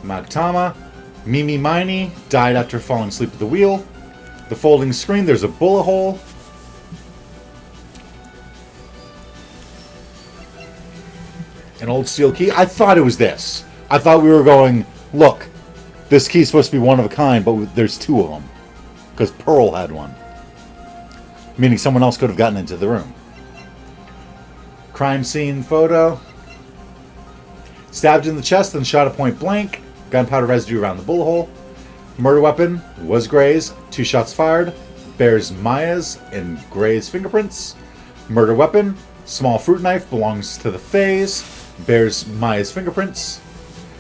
Magatama, Mimi Miney died after falling asleep at the wheel. The folding screen, there's a bullet hole. An old steel key. I thought it was this. I thought we were going, look, this key's supposed to be one of a kind, but there's two of them. Because Pearl had one. Meaning someone else could have gotten into the room. Crime scene photo. Stabbed in the chest and shot at point blank. Gunpowder residue around the bullet hole. Murder weapon was Gray's. 2 shots fired. Bears Maya's and Gray's fingerprints. Murder weapon. Small fruit knife belongs to the Fays. Bears Maya's fingerprints.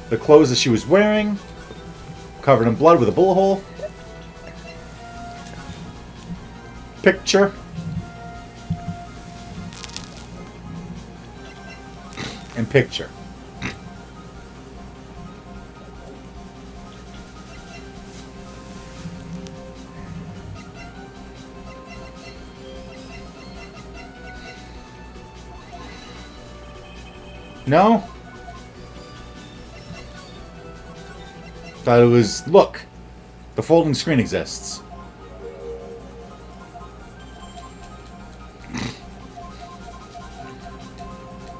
The clothes that she was wearing. Covered in blood with a bullet hole. Picture. And picture. No? Thought it was, look, the folding screen exists.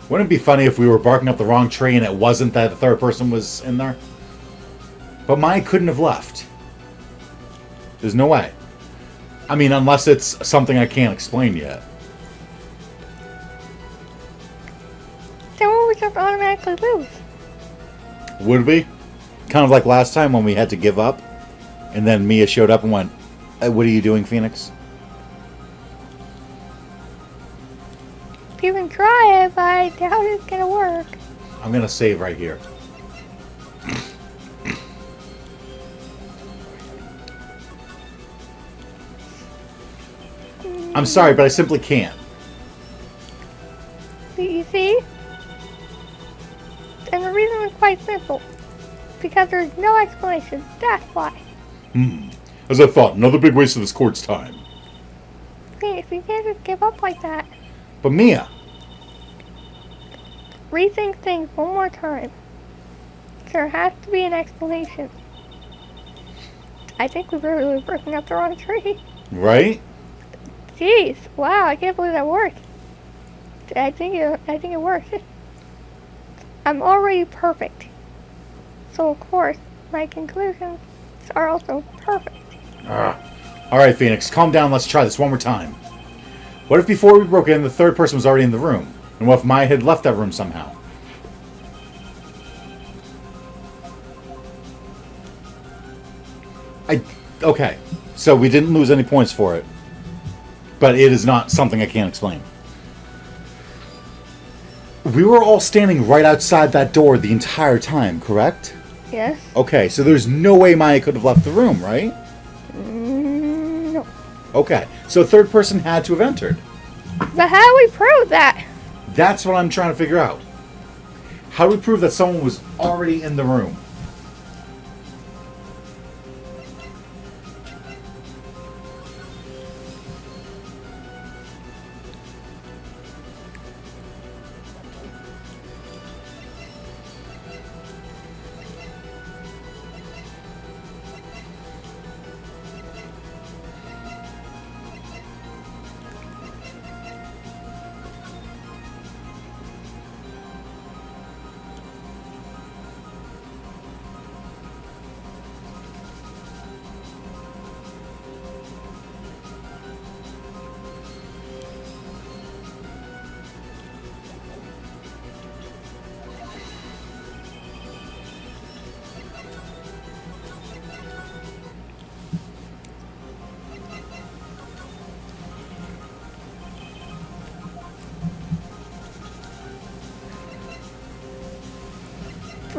Wouldn't it be funny if we were barking up the wrong tree and it wasn't that the third person was in there? But Maya couldn't have left. There's no way. I mean, unless it's something I can't explain yet. Then we would just automatically lose. Would we? Kind of like last time when we had to give up. And then Mia showed up and went, what are you doing, Phoenix? You can try it, but I doubt it's gonna work. I'm going to save right here. I'm sorry, but I simply can't. You see? And the reason is quite simple. Because there's no explanation. That's why. As I thought, another big waste of this court's time. Phoenix, you can't just give up like that. But Mia, Rethink things one more time. There has to be an explanation. I think we're really barking up the wrong tree. right? Jeez, wow, I can't believe that worked. I think it worked. I'm already perfect. So of course, my conclusions are also perfect. Alright, Phoenix, calm down. Let's try this one more time. What if before we broke in, the third person was already in the room? And what if Maya had left that room somehow? Okay, so we didn't lose any points for it. But it is not something I can't explain. We were all standing right outside that door the entire time, correct? Yes? Okay, so there's no way Maya could have left the room, right? No. Okay, so a third person had to have entered. But how do we prove that? That's what I'm trying to figure out. How do we prove that someone was already in the room?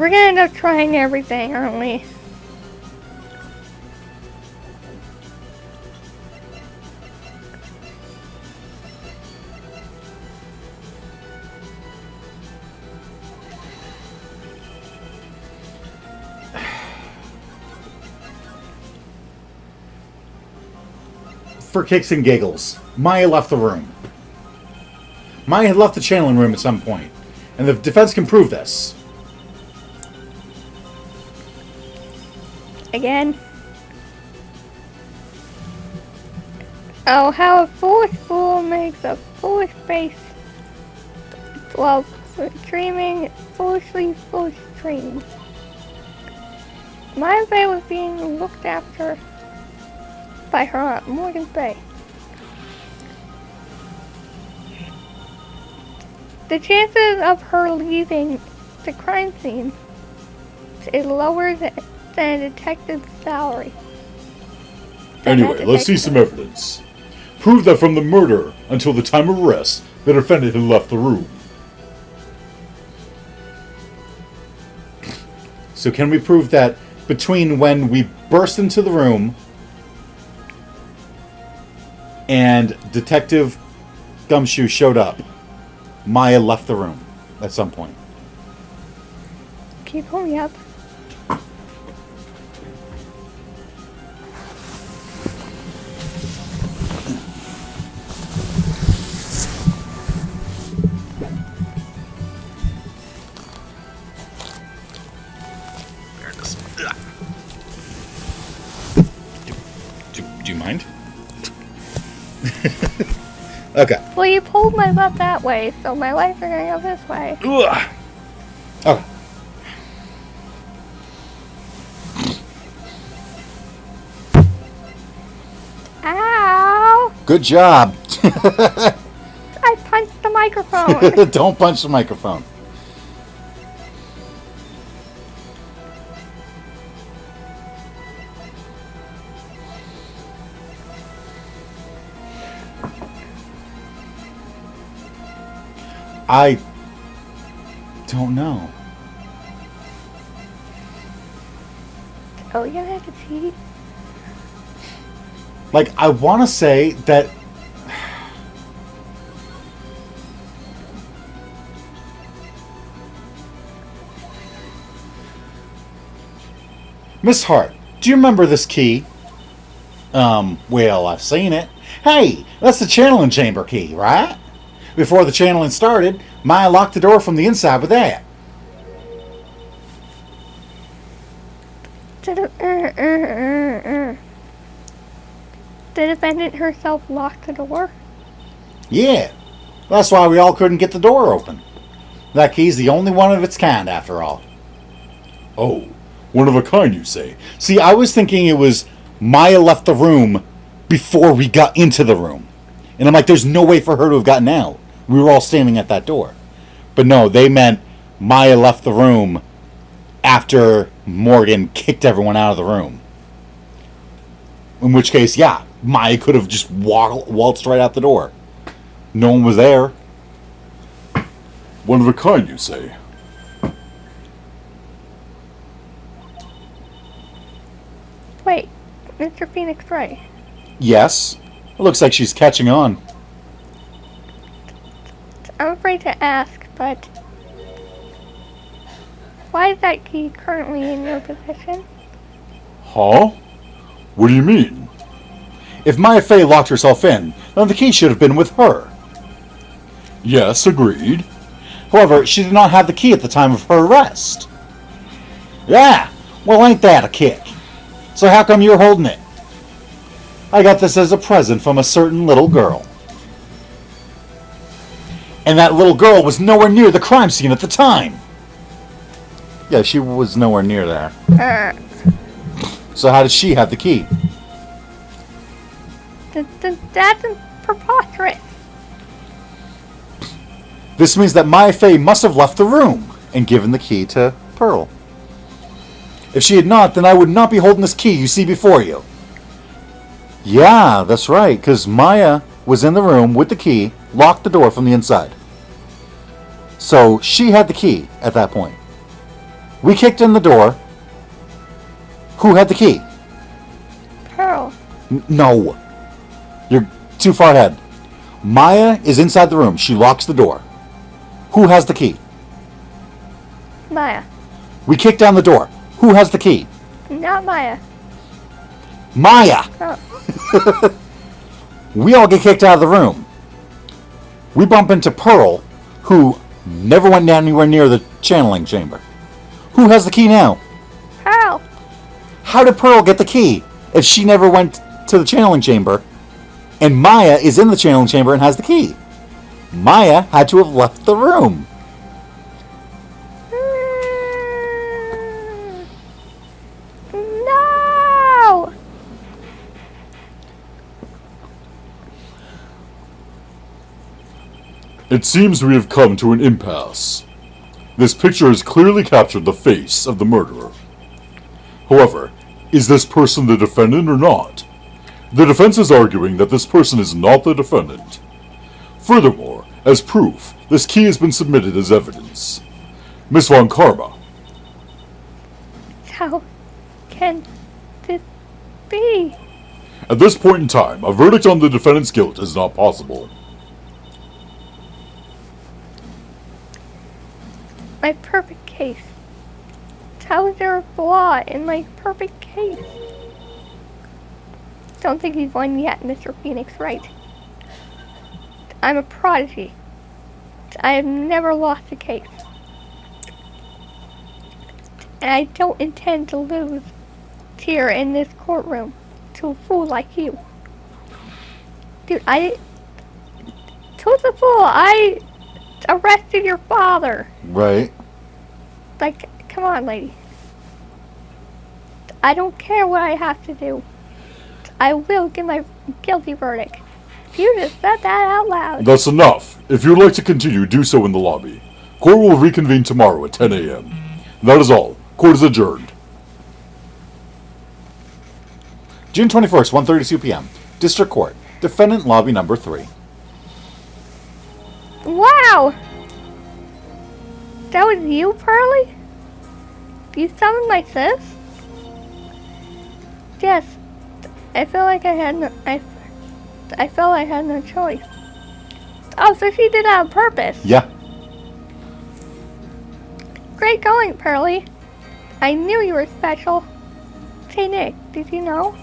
We're gonna end up trying everything, aren't we? For kicks and giggles, Maya left the room. Maya had left the channeling room at some point, and the defense can prove this. Again. Oh, how a foolish fool makes a foolish face while dreaming foolish dreams. My bay was being looked after by her aunt, Morgan Bay. The chances of her leaving the crime scene is lower than a detective's salary. Anyway, let's see some evidence. Prove that from the murder until the time of arrest, the defendant had left the room. So can we prove that between when we burst into the room and Detective Gumshoe showed up, Maya left the room at some point? Can you pull me up? Do you mind? Okay. Well, you pulled my butt that way, so my legs are gonna go this way. Ugh. Okay. Ow! Good job. I punched the microphone. Don't punch the microphone. I don't know. Oh, you have to cheat? Like, I want to say that... Miss Hart, do you remember this key? Well, I've seen it. Hey, that's the channeling chamber key, right? Before the channeling started, Maya locked the door from the inside with that. The defendant herself locked the door? Yeah, that's why we all couldn't get the door open. That key's the only one of its kind, after all. Oh, one of a kind, you say? See, I was thinking it was Maya left the room before we got into the room. And I'm like, there's no way for her to have gotten out. We were all standing at that door. But no, they meant Maya left the room after Morgan kicked everyone out of the room. In which case, yeah, Maya could have just waltzed right out the door. No one was there. One of a kind, you say? Wait, Mr. Phoenix Wright. Yes. It looks like she's catching on. I'm afraid to ask, but why is that key currently in your possession? Huh? What do you mean? If Maya Fey locked herself in, then the key should have been with her. Yes, agreed. However, she did not have the key at the time of her arrest. Yeah, well, ain't that a kick? So how come you're holding it? I got this as a present from a certain little girl. And that little girl was nowhere near the crime scene at the time. Yeah, she was nowhere near there. So how did she have the key? That's preposterous. This means that Maya Fey must have left the room and given the key to Pearl. If she had not, then I would not be holding this key you see before you. Yeah, that's right, because Maya was in the room with the key, locked the door from the inside. So she had the key at that point. We kicked in the door. Who had the key? Pearl. No. You're too far ahead. Maya is inside the room. She locks the door. Who has the key? Maya. We kicked down the door. Who has the key? Not Maya. Maya! Oh. We all get kicked out of the room. We bump into Pearl, who never went down anywhere near the channeling chamber. Who has the key now? Pearl. How did Pearl get the key if she never went to the channeling chamber and Maya is in the channeling chamber and has the key? Maya had to have left the room. No! It seems we have come to an impasse. This picture has clearly captured the face of the murderer. However, is this person the defendant or not? The defense is arguing that this person is not the defendant. Furthermore, as proof, this key has been submitted as evidence. Miss von Karma, How can this be? at this point in time, a verdict on the defendant's guilt is not possible. My perfect case. How is there a flaw in my perfect case? Don't think you've won yet, Mr. Phoenix Wright. I'm a prodigy. I have never lost a case. And I don't intend to lose here in this courtroom to a fool like you. Dude, who's a fool? I arrested your father. Right. Like, come on, lady. I don't care what I have to do. I will get my guilty verdict. You just said that out loud. That's enough. If you would like to continue, do so in the lobby. Court will reconvene tomorrow at 10 a.m. That is all. Court is adjourned. June 21st, 1:32 p.m. District Court. Defendant Lobby Number 3. Wow! That was you, Pearly? You summoned my sis? Yes. I feel like I had no... I felt I had no choice. Oh, so she did that on purpose. Yeah. Great going, Pearly. I knew you were special. Hey, Nick, did you know?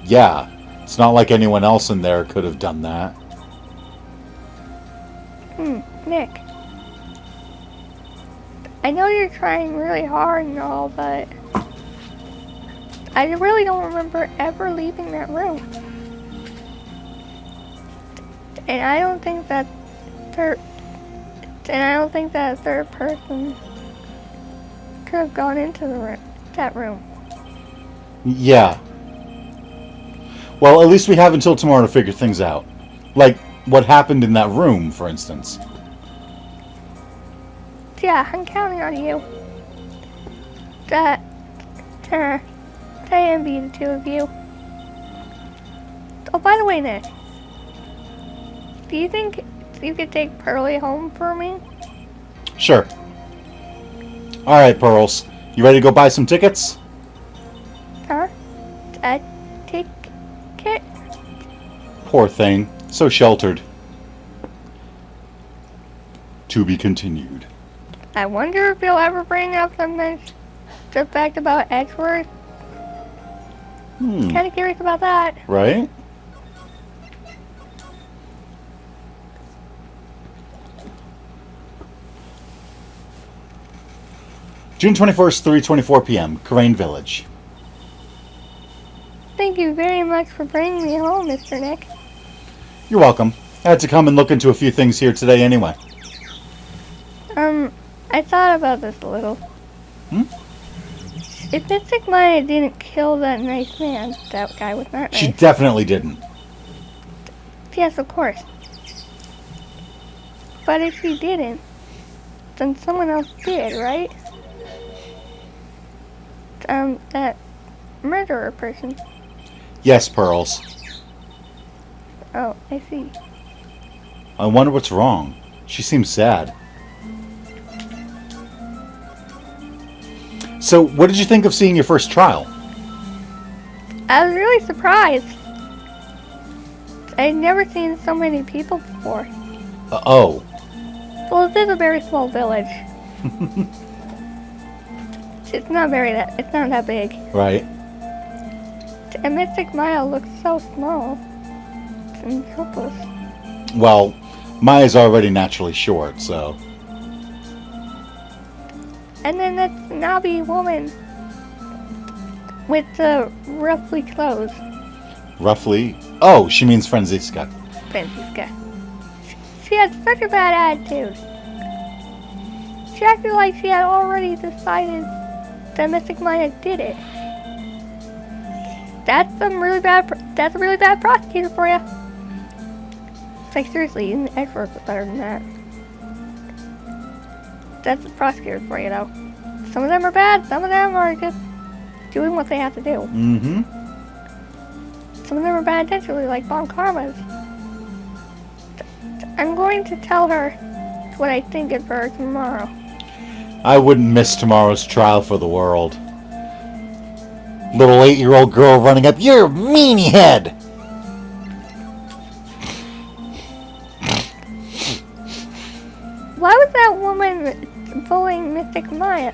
Yeah. It's not like anyone else in there could have done that. Nick. I know you're trying really hard and all, but I really don't remember ever leaving that room. And I don't think that a third person could have gone into that room. Yeah. Well, at least we have until tomorrow to figure things out. Like, what happened in that room, for instance. Yeah, I'm counting on you. To envy the two of you. Oh, by the way, Nick. Do you think you could take Pearly home for me? Sure. Alright, Pearls. You ready to go buy some tickets? Huh? A ticket? Poor thing. So sheltered. To be continued. I wonder if you'll ever bring up the fact about Edgeworth. Kind of curious about that. Right? June 21st, 3:24 p.m. Crane Village. Thank you very much for bringing me home, Mr. Nick. You're welcome. I had to come and look into a few things here today anyway. I thought about this a little. If Mystic Maya didn't kill that nice man, that guy was not nice. She definitely didn't. Yes, of course. But if she didn't, then someone else did, right? That murderer person. Yes, Pearls. Oh, I see. I wonder what's wrong. She seems sad. So, what did you think of seeing your first trial? I was really surprised. I'd never seen so many people before. Oh. Well, this is a very small village. It's not that big. Right. And Mystic Mile looks so small and helpless. Well, Maya's already naturally short, so... And then that snobby woman with the roughly clothes. Roughly? Oh, she means Franziska. Franziska. She had such a bad attitude. She acted like she had already decided that Mystic Maya did it. That's a really bad prosecutor for you. It's like, seriously, even the experts are better than that. That's a prosecutor for you, though. Some of them are bad, some of them are just doing what they have to do. Mm-hmm. Some of them are bad intentionally, like Von Karma's. I'm going to tell her what I think of her tomorrow. I wouldn't miss tomorrow's trial for the world. Little 8-year-old girl running up, "You're a meanie head!" Why was that woman bullying Mystic Maya?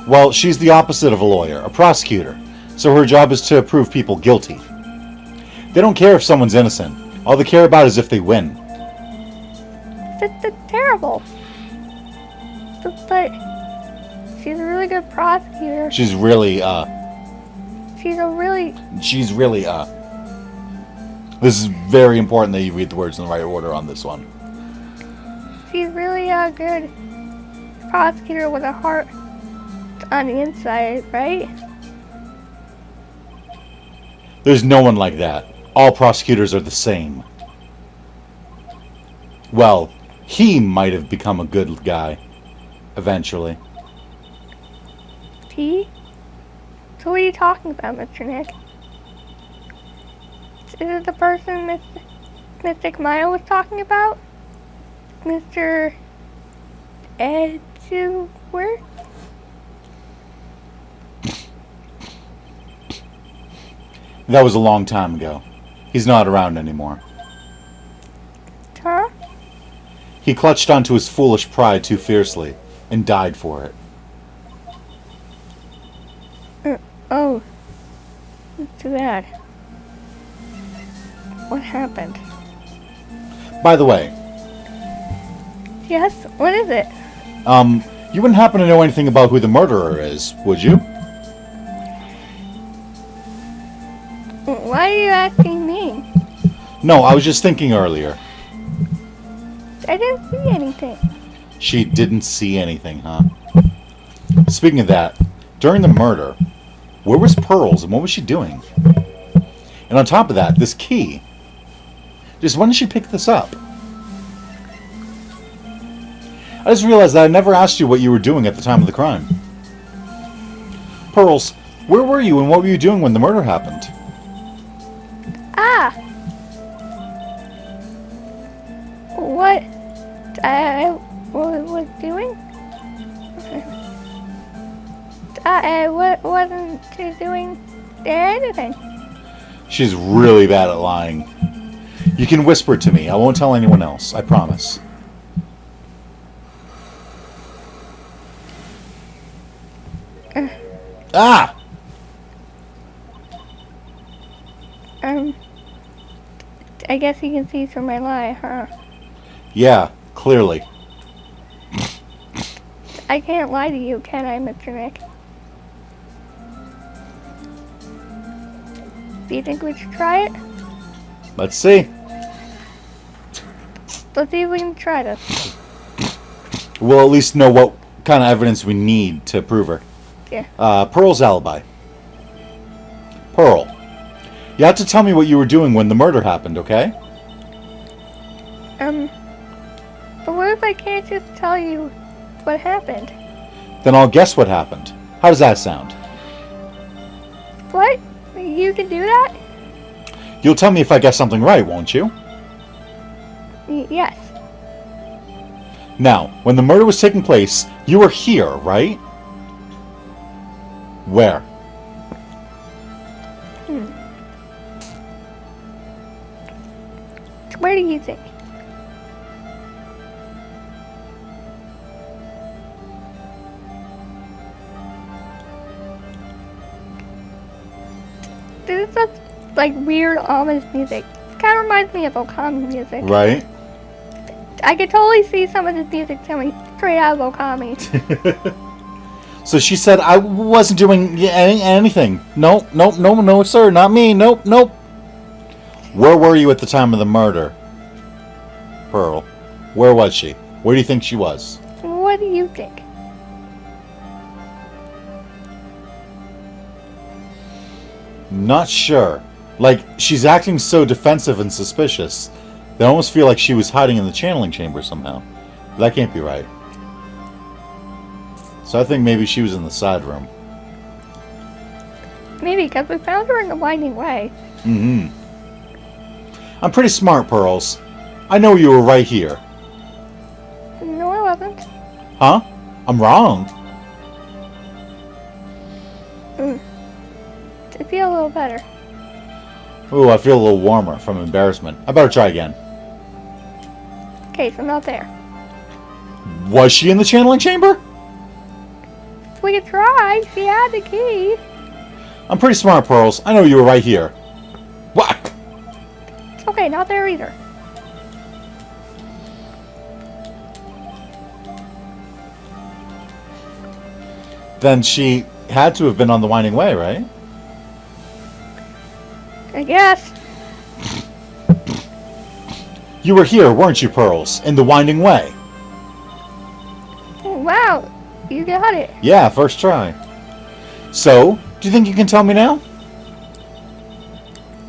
Well, she's the opposite of a lawyer, a prosecutor. So her job is to prove people guilty. They don't care if someone's innocent. All they care about is if they win. That's terrible. But she's a really good prosecutor. She's really, This is very important that you read the words in the right order on this one. She's really a good prosecutor with a heart on the inside, right? There's no one like that. All prosecutors are the same. Well, he might have become a good guy. Eventually. He? So what are you talking about, Mr. Nick? Is it the person Mystic Maya was talking about? Mr. Edgeworth? That was a long time ago. He's not around anymore. Huh? He clutched onto his foolish pride too fiercely and died for it. Oh. That's too bad. What happened? By the way, Yes? What is it? you wouldn't happen to know anything about who the murderer is, would you? Why are you asking me? No, I was just thinking earlier. I didn't see anything. She didn't see anything, huh? Speaking of that, during the murder, where was Pearls and what was she doing? And on top of that, this key. Just when did she pick this up? I just realized that I never asked you what you were doing at the time of the crime. Pearls, where were you and what were you doing when the murder happened? Ah! What I was doing? I wasn't doing anything. She's really bad at lying. You can whisper to me. I won't tell anyone else. I promise. Ah! I guess you can see through my lie, huh? Yeah, clearly. I can't lie to you, can I, Mr. Nick? Do you think we should try it? Let's see. Let's see if we can try this. We'll at least know what kind of evidence we need to prove her. Yeah. Pearl's alibi. Pearl, you have to tell me what you were doing when the murder happened, okay? But what if I can't just tell you what happened? Then I'll guess what happened. How does that sound? What? You can do that? You'll tell me if I guess something right, won't you? Yes. Now, when the murder was taking place, you were here, right? Where? Where do you think? This is such, like, weird, ominous music. It kind of reminds me of Okami music. Right? I could totally see some of this music coming straight out of Okami. So she said, I wasn't doing anything. Nope, nope, no, no, sir, not me. Nope, nope. Where were you at the time of the murder? Pearl. Where was she? Where do you think she was? What do you think? Not sure. Like, she's acting so defensive and suspicious. They almost feel like she was hiding in the channeling chamber somehow. But that can't be right. So I think maybe she was in the side room. Maybe, because we found her in the winding way. Mm-hmm. I'm pretty smart, Pearls. I know you were right here. No, I wasn't. Huh? I'm wrong. I feel a little better. Ooh, I feel a little warmer from embarrassment. I better try again. Okay, so not there. Was she in the channeling chamber? We could try. She had the key. I'm pretty smart, Pearls. I know you were right here. What? It's okay, not there either. Then she had to have been on the winding way, right? I guess. You were here, weren't you, Pearls? In the winding way. Wow, you got it. Yeah, first try. So, do you think you can tell me now?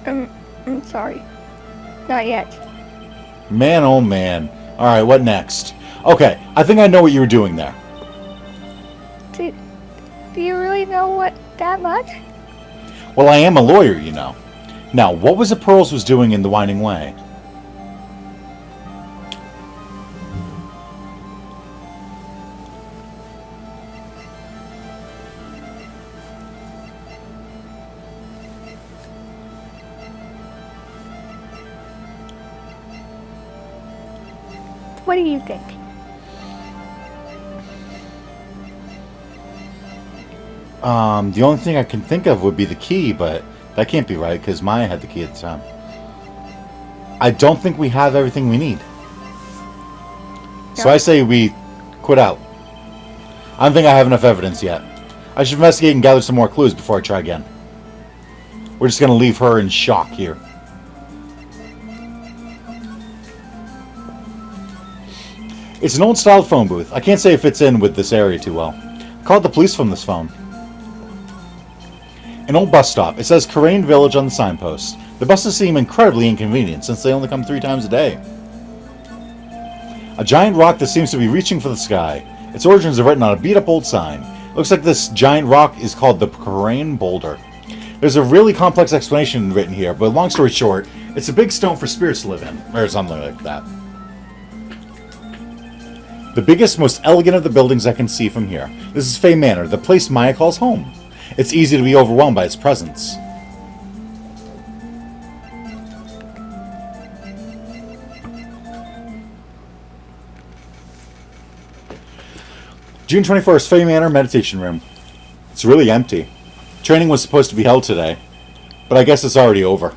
I'm sorry. Not yet. Man, oh man. Alright, what next? Okay, I think I know what you were doing there. Do you really know what that much? Well, I am a lawyer, you know. Now, what was it Pearls was doing in the winding way? What do you think? The only thing I can think of would be the key, but that can't be right because Maya had the key at the time. I don't think we have everything we need. So I say we quit out. I don't think I have enough evidence yet. I should investigate and gather some more clues before I try again. We're just going to leave her in shock here. It's an old-style phone booth. I can't say it fits in with this area too well. I called the police from this phone. An old bus stop. It says Karain Village on the signpost. The buses seem incredibly inconvenient since they only come 3 times a day. A giant rock that seems to be reaching for the sky. Its origins are written on a beat-up old sign. It looks like this giant rock is called the Karain Boulder. There's a really complex explanation written here, but long story short, it's a big stone for spirits to live in, or something like that. The biggest, most elegant of the buildings I can see from here. This is Fay Manor, the place Maya calls home. It's easy to be overwhelmed by its presence. June 21st, Fay Manor Meditation Room. It's really empty. Training was supposed to be held today, but I guess it's already over.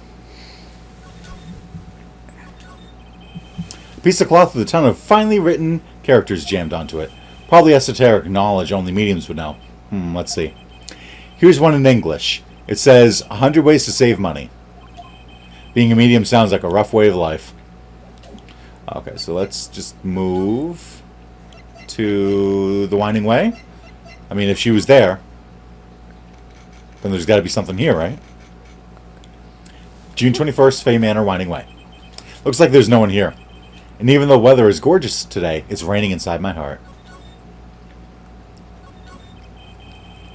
A piece of cloth with a ton of finely written characters jammed onto it. Probably esoteric knowledge only mediums would know. Let's see. Here's one in English. It says, 100 ways to save money. Being a medium sounds like a rough way of life. Okay, so let's just move to the winding way. I mean, if she was there, then there's got to be something here, right? June 21st, Fay Manor, winding way. Looks like there's no one here. And even though the weather is gorgeous today, it's raining inside my heart.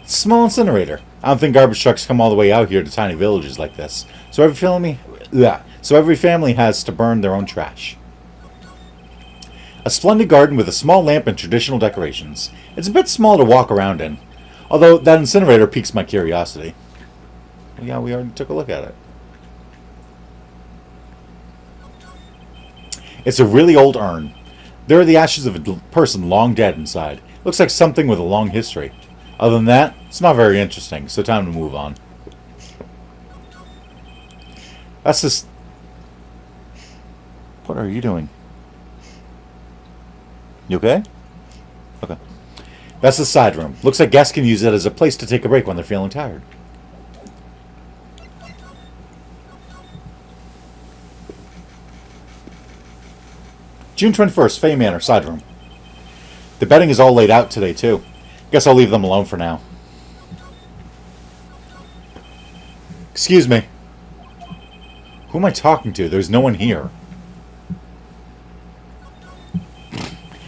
It's a small incinerator. I don't think garbage trucks come all the way out here to tiny villages like this. So every family has to burn their own trash. A splendid garden with a small lamp and traditional decorations. It's a bit small to walk around in. Although that incinerator piques my curiosity. Yeah, we already took a look at it. It's a really old urn. There are the ashes of a person long dead inside. Looks like something with a long history. Other than that, it's not very interesting, so time to move on. That's just... What are you doing? You okay? Okay. That's the side room. Looks like guests can use it as a place to take a break when they're feeling tired. June 21st, Fay Manor, side room. The bedding is all laid out today, too. Guess I'll leave them alone for now. Excuse me. Who am I talking to? There's no one here.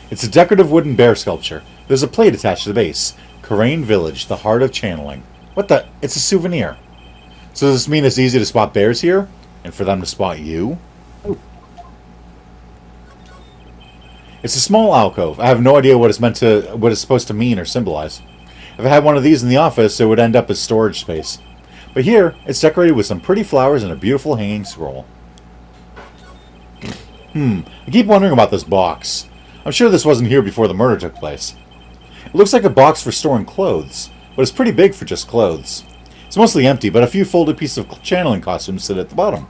It's a decorative wooden bear sculpture. There's a plate attached to the base. Karain Village, the heart of channeling. What the? It's a souvenir. So does this mean it's easy to spot bears here? And for them to spot you? It's a small alcove. I have no idea what it's supposed to mean or symbolize. If I had one of these in the office, it would end up as storage space. But here, it's decorated with some pretty flowers and a beautiful hanging scroll. I keep wondering about this box. I'm sure this wasn't here before the murder took place. It looks like a box for storing clothes, but it's pretty big for just clothes. It's mostly empty, but a few folded pieces of channeling costumes sit at the bottom.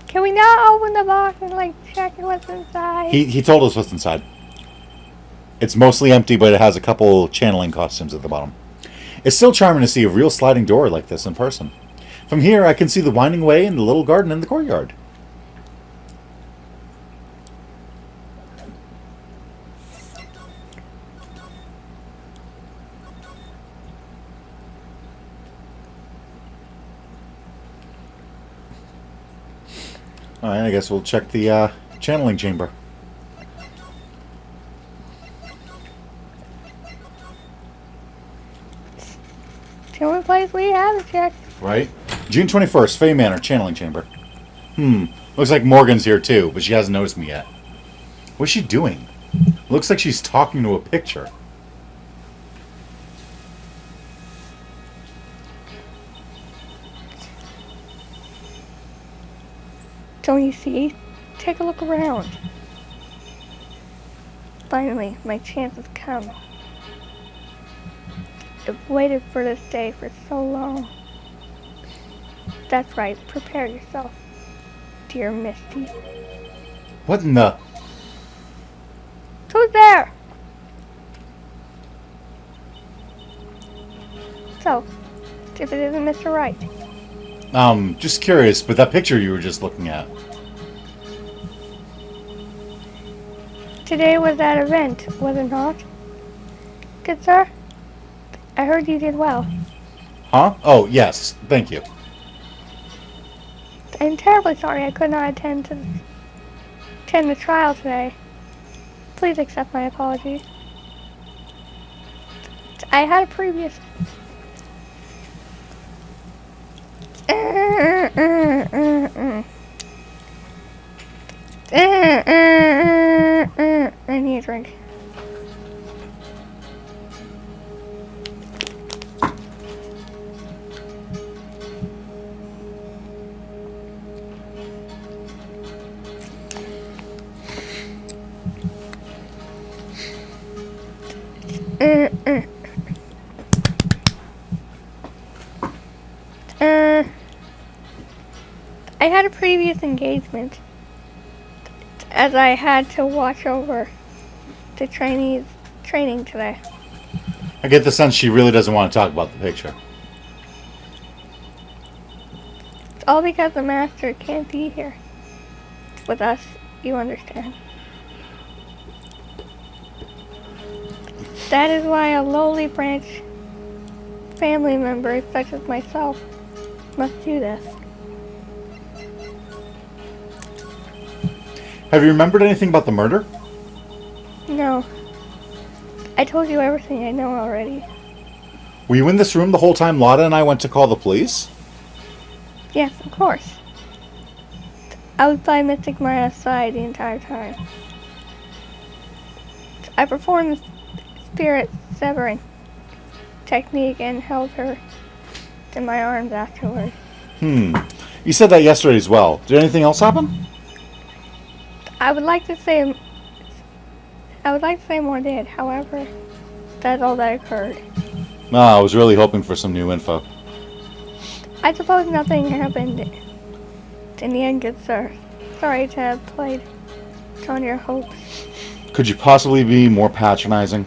Can we not open the box and, like, check what's inside? He told us what's inside. It's mostly empty, but it has a couple channeling costumes at the bottom. It's still charming to see a real sliding door like this in person. From here, I can see the winding way and the little garden in the courtyard. Alright, I guess we'll check the channeling chamber. It's the only place we haven't checked. Right? June 21st, Fay Manor, channeling chamber. Looks like Morgan's here too, but she hasn't noticed me yet. What's she doing? Looks like she's talking to a picture. Don't you see? Take a look around. Finally, my chance has come. I've waited for this day for so long. That's right, prepare yourself, dear Misty. What in the... Who's there? So, if it isn't Mr. Wright. Just curious, but that picture you were just looking at. Today was that event, was it not? Good sir? I heard you did well. Huh? Oh, yes. Thank you. I'm terribly sorry I could not attend the trial today. Please accept my apologies. I had a previous... I need a drink. I had a previous engagement, as I had to watch over the trainees' training today. I get the sense she really doesn't want to talk about the picture. It's all because the master can't be here with us, you understand. That is why a lowly branch family member such as myself must do this. Have you remembered anything about the murder? No. I told you everything I know already. Were you in this room the whole time Lotta and I went to call the police? Yes, of course. I was by Mystic Maya's side the entire time. I performed spirit severing technique and held her in my arms afterward. You said that yesterday as well. Did anything else happen? I would like to say more did, however, that's all that occurred. No, I was really hoping for some new info. I suppose nothing happened in the end, good sir. Sorry to have played on your hopes. Could you possibly be more patronizing?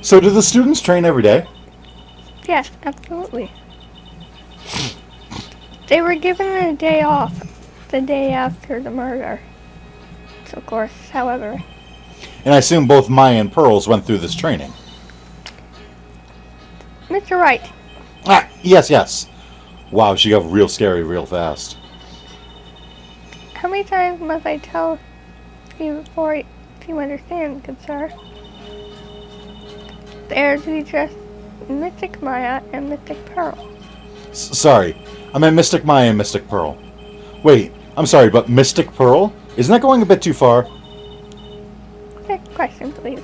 So do the students train every day? Yes, absolutely. They were given a day off the day after the murder. Of course, however. And I assume both Maya and Pearls went through this training. Mr. Wright. Ah, yes. Wow, she got real scary real fast. How many times must I tell you before you understand, good sir? They are to be just Mystic Maya and Mystic Pearl. Sorry, I meant Mystic Maya and Mystic Pearl. Wait, I'm sorry, but Mystic Pearl? Isn't that going a bit too far? Next question, please.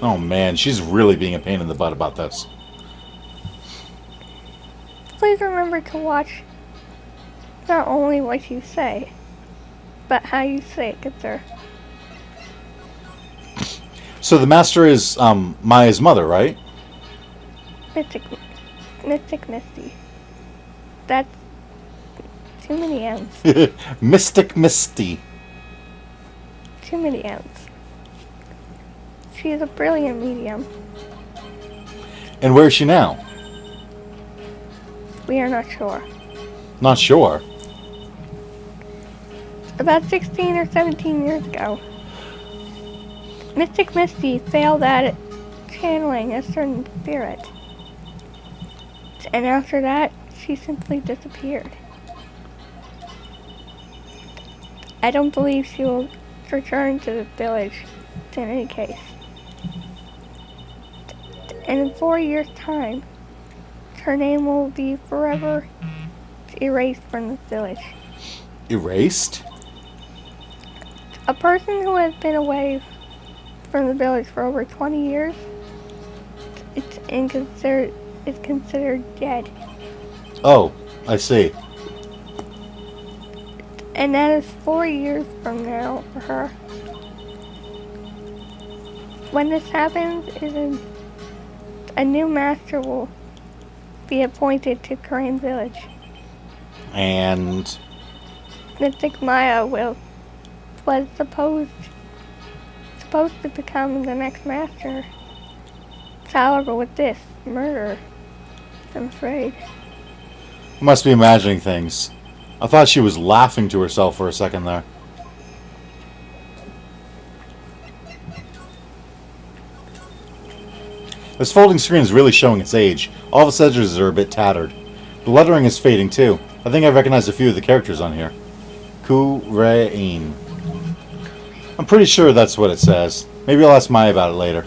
Oh man, she's really being a pain in the butt about this. Please remember to watch not only what you say, but how you say it, good sir. So the master is Maya's mother, right? Mystic Misty. That's too many M's. Mystic Misty. Too many M's. She is a brilliant medium. And where is she now? We are not sure. Not sure. About 16 or 17 years ago, Mystic Misty failed at channeling a certain spirit. And after that, she simply disappeared. I don't believe she will return to the village in any case. And in 4 years' time, her name will be forever erased from this village. Erased? A person who has been away from the village for over 20 years is considered dead. Oh, I see. And that is 4 years from now for her. When this happens, a new master will be appointed to Crane Village. And Mystic Maya was supposed to become the next master. However, with this murder, I'm afraid. I must be imagining things. I thought she was laughing to herself for a second there. This folding screen is really showing its age. All of its edges are a bit tattered. The lettering is fading too. I think I recognize a few of the characters on here. Ku-Re-In. I'm pretty sure that's what it says. Maybe I'll ask Maya about it later.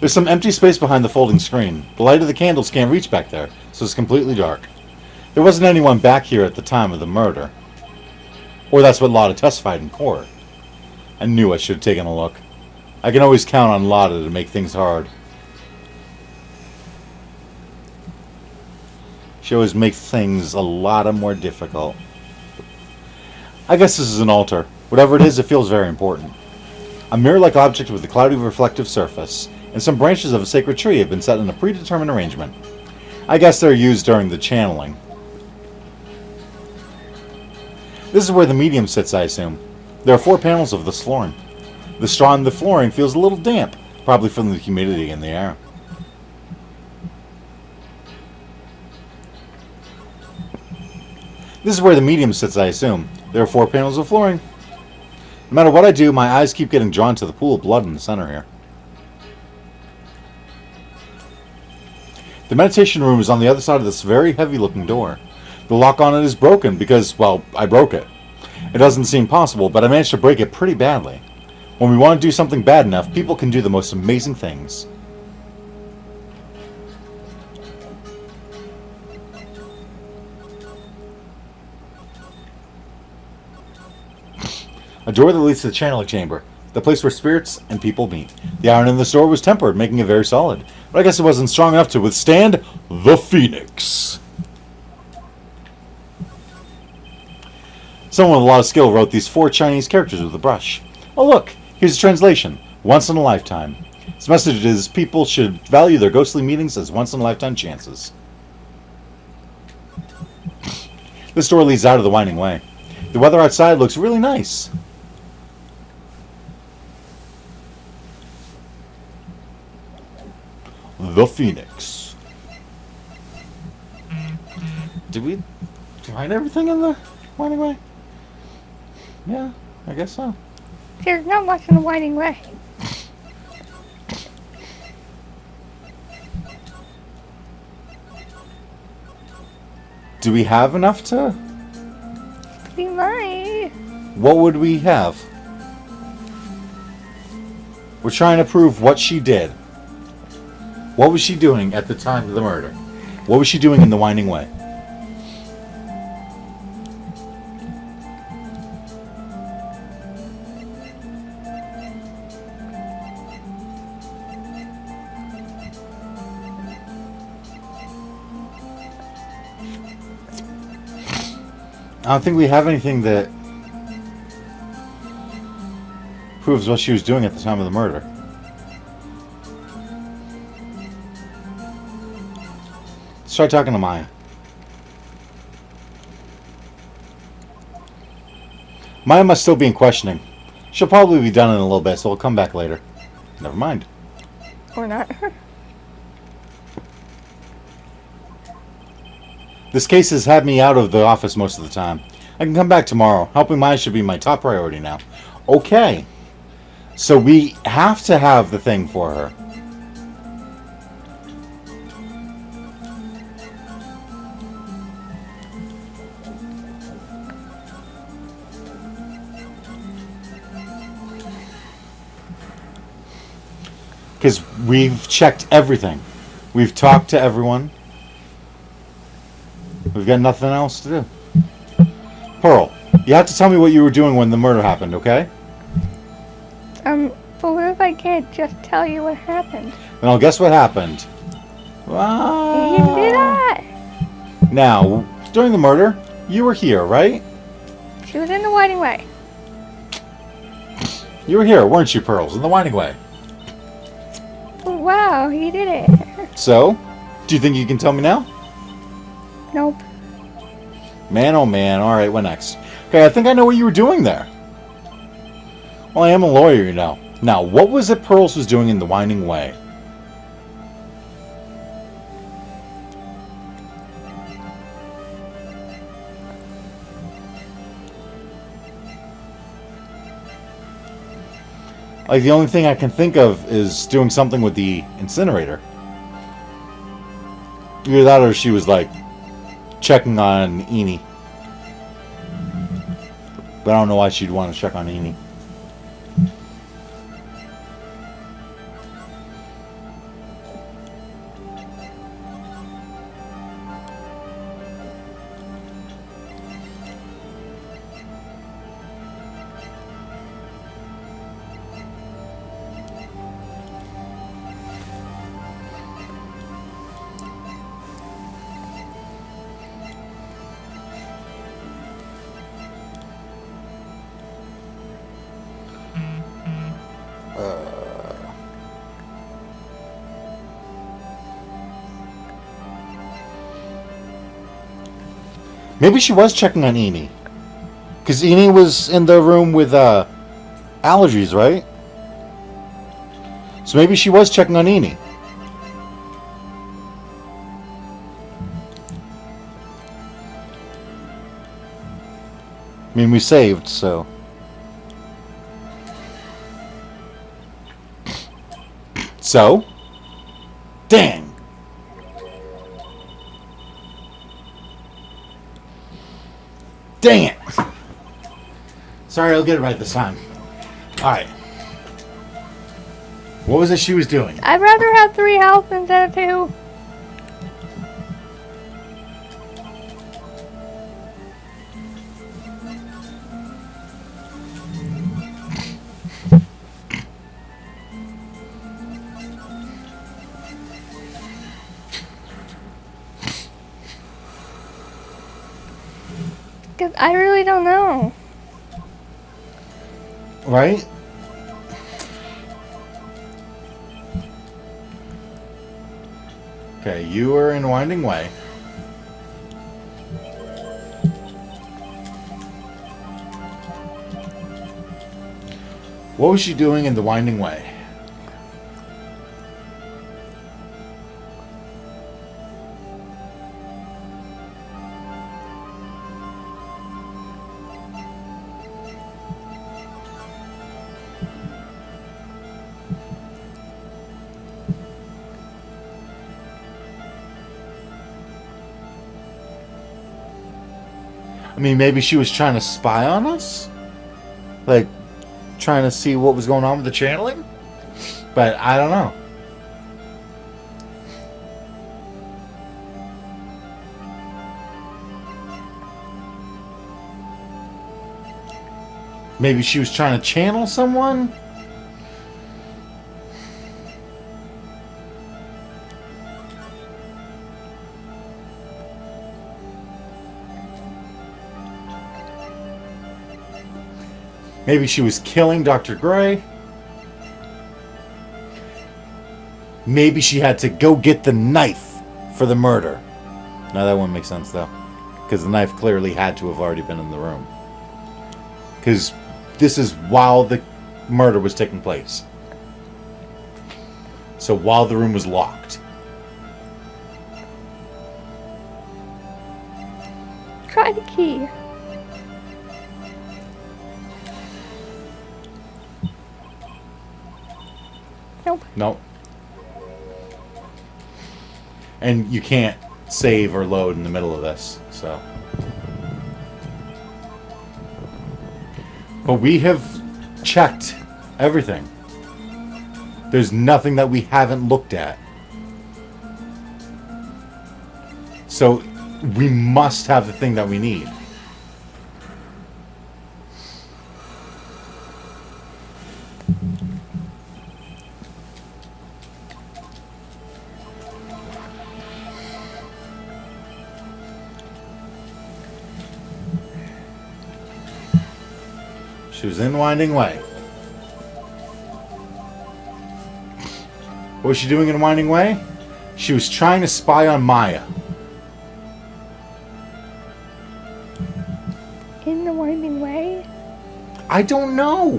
There's some empty space behind the folding screen. The light of the candles can't reach back there, so it's completely dark. There wasn't anyone back here at the time of the murder. Or that's what Lotta testified in court. I knew I should have taken a look. I can always count on Lotta to make things hard. She always makes things a lot more difficult. I guess this is an altar. Whatever it is, it feels very important. A mirror-like object with a cloudy reflective surface, and some branches of a sacred tree have been set in a predetermined arrangement. I guess they're used during the channeling. This is where the medium sits, I assume. There are 4 panels of this flooring. The straw in the flooring feels a little damp, probably from the humidity in the air. This is where the medium sits, I assume. There are 4 panels of flooring. No matter what I do, my eyes keep getting drawn to the pool of blood in the center here. The meditation room is on the other side of this very heavy-looking door. The lock on it is broken because, well, I broke it. It doesn't seem possible, but I managed to break it pretty badly. When we want to do something bad enough, people can do the most amazing things. A door that leads to the channeling chamber, the place where spirits and people meet. The iron in this door was tempered, making it very solid. But I guess it wasn't strong enough to withstand the Phoenix. Someone with a lot of skill wrote these 4 Chinese characters with a brush. Oh look, here's a translation. Once in a lifetime. Its message is people should value their ghostly meetings as once-in-a-lifetime chances. This door leads out of the winding way. The weather outside looks really nice. The Phoenix. Did we find everything in the winding way? Yeah, I guess so. There's not much in the winding way. Do we have enough to... We might. What would we have? We're trying to prove what she did. What was she doing at the time of the murder? What was she doing in the winding way? I don't think we have anything that proves what she was doing at the time of the murder. Let's try talking to Maya. Maya must still be in questioning. She'll probably be done in a little bit, so we'll come back later. Never mind. Or not. This case has had me out of the office most of the time. I can come back tomorrow. Helping Maya should be my top priority now. Okay. So we have to have the thing for her. Because we've checked everything. We've talked to everyone. We've got nothing else to do. Pearl, you have to tell me what you were doing when the murder happened, okay? But what if I can't just tell you what happened? Then I'll guess what happened. You didn't do that! Now, during the murder, you were here, right? She was in the winding way. You were here, weren't you, Pearls, in the winding way? Oh, wow, you did it. So, do you think you can tell me now? Nope. Man, oh man. Alright, what next? Okay, I think I know what you were doing there. Well, I am a lawyer, you know. Now, what was it Pearls was doing in the winding way? Like, the only thing I can think of is doing something with the incinerator. Either that or she was, like, checking on Eni. But I don't know why she'd want to check on Eni. Maybe she was checking on Eni. Because Eni was in the room with allergies, right? So maybe she was checking on Eni. I mean, we saved, so... So? Dang! Dang it! Sorry, I'll get it right this time. Alright. What was it she was doing? I'd rather have 3 health instead of 2. Because I really don't know. Right? Okay, you are in Winding Way. What was she doing in the Winding Way? I mean, maybe she was trying to spy on us? Like, trying to see what was going on with the channeling? But I don't know. Maybe she was trying to channel someone? Maybe she was killing Dr. Gray. Maybe she had to go get the knife for the murder. Now that wouldn't make sense though. Because the knife clearly had to have already been in the room. Because this is while the murder was taking place. So while the room was locked. Try the key. Nope. Nope. And you can't save or load in the middle of this, so. But we have checked everything. There's nothing that we haven't looked at. So we must have the thing that we need. She was in Winding Way. What was she doing in Winding Way? She was trying to spy on Maya. In the Winding Way? I don't know.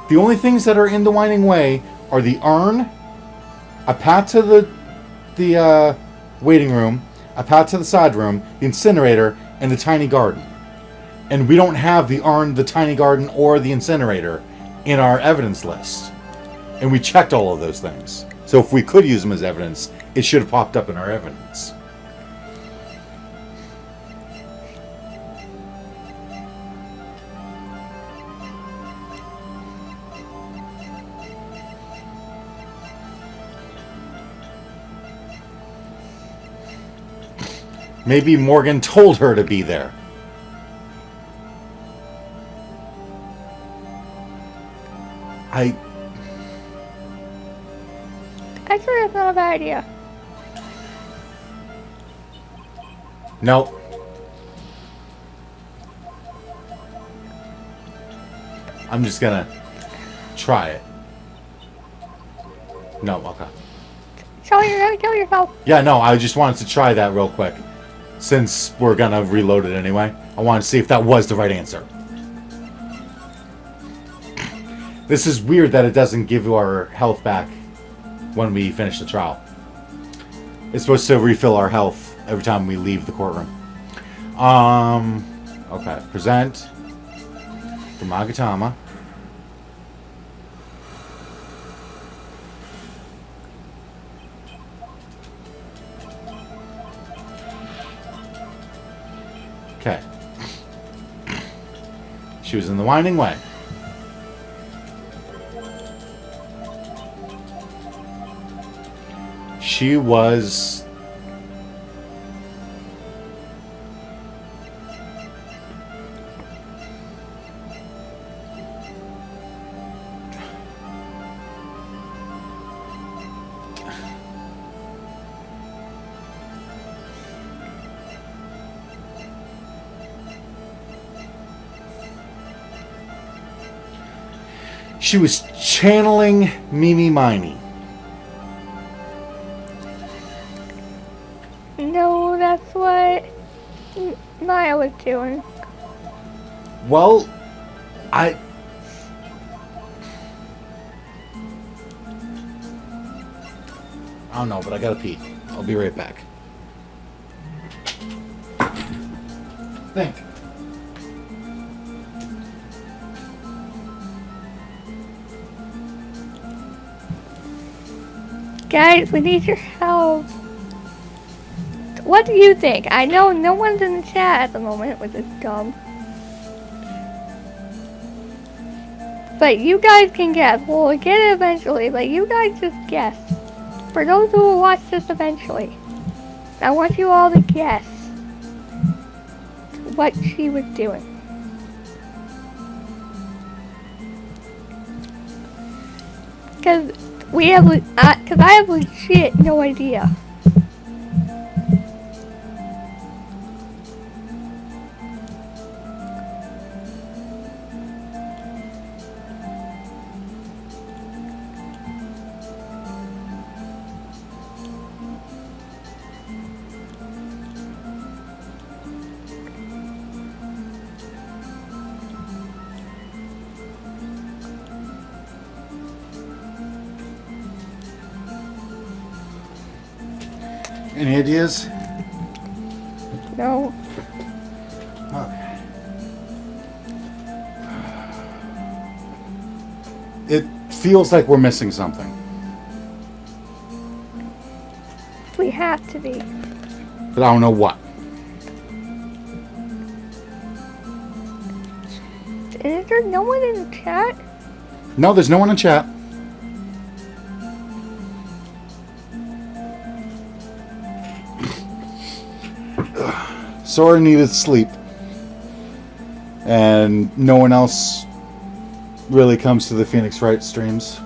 The only things that are in the Winding Way are the urn, a path to the waiting room, a path to the side room, the incinerator, and the tiny garden. And we don't have the urn, the tiny garden, or the incinerator in our evidence list. And we checked all of those things. So if we could use them as evidence, it should have popped up in our evidence. Maybe Morgan told her to be there. Actually, that's not a bad idea. Nope. I'm just gonna try it. No, okay. So you're gonna kill yourself. Yeah, no, I just wanted to try that real quick. Since we're gonna reload it anyway. I wanted to see if that was the right answer. This is weird that it doesn't give you our health back when we finish the trial. It's supposed to refill our health every time we leave the courtroom. Okay. Present the Magatama. Okay. She was in the Winding Way. She was... She was channeling Mimi Miney. No, that's what Maya was doing. Well, I don't know, but I gotta pee. I'll be right back. Think. Guys, we need your help. What do you think? I know no one's in the chat at the moment, which is dumb. But you guys can guess. We'll get it eventually, but you guys just guess. For those who will watch this eventually, I want you all to guess what she was doing. Because I have legit no idea. Any ideas? No. Okay. It feels like we're missing something. We have to be. But I don't know what. Is there no one in the chat? No, there's no one in chat. Sora needed sleep. And no one else really comes to the Phoenix Wright streams.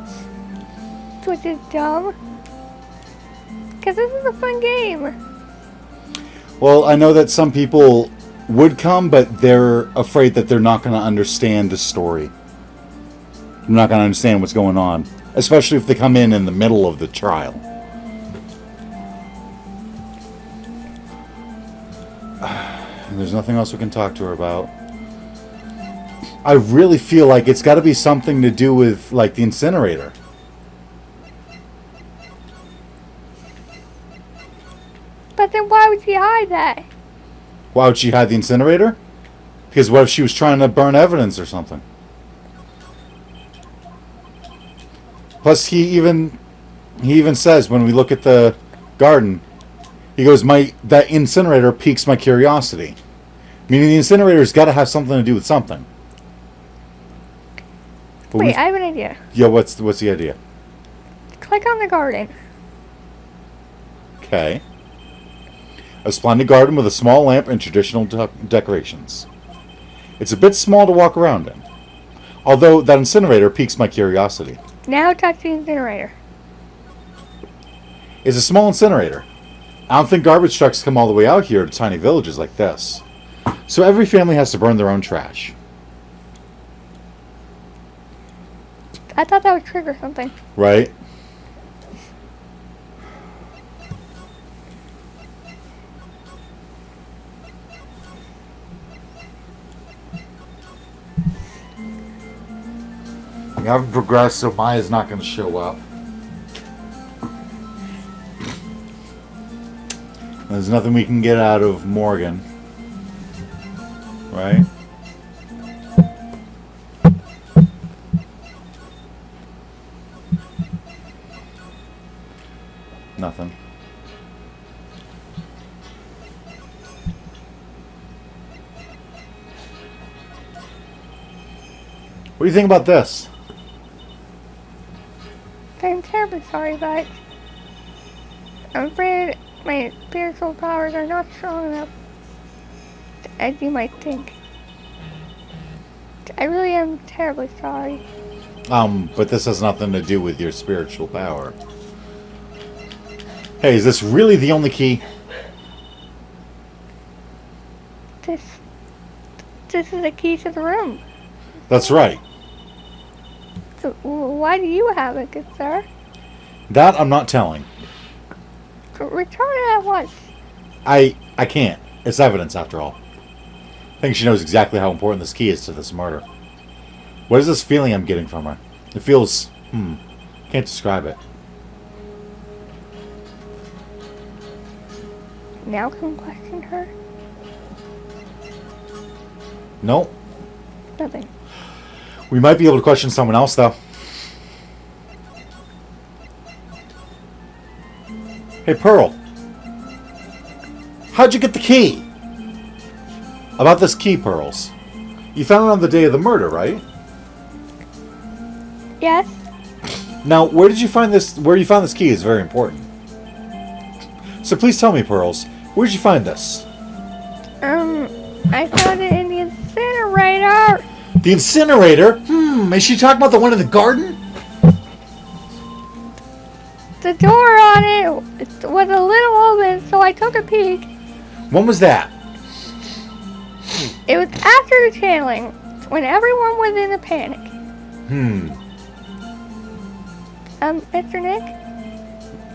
Which is dumb. Because this is a fun game. Well, I know that some people would come, but they're afraid that they're not going to understand the story. They're not going to understand what's going on. Especially if they come in the middle of the trial. And there's nothing else we can talk to her about. I really feel like it's got to be something to do with, like, the incinerator. But then why would she hide that? Why would she hide the incinerator? Because what if she was trying to burn evidence or something? Plus, he even says when we look at the garden, he goes, that incinerator piques my curiosity. Meaning the incinerator's got to have something to do with something. But Wait, I have an idea. Yeah, what's the idea? Click on the garden. Okay. A splendid garden with a small lamp and traditional decorations. It's a bit small to walk around in. Although that incinerator piques my curiosity. Now touch the incinerator. It's a small incinerator. I don't think garbage trucks come all the way out here to tiny villages like this. So every family has to burn their own trash. I thought that would trigger something. Right? We haven't progressed, so Maya's not going to show up. There's nothing we can get out of Morgan. Right? Nothing. What do you think about this? I'm terribly sorry, but I'm afraid my spiritual powers are not strong enough as you might think. I really am terribly sorry. But this has nothing to do with your spiritual power. Hey, is this really the only key? This is the key to the room. That's right. So, why do you have it, good sir? That I'm not telling. Return it at once. I can't. It's evidence, after all. I think she knows exactly how important this key is to this murder. What is this feeling I'm getting from her? It feels... can't describe it. Now can question her? No. Nothing. We might be able to question someone else, though. Hey, Pearl. How'd you get the key? About this key, Pearls. You found it on the day of the murder, right? Yes? Now, where did you find this? Where you found this key is very important. So please tell me, Pearls, where did you find this? I found it in the incinerator. The incinerator? Is she talking about the one in the garden? The door on it was a little open, so I took a peek. When was that? It was after the channeling, when everyone was in a panic. Mr. Nick,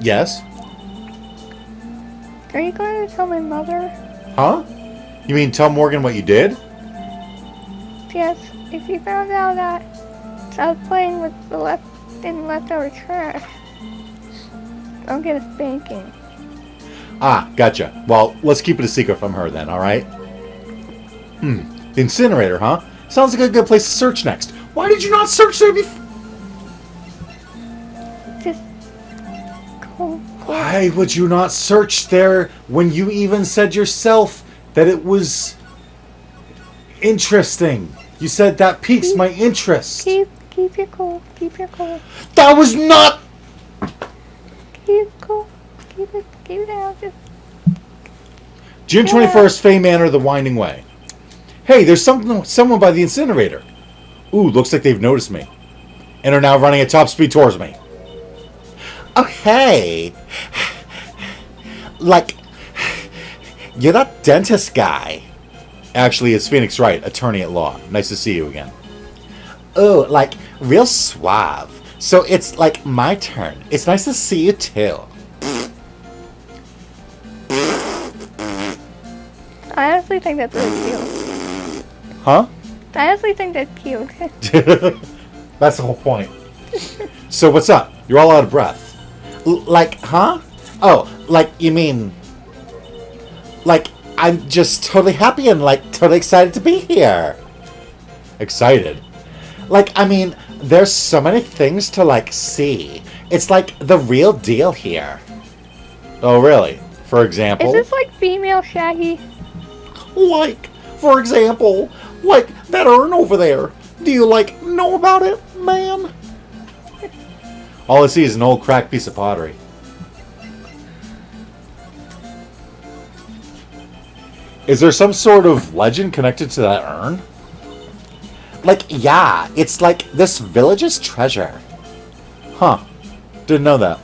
Yes? are you going to tell my mother? Huh? You mean tell Morgan what you did? Yes, if she found out that I was playing with the leftover trash, I'll get a spanking. Ah, gotcha. Well, let's keep it a secret from her then, alright? The incinerator, huh? Sounds like a good place to search next. Why did you not search there before? Just cool. Why would you not search there when you even said yourself that it was interesting? You said that piques my interest. Keep your cool. Keep your cool. That was not... Keep cool. Keep it down. Just June 21st, Fay Manor, The Winding Way. Hey, there's someone by the incinerator. Ooh, looks like they've noticed me. And are now running at top speed towards me. Oh, hey. Like, you're that dentist guy. Actually, it's Phoenix Wright, attorney at law. Nice to see you again. Oh, like, real suave. So it's like my turn. It's nice to see you too. I honestly think that's really cute. Huh? I honestly think that's cute. That's the whole point. So what's up? You're all out of breath. Like, huh? Oh, like, you mean... Like, I'm just totally happy and, like, totally excited to be here. Excited? Like, I mean, there's so many things to, like, see. It's like the real deal here. Oh, really? For example? Is this like female Shaggy? Like, for example, like that urn over there. Do you, like, know about it, man? All I see is an old cracked piece of pottery. Is there some sort of legend connected to that urn? Like, yeah, it's like this village's treasure. Huh. Didn't know that.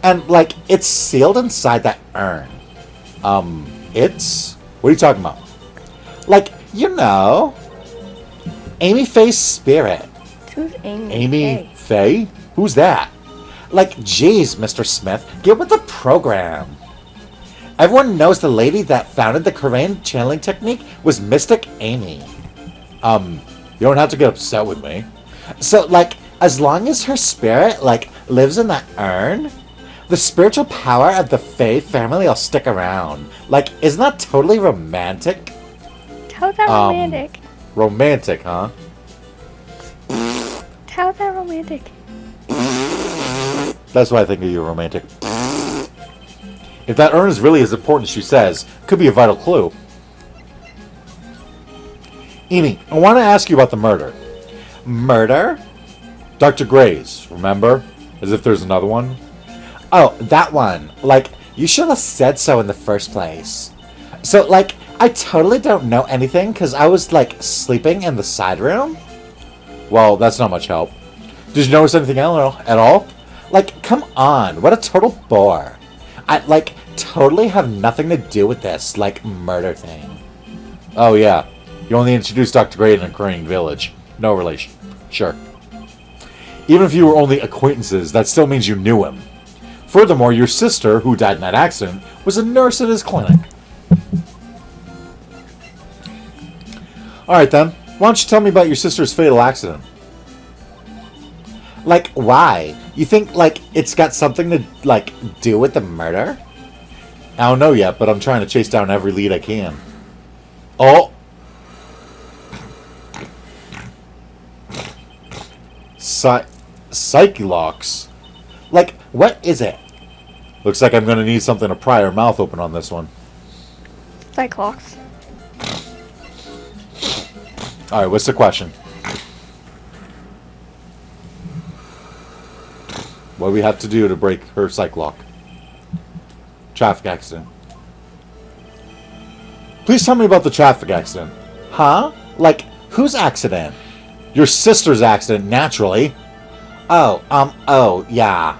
And, like, it's sealed inside that urn. It's... What are you talking about? Like, you know... Amy Faye's spirit. Who's Amy? Amy Faye? Who's that? Like, geez, Mr. Smith, get with the program. Everyone knows the lady that founded the Korean channeling technique was Mystic Amy. You don't have to get upset with me. So, like, as long as her spirit, like, lives in that urn, the spiritual power of the Faye family will stick around. Like, isn't that totally romantic? How's that romantic? Romantic, huh? How's that romantic? That's why I think of you romantic. If that urn is really as important as she says, it could be a vital clue. Amy, I want to ask you about the murder. Murder? Dr. Gray's, remember? As if there's another one. Oh, that one. Like, you should have said so in the first place. So, like, I totally don't know anything because I was, like, sleeping in the side room. Well, that's not much help. Did you notice anything else at all? Like, come on. What a total bore. I, like, totally have nothing to do with this, like, murder thing. Oh, yeah. You only introduced Dr. Gray in a Korean village. No relation. Sure. Even if you were only acquaintances, that still means you knew him. Furthermore, your sister, who died in that accident, was a nurse at his clinic. Alright then, why don't you tell me about your sister's fatal accident? Like, why? You think, like, it's got something to, like, do with the murder? I don't know yet, but I'm trying to chase down every lead I can. Oh! Psyche-locks? Like, what is it? Looks like I'm going to need something to pry her mouth open on this one. Cyclops. Alright, what's the question? What do we have to do to break her psych lock? Traffic accident. Please tell me about the traffic accident. Huh? Like, whose accident? Your sister's accident, naturally. Oh, yeah.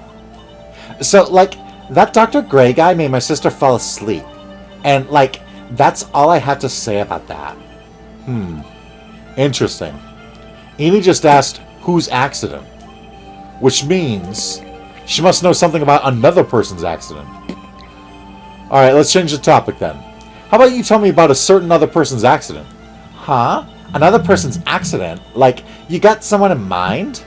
So, like, that Dr. Gray guy made my sister fall asleep. And, like, that's all I have to say about that. Interesting. Amy just asked, whose accident? Which means she must know something about another person's accident. Alright, let's change the topic then. How about you tell me about a certain other person's accident? Huh? Another person's accident? Like, you got someone in mind?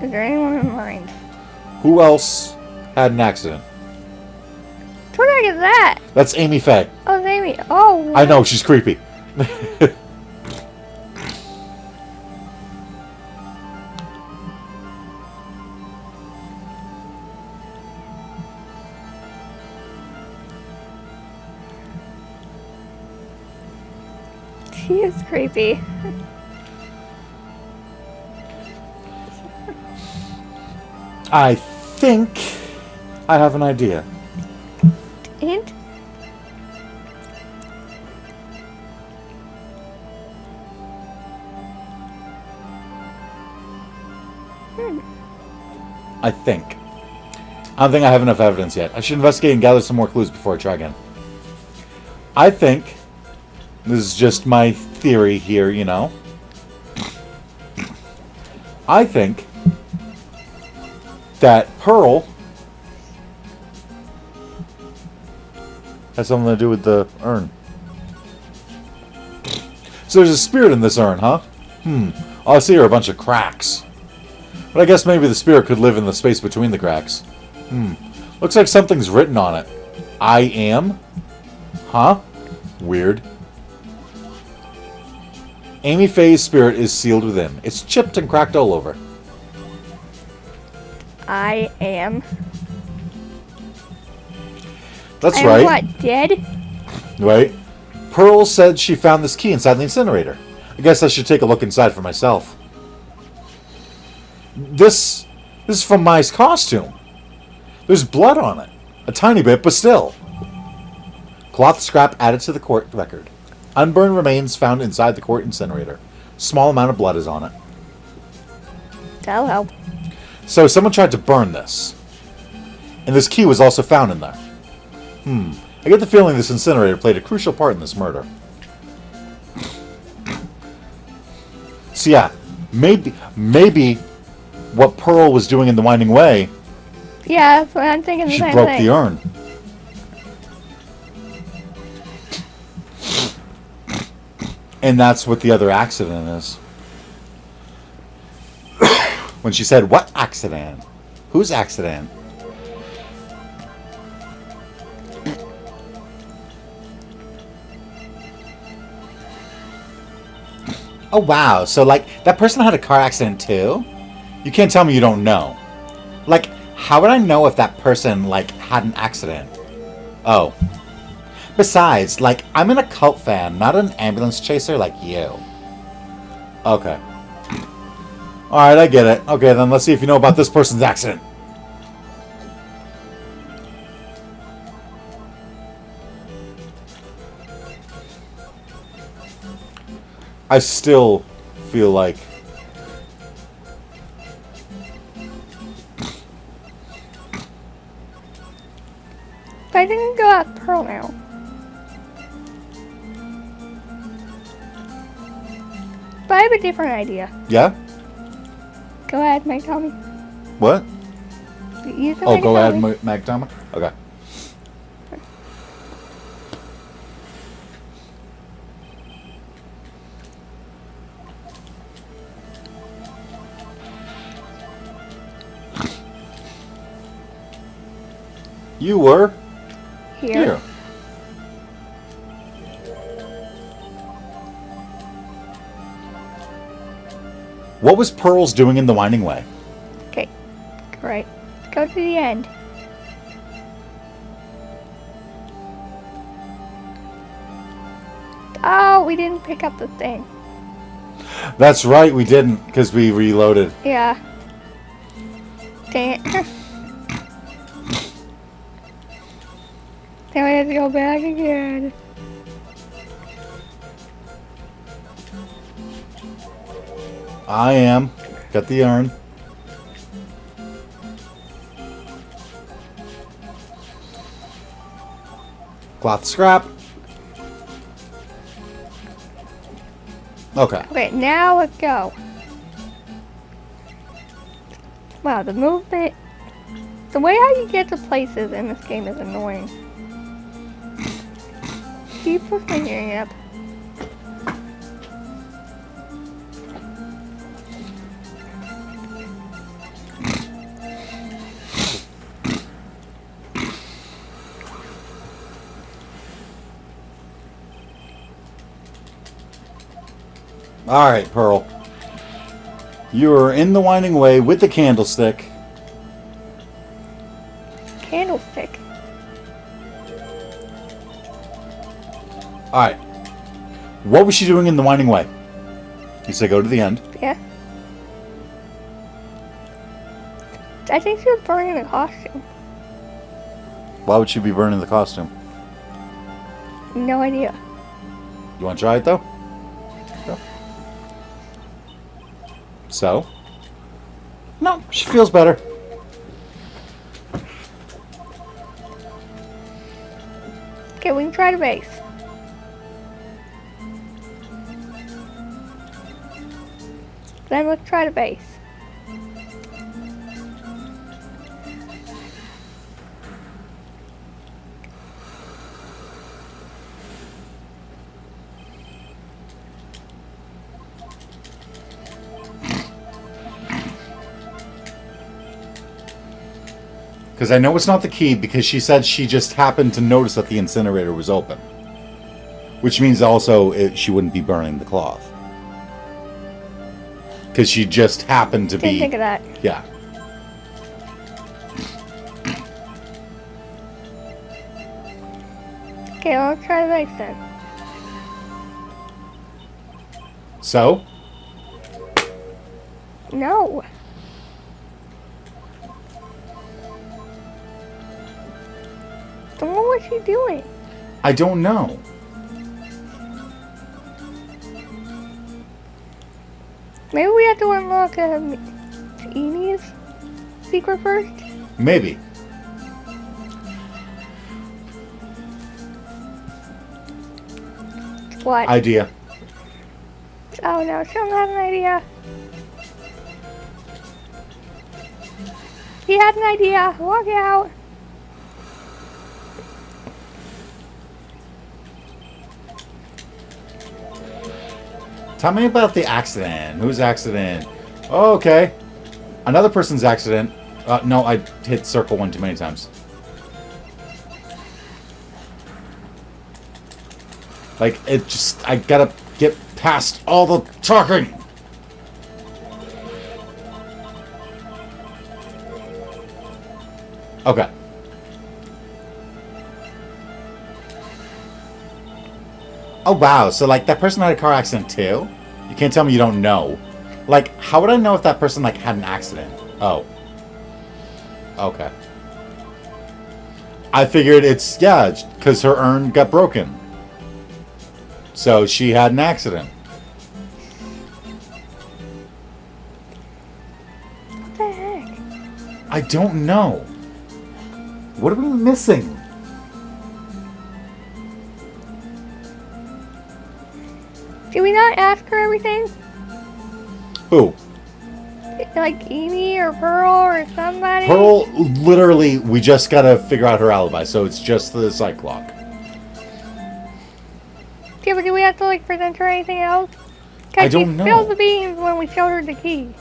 Is there anyone in mind? Who else had an accident? What the heck is that? That's Amy Faye. Oh, it's Amy. Oh. I know, she's creepy. She is creepy. I think I have an idea. And? I think. I don't think I have enough evidence yet. I should investigate and gather some more clues before I try again. I think, this is just my theory here, you know. I think that Pearl has something to do with the urn. So there's a spirit in this urn, huh? All I see are a bunch of cracks. But I guess maybe the spirit could live in the space between the cracks. Looks like something's written on it. I am? Huh? Weird. Amy Faye's spirit is sealed within. It's chipped and cracked all over. I am. That's I'm right. what, dead? Right? Pearl said she found this key inside the incinerator. I guess I should take a look inside for myself. This is from Mai's costume. There's blood on it. A tiny bit, but still. Cloth scrap added to the court record. Unburned remains found inside the court incinerator. Small amount of blood is on it. That'll help. So someone tried to burn this. And this key was also found in there. I get the feeling this incinerator played a crucial part in this murder. So yeah, maybe what Pearl was doing in the Winding Way, Yeah, that's what I'm thinking. The she same broke thing. the urn. And that's what the other accident is. When she said, what accident? Whose accident? Oh wow, so like, that person had a car accident too? You can't tell me you don't know. Like, how would I know if that person, like, had an accident? Oh. Besides, like, I'm an occult fan, not an ambulance chaser like you. Okay. Alright, I get it. Okay, then let's see if you know about this person's accident. I still feel like... But I didn't go at Pearl now. I have a different idea. Yeah? Go ahead, Mike. Tell me. What? You can Oh, make go it ahead, tell me. Magdama. Okay. You were Here. What was Pearls doing in the Winding Way? Okay. Great. Go to the end. Oh, we didn't pick up the thing. That's right, we didn't, because we reloaded. Yeah. Dang it. Now we have to go back again. I am. Got the urn. Cloth scrap. Okay. Okay, now let's go. Wow, the movement... The way how you get to places in this game is annoying. Keep pushing my hearing up. Alright, Pearl. You are in the Winding Way with the candlestick. Candlestick. Alright. What was she doing in the Winding Way? You said go to the end. Yeah. I think she was burning the costume. Why would she be burning the costume? No idea. You want to try it, though? Go. So? No, she feels better. Okay, we can try the base. Then let's try the base. Because I know it's not the key, because she said she just happened to notice that the incinerator was open. Which means also she wouldn't be burning the cloth. Because she just happened to Didn't be... think of that. Yeah. Okay, let's try the base then. So? No. Then what was she doing? I don't know. Maybe we have to unlock Amy's secret first? Maybe. What? Idea. Oh no, she don't have an idea. He had an idea. Walk out. Tell me about the accident. Whose accident? Oh, okay. Another person's accident. No, I hit circle one too many times. Like, it just... I gotta get past all the talking! Okay. Oh, wow. So, like, that person had a car accident, too? You can't tell me you don't know. Like, how would I know if that person, like, had an accident? Oh. Okay. I figured it's, yeah, because her urn got broken. So, she had an accident. What the heck? I don't know. What are we missing? Did we not ask her everything? Who? Like Amy or Pearl or somebody? Pearl, literally, we just gotta figure out her alibi, so it's just the psych lock. Yeah, but do we have to like present her anything else? I don't know. She spilled the beans when we showed her the key.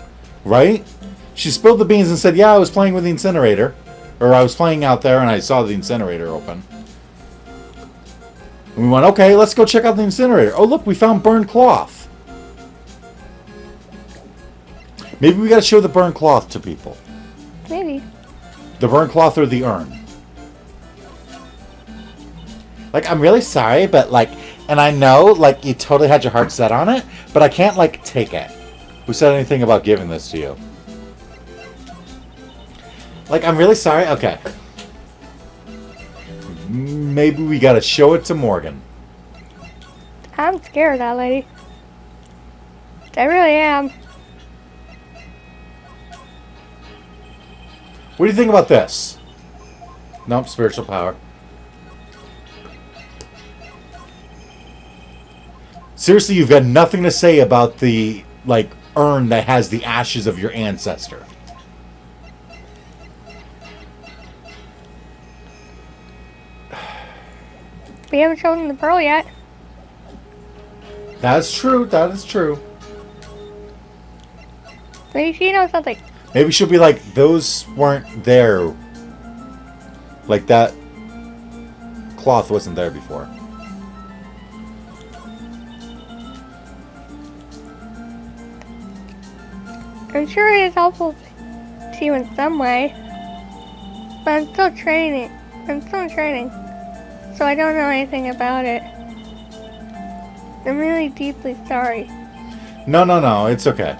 Right? She spilled the beans and said, yeah, I was playing with the incinerator. Or I was playing out there and I saw the incinerator open. And we went, okay, let's go check out the incinerator. Oh, look, we found burned cloth. Maybe we gotta show the burned cloth to people. Maybe. The burned cloth or the urn. Like, I'm really sorry, but like, and I know, like, you totally had your heart set on it, but I can't, like, take it. Who said anything about giving this to you? Like, I'm really sorry. Okay. Maybe we gotta show it to Morgan. I'm scared of that lady. I really am. What do you think about this? Nope, spiritual power. Seriously, you've got nothing to say about the, like, urn that has the ashes of your ancestor. We haven't shown them the pearl yet. That's true. That is true. Maybe she knows something. Maybe she'll be like, those weren't there. Like, that cloth wasn't there before. I'm sure it is helpful to you in some way. But I'm still training. I'm still in training. So I don't know anything about it. I'm really deeply sorry. No, it's okay.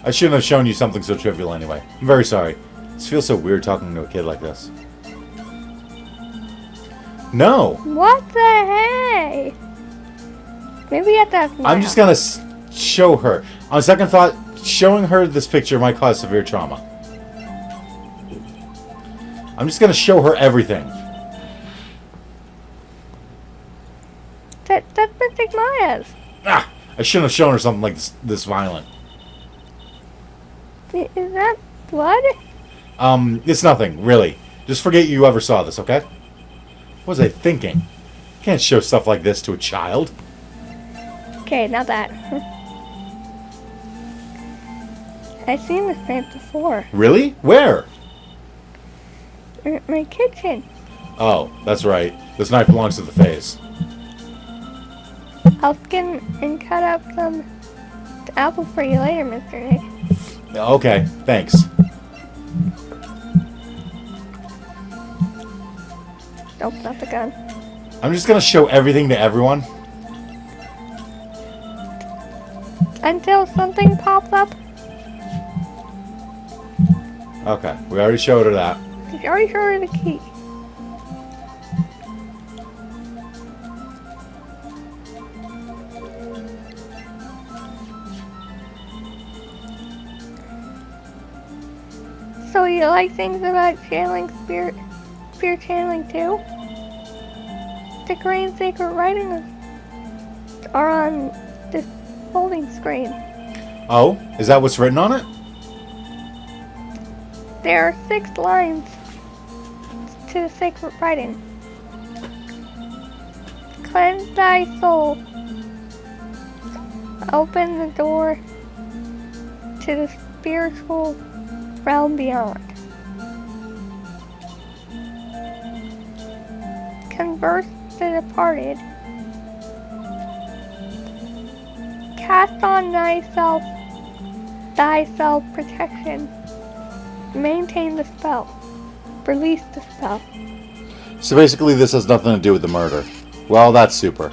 I shouldn't have shown you something so trivial anyway. I'm very sorry. This feels so weird talking to a kid like this. No! What the hey? Maybe we have to ask Maya. I'm just gonna show her. On second thought, showing her this picture might cause severe trauma. I'm just gonna show her everything. That's Mystic Maya's. Ah! I shouldn't have shown her something like this violent. Is that blood? It's nothing, really. Just forget you ever saw this, okay? What was I thinking? Can't show stuff like this to a child. Okay, not that. I've seen this knife before. Really? Where? In my kitchen. Oh, that's right. This knife belongs to the Fays. I'll skin and cut up some apples for you later, Mr. Nick. Okay, thanks. Nope, not the gun. I'm just gonna show everything to everyone. Until something pops up. Okay, we already showed her that. Did you already show her the key? So you like things about channeling spirit channeling too? The Grand Sacred Writings are on this folding screen. Oh, is that what's written on it? There are 6 lines to the sacred writing. Cleanse thy soul. Open the door to the spiritual realm beyond. Converse the departed. Cast on thyself protection. Maintain the spell. Release the spell. So basically this has nothing to do with the murder. Well, that's super.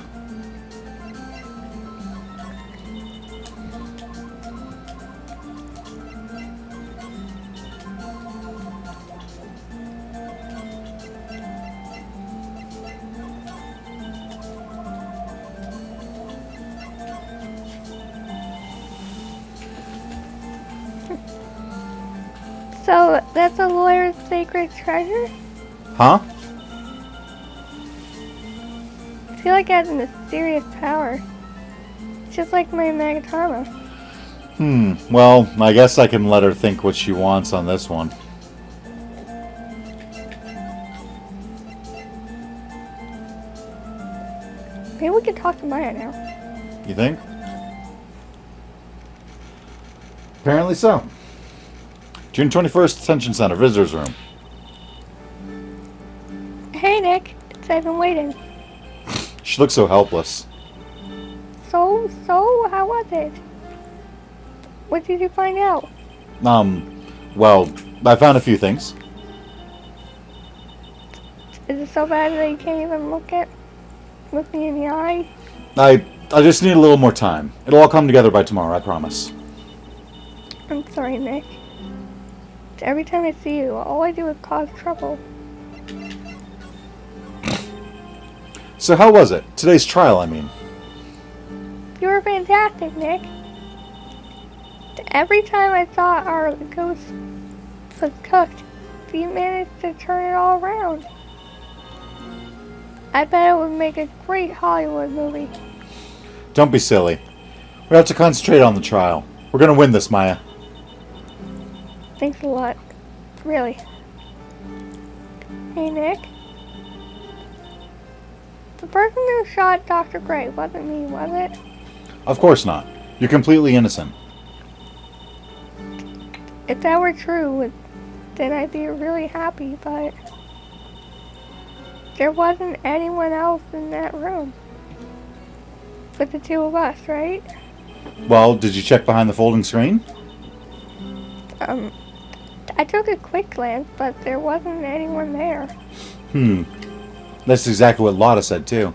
So, that's a lawyer's sacred treasure? Huh? I feel like it has a mysterious power. Just like my Magatama. Well, I guess I can let her think what she wants on this one. Maybe we can talk to Maya now. You think? Apparently so. June 21st, Detention Center, Visitors Room. Hey, Nick. I've been waiting. She looks so helpless. So, how was it? What did you find out? Well, I found a few things. Is it so bad that you can't even look me in the eye? I just need a little more time. It'll all come together by tomorrow, I promise. I'm sorry, Nick. Every time I see you, all I do is cause trouble. So how was it? Today's trial, I mean. You were fantastic, Nick. Every time I thought our ghost was cooked, you managed to turn it all around. I bet it would make a great Hollywood movie. Don't be silly. We have to concentrate on the trial. We're gonna win this, Maya. Thanks a lot. Really. Hey, Nick. The person who shot Dr. Gray wasn't me, was it? Of course not. You're completely innocent. If that were true, then I'd be really happy, but there wasn't anyone else in that room. But the two of us, right? Well, did you check behind the folding screen? I took a quick glance, but there wasn't anyone there. That's exactly what Lotta said, too.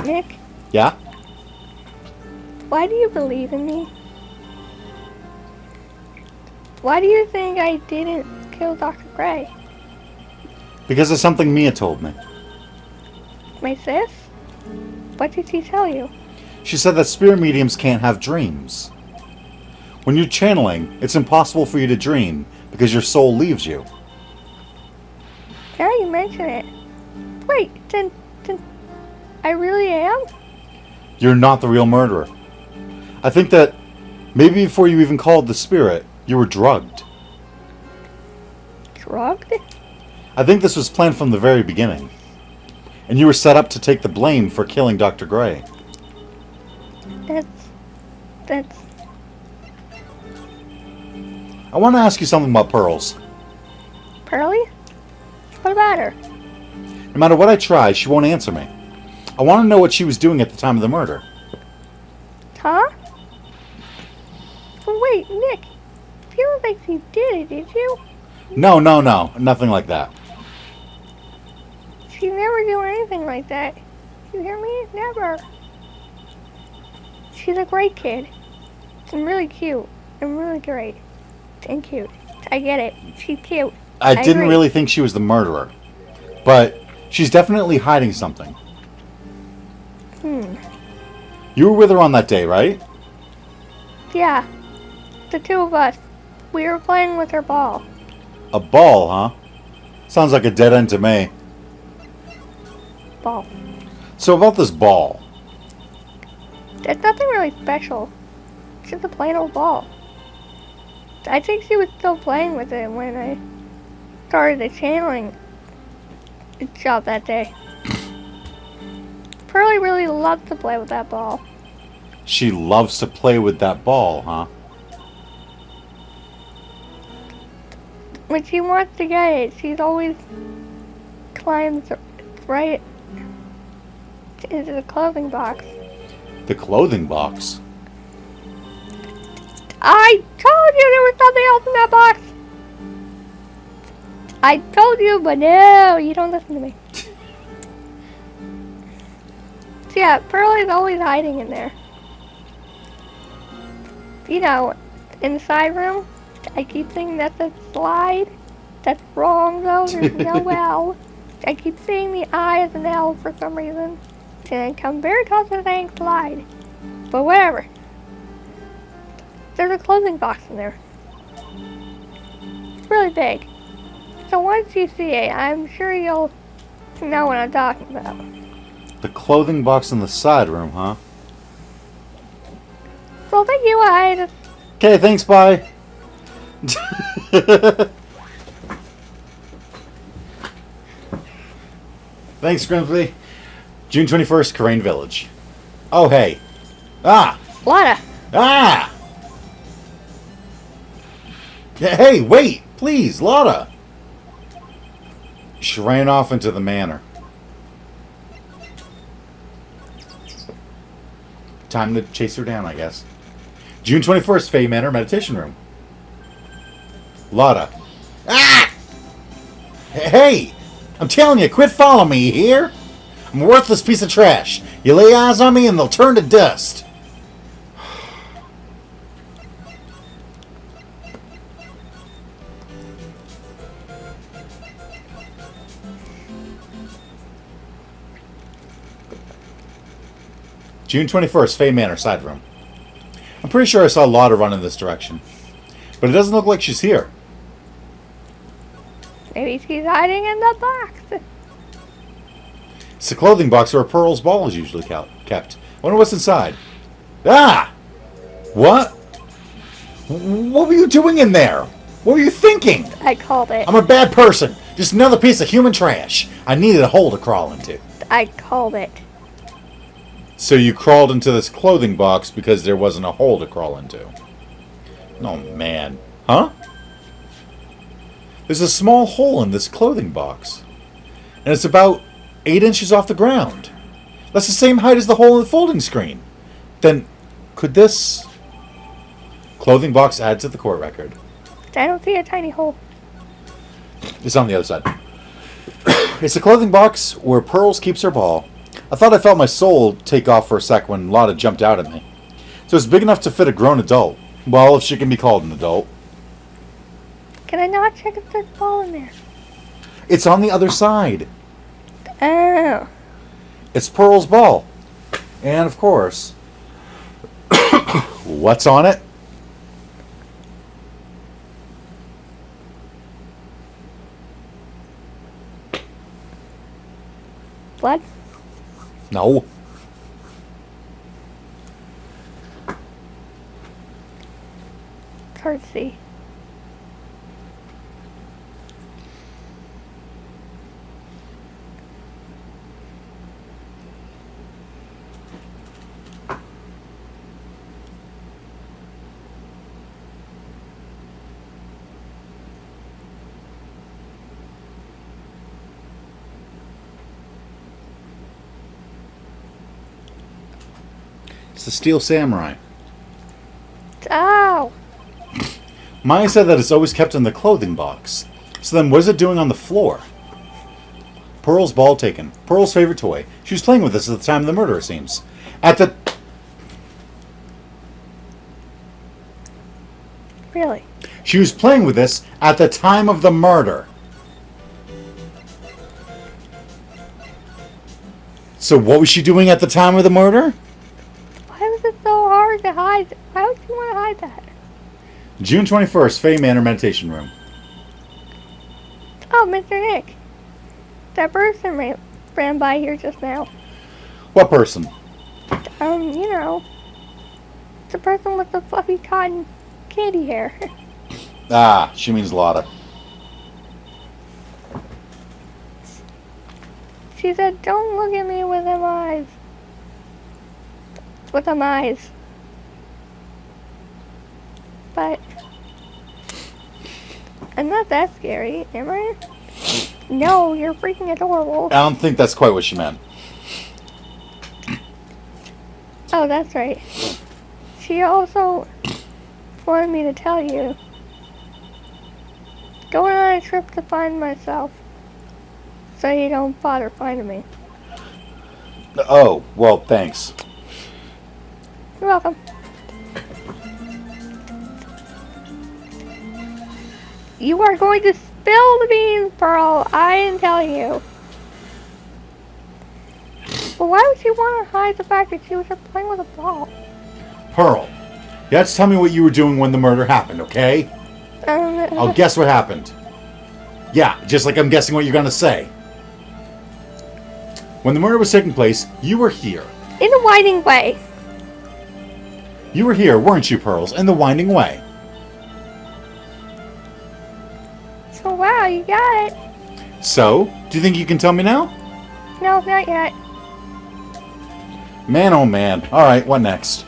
Nick, Yeah? why do you believe in me? Why do you think I didn't kill Dr. Gray? Because of something Mia told me. My sis? What did she tell you? She said that spirit mediums can't have dreams. When you're channeling, it's impossible for you to dream because your soul leaves you. Now you mention it. Wait, then I really am? You're not the real murderer. I think that maybe before you even called the spirit, you were drugged. Drugged? I think this was planned from the very beginning. And you were set up to take the blame for killing Dr. Gray. That's... I want to ask you something about Pearls. Pearly? What about her? No matter what I try, she won't answer me. I want to know what she was doing at the time of the murder. Huh? But wait, Nick. You don't think she did it, did you? No. Nothing like that. She'd never do anything like that. You hear me? Never. She's a great kid. And really cute. And really great. And cute. I get it. She's cute. I didn't agree. really think she was the murderer. But she's definitely hiding something. You were with her on that day, right? Yeah. The two of us. We were playing with her ball. A ball, huh? Sounds like a dead end to me. Ball. So about this ball. There's nothing really special. It's just a plain old ball. I think she was still playing with it when I started the channeling job that day. Pearly really loves to play with that ball. She loves to play with that ball, huh? When she wants to get it, she's always climbs right into the clothing box. The clothing box? I told you there was something else in that box! I told you, but no, you don't listen to me. So yeah, Pearly's always hiding in there. You know, in the side room, I keep thinking that's a slide. That's wrong though, there's no L. I keep seeing the I as an L for some reason. And I come very close to saying slide. But whatever. There's a clothing box in there. It's really big. So once you see it, I'm sure you'll know what I'm talking about. The clothing box in the side room, huh? Well, thank you, Wright. Okay, thanks, bye. Thanks, Grimsley. June 21st, Karain Village. Oh, hey. Ah! Lana. Ah! Hey, wait! Please, Lotta! She ran off into the manor. Time to chase her down, I guess. June 21st, Fae Manor Meditation Room. Lotta. Ah! Hey! I'm telling you, quit following me, you hear? I'm a worthless piece of trash. You lay eyes on me and they'll turn to dust. June 21st, Fae Manor side room. I'm pretty sure I saw Lotta run in this direction. But it doesn't look like she's here. Maybe she's hiding in the box. It's a clothing box where Pearl's ball is usually kept. I wonder what's inside. Ah! What? What were you doing in there? What were you thinking? I called it. I'm a bad person. Just another piece of human trash. I needed a hole to crawl into. I called it. So you crawled into this clothing box because there wasn't a hole to crawl into. Oh, man. Huh? There's a small hole in this clothing box. And it's about 8 inches off the ground. That's the same height as the hole in the folding screen. Then, could this clothing box add to the court record? I don't see a tiny hole. It's on the other side. It's a clothing box where Pearls keeps her ball. I thought I felt my soul take off for a sec when Lotta jumped out at me. So it's big enough to fit a grown adult. Well, if she can be called an adult. Can I not check if there's a ball in there? It's on the other side. Oh. It's Pearl's ball. And, of course, what's on it? Blood? No. It's hard to see. It's the Steel Samurai. Ow! Maya said that it's always kept in the clothing box. So then what is it doing on the floor? Pearl's ball taken. Pearl's favorite toy. She was playing with this at the time of the murder, it seems. Really? She was playing with this at the time of the murder. So what was she doing at the time of the murder? Why was it so hard to hide? Why would you want to hide that? June 21st, Fae Manor Meditation Room. Oh, Mr. Nick. That person ran by here just now. What person? You know. The person with the fluffy cotton candy hair. Ah, she means Lotta. She said, don't look at me with them eyes. With them eyes. But I'm not that scary, am I? No, you're freaking adorable. I don't think that's quite what she meant. Oh, that's right. She also wanted me to tell you. Going on a trip to find myself. So you don't bother finding me. Oh, well, thanks. You're welcome. You are going to spill the beans, Pearl. I didn't tell you. But why would she want to hide the fact that she was just playing with a ball? Pearl, you have to tell me what you were doing when the murder happened, okay? I'll guess what happened. Yeah, just like I'm guessing what you're gonna say. When the murder was taking place, you were here. In a whining way. You were here, weren't you, Pearls, in the Winding Way? So wow, you got it. So, do you think you can tell me now? No, not yet. Man, oh man. Alright, what next?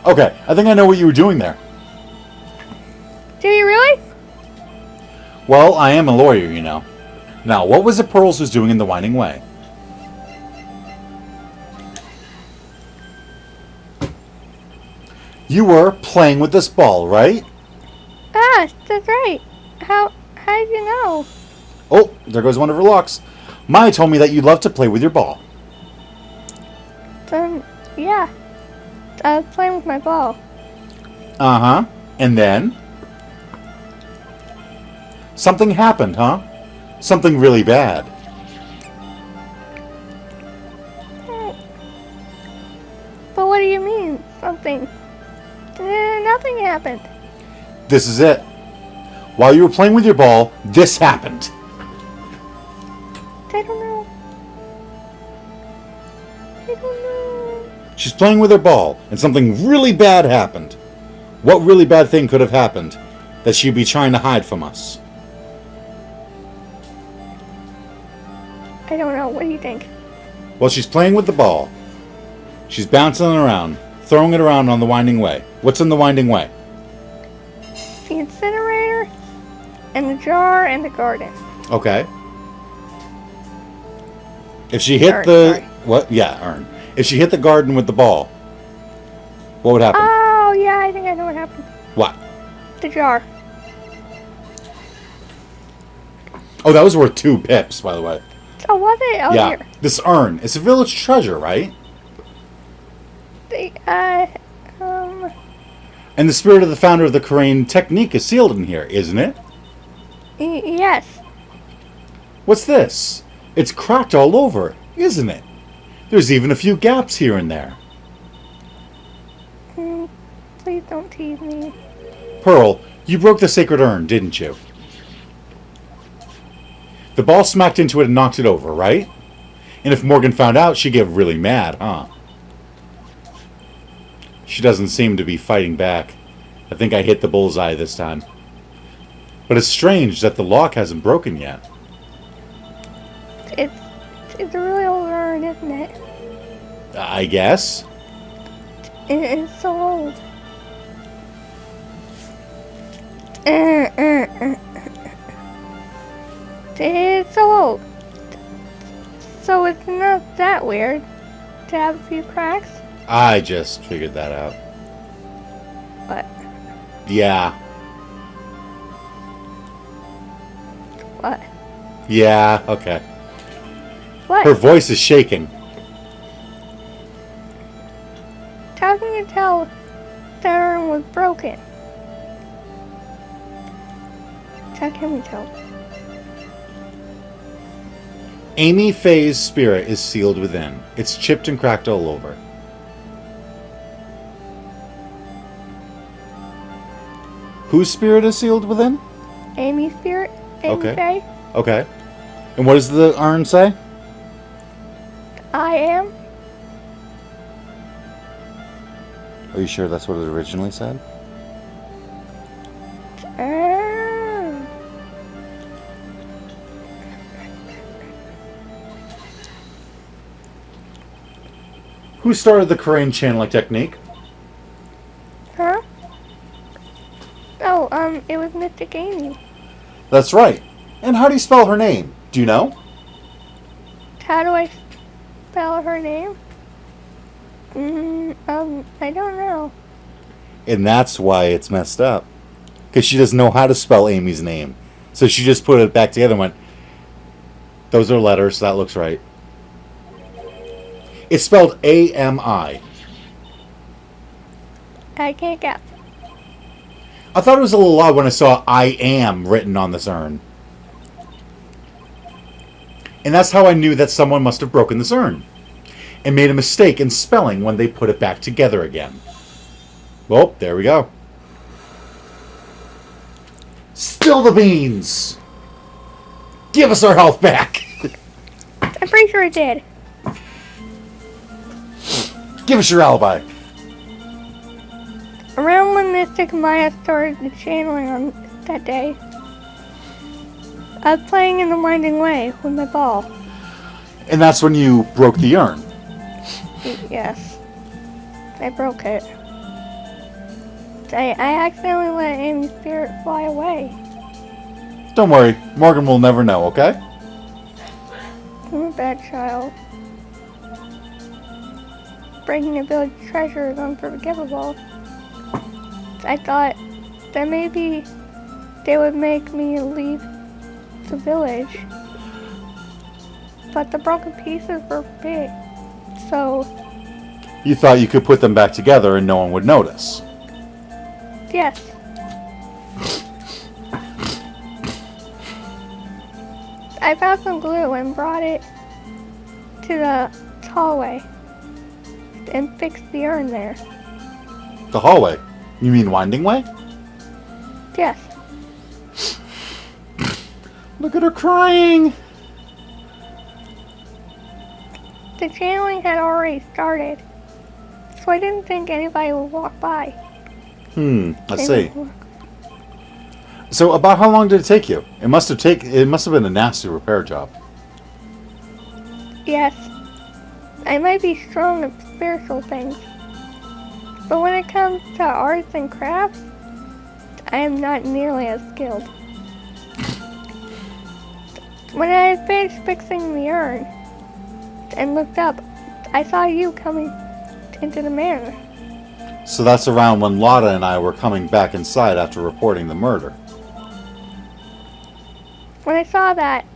Okay, I think I know what you were doing there. Do you really? Well, I am a lawyer, you know. Now, what was it Pearls was doing in the Winding Way? You were playing with this ball, right? Ah, that's right. How did you know? Oh, there goes one of her locks. Maya told me that you love to play with your ball. Yeah. I was playing with my ball. Uh-huh. And then? Something happened, huh? Something really bad. But what do you mean, something? Nothing happened. This is it. While you were playing with your ball, this happened. I don't know. I don't know. She's playing with her ball, and something really bad happened. What really bad thing could have happened that she'd be trying to hide from us? I don't know. What do you think? Well, she's playing with the ball. She's bouncing it around, throwing it around on the Winding Way. What's in the Winding Way? The incinerator, and the jar, and the garden. Okay. If she hit Urn, the... sorry. What? Yeah, urn. If she hit the garden with the ball, what would happen? Oh, yeah, I think I know what happened. What? The jar. Oh, that was worth 2 pips, by the way. Oh, was it? Oh, yeah. here. This urn. It's a village treasure, right? And the spirit of the founder of the Korean technique is sealed in here, isn't it? Yes. What's this? It's cracked all over, isn't it? There's even a few gaps here and there. Please don't tease me. Pearl, you broke the sacred urn, didn't you? The ball smacked into it and knocked it over, right? And if Morgan found out, she'd get really mad, huh? She doesn't seem to be fighting back. I think I hit the bullseye this time. But it's strange that the lock hasn't broken yet. It's a really old urn, isn't it? I guess. It's so old. It's so old. So it's not that weird to have a few cracks. I just figured that out. What? Yeah. What? Yeah, okay. What? Her voice is shaking. How can you tell the urn was broken? How can we tell? Amy Faye's spirit is sealed within. It's chipped and cracked all over. Whose spirit is sealed within? Amy's spirit? Amy Okay. Faye? Okay. And what does the urn say? I am? Are you sure that's what it originally said? Who started the Korean channeling technique? Huh? Oh, it was Mystic Amy. That's right. And how do you spell her name? Do you know? How do I spell her name? I don't know. And that's why it's messed up. Because she doesn't know how to spell Amy's name. So she just put it back together and went, those are letters, that looks right. It's spelled A-M-I. I can't guess. I thought it was a little odd when I saw I am written on this urn. And that's how I knew that someone must have broken this urn. And made a mistake in spelling when they put it back together again. Well, there we go. Spill the beans! Give us our health back! I'm pretty sure it did. Give us your alibi. mystic Maya started the channeling on that day. I was playing in the winding way with my ball. And that's when you broke the urn. Yes. I broke it. I accidentally let Amy's spirit fly away. Don't worry, Morgan will never know, okay? I'm a bad child. Breaking a village treasure is unforgivable. I thought that maybe they would make me leave the village. But the broken pieces were big, so You thought you could put them back together and no one would notice. yes. I found some glue and brought it to the hallway and fixed the urn there. The hallway? You mean winding way? Yes. Look at her crying! The channeling had already started, so I didn't think anybody would walk by. I see. So about how long did it take you? It must have been a nasty repair job. Yes. I might be strong at spiritual things, but when it comes to arts and crafts, I am not nearly as skilled. When I had finished fixing the urn and looked up, I saw you coming into the manor. So that's around when Lotta and I were coming back inside after reporting the murder. When I saw that,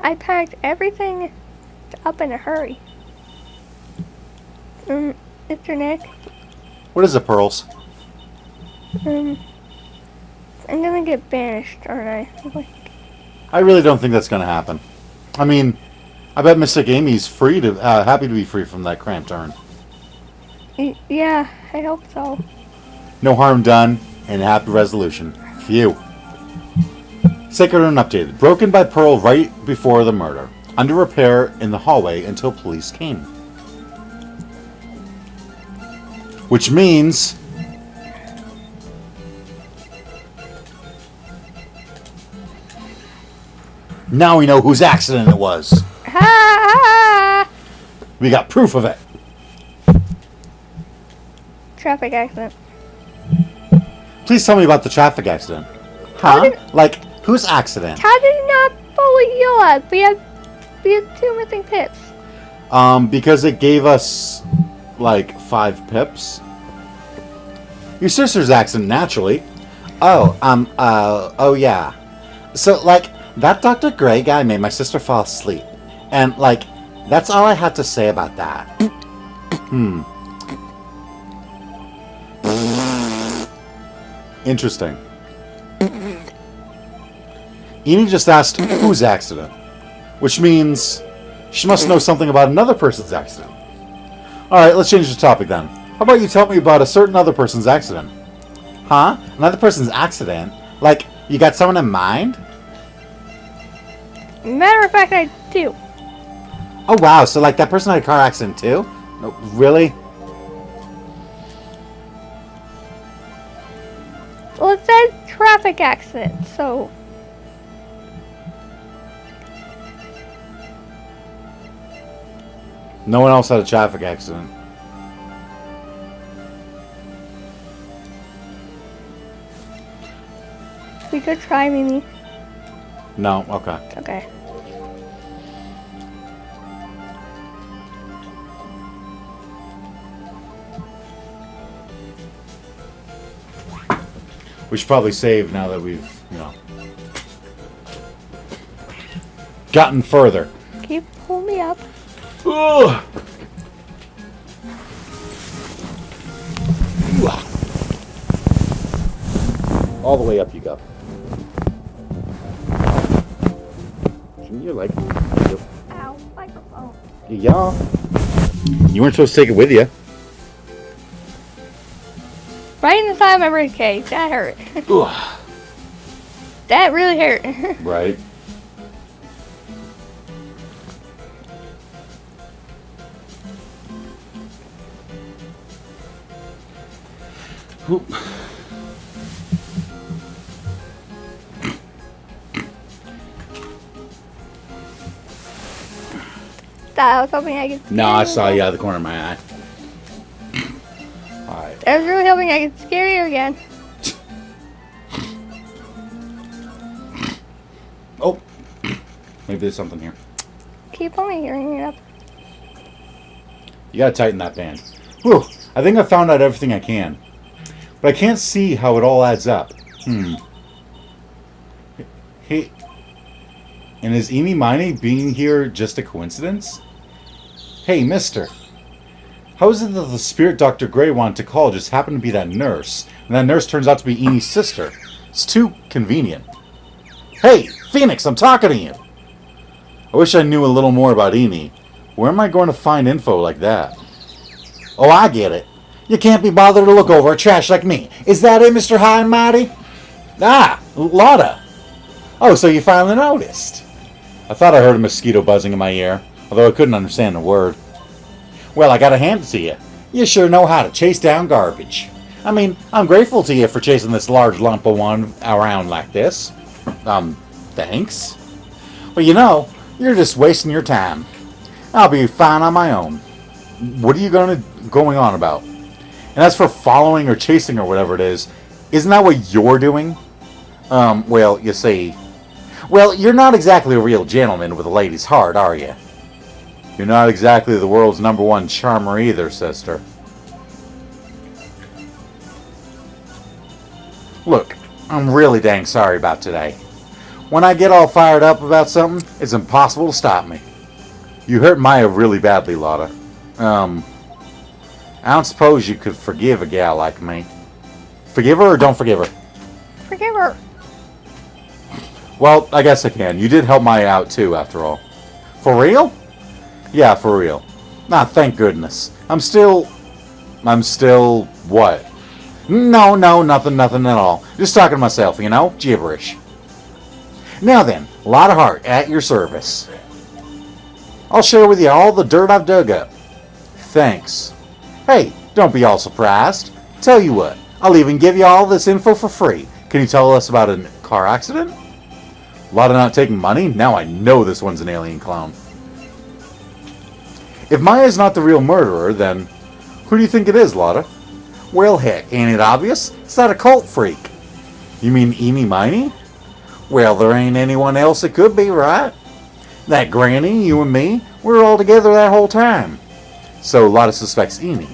I packed everything up in a hurry. Mr. Nick, What is it, Pearls? I'm gonna get banished, aren't I? I really don't think that's going to happen. I mean, I bet Mystic Amy's happy to be free from that cramped urn. Yeah, I hope so. No harm done, and a happy resolution. Phew. Sacred Urn updated. Broken by Pearl right before the murder. Under repair in the hallway until police came. Which means... now we know whose accident it was. Ha! We got proof of it. Traffic accident. Please tell me about the traffic accident. Huh? Like, whose accident? How did it not fully heal us? We have 2 missing pips. Because it gave us, like, 5 pips. Your sister's accident, naturally. Oh yeah. So, like, that Dr. Gray guy made my sister fall asleep. And, like, that's all I had to say about that. Interesting. Amy just asked whose accident, which means she must know something about another person's accident. Alright, let's change the topic then. How about you tell me about a certain other person's accident? Huh? Another person's accident? Like, you got someone in mind? Matter of fact, I do. Oh wow, so like that person had a car accident too? No, really? Well, it says traffic accident, so... No one else had a traffic accident. We could try, Mimi. No, okay. Okay. We should probably save now that we've, gotten further. Can you pull me up? Ugh. All the way up you go. Shouldn't you like... Ow, microphone. Yeah. You weren't supposed to take it with you. Right in the side of my ribcage. That hurt. Ugh. That really hurt. Right. I was hoping I could. No, I saw you out of the corner of my eye. Alright. I was really hoping I could scare you again. Oh. Maybe there's something here. Keep on hearing it up. You gotta tighten that band. Whew. I think I found out everything I can. But I can't see how it all adds up. Hey. And is Eenie Miney being here just a coincidence? Hey, mister. How is it that the spirit Dr. Gray wanted to call just happened to be that nurse, and that nurse turns out to be Enie's sister? It's too convenient. Hey, Phoenix, I'm talking to you! I wish I knew a little more about Eenie. Where am I going to find info like that? Oh, I get it. You can't be bothered to look over a trash like me. Is that it, Mr. High and Mighty? Ah, Lotta. Oh, so you finally noticed. I thought I heard a mosquito buzzing in my ear, although I couldn't understand a word. Well, I gotta hand it to you. You sure know how to chase down garbage. I mean, I'm grateful to you for chasing this large lump of one around like this. Thanks. But you know, you're just wasting your time. I'll be fine on my own. What are you going on about? And as for following or chasing or whatever it is, isn't that what you're doing? Well, you see... Well, you're not exactly a real gentleman with a lady's heart, are you? You're not exactly the world's #1 charmer either, sister. Look, I'm really dang sorry about today. When I get all fired up about something, it's impossible to stop me. You hurt Maya really badly, Lotta. I don't suppose you could forgive a gal like me. Forgive her or don't forgive her? Forgive her. Well, I guess I can. You did help Maya out too, after all. For real? Yeah, for real. Nah, thank goodness. I'm still what? No, nothing at all. Just talking to myself, you know? Gibberish. Now then, a lot of heart at your service. I'll share with you all the dirt I've dug up. Thanks. Hey, don't be all surprised. Tell you what, I'll even give you all this info for free. Can you tell us about a car accident? A lot of not taking money? Now I know this one's an alien clown. If Maya's not the real murderer, then who do you think it is, Lotta? Well, heck, ain't it obvious? It's that occult freak. You mean Eenie Miney? Well, there ain't anyone else it could be, right? That granny, you and me, we were all together that whole time. So Lotta suspects Eenie,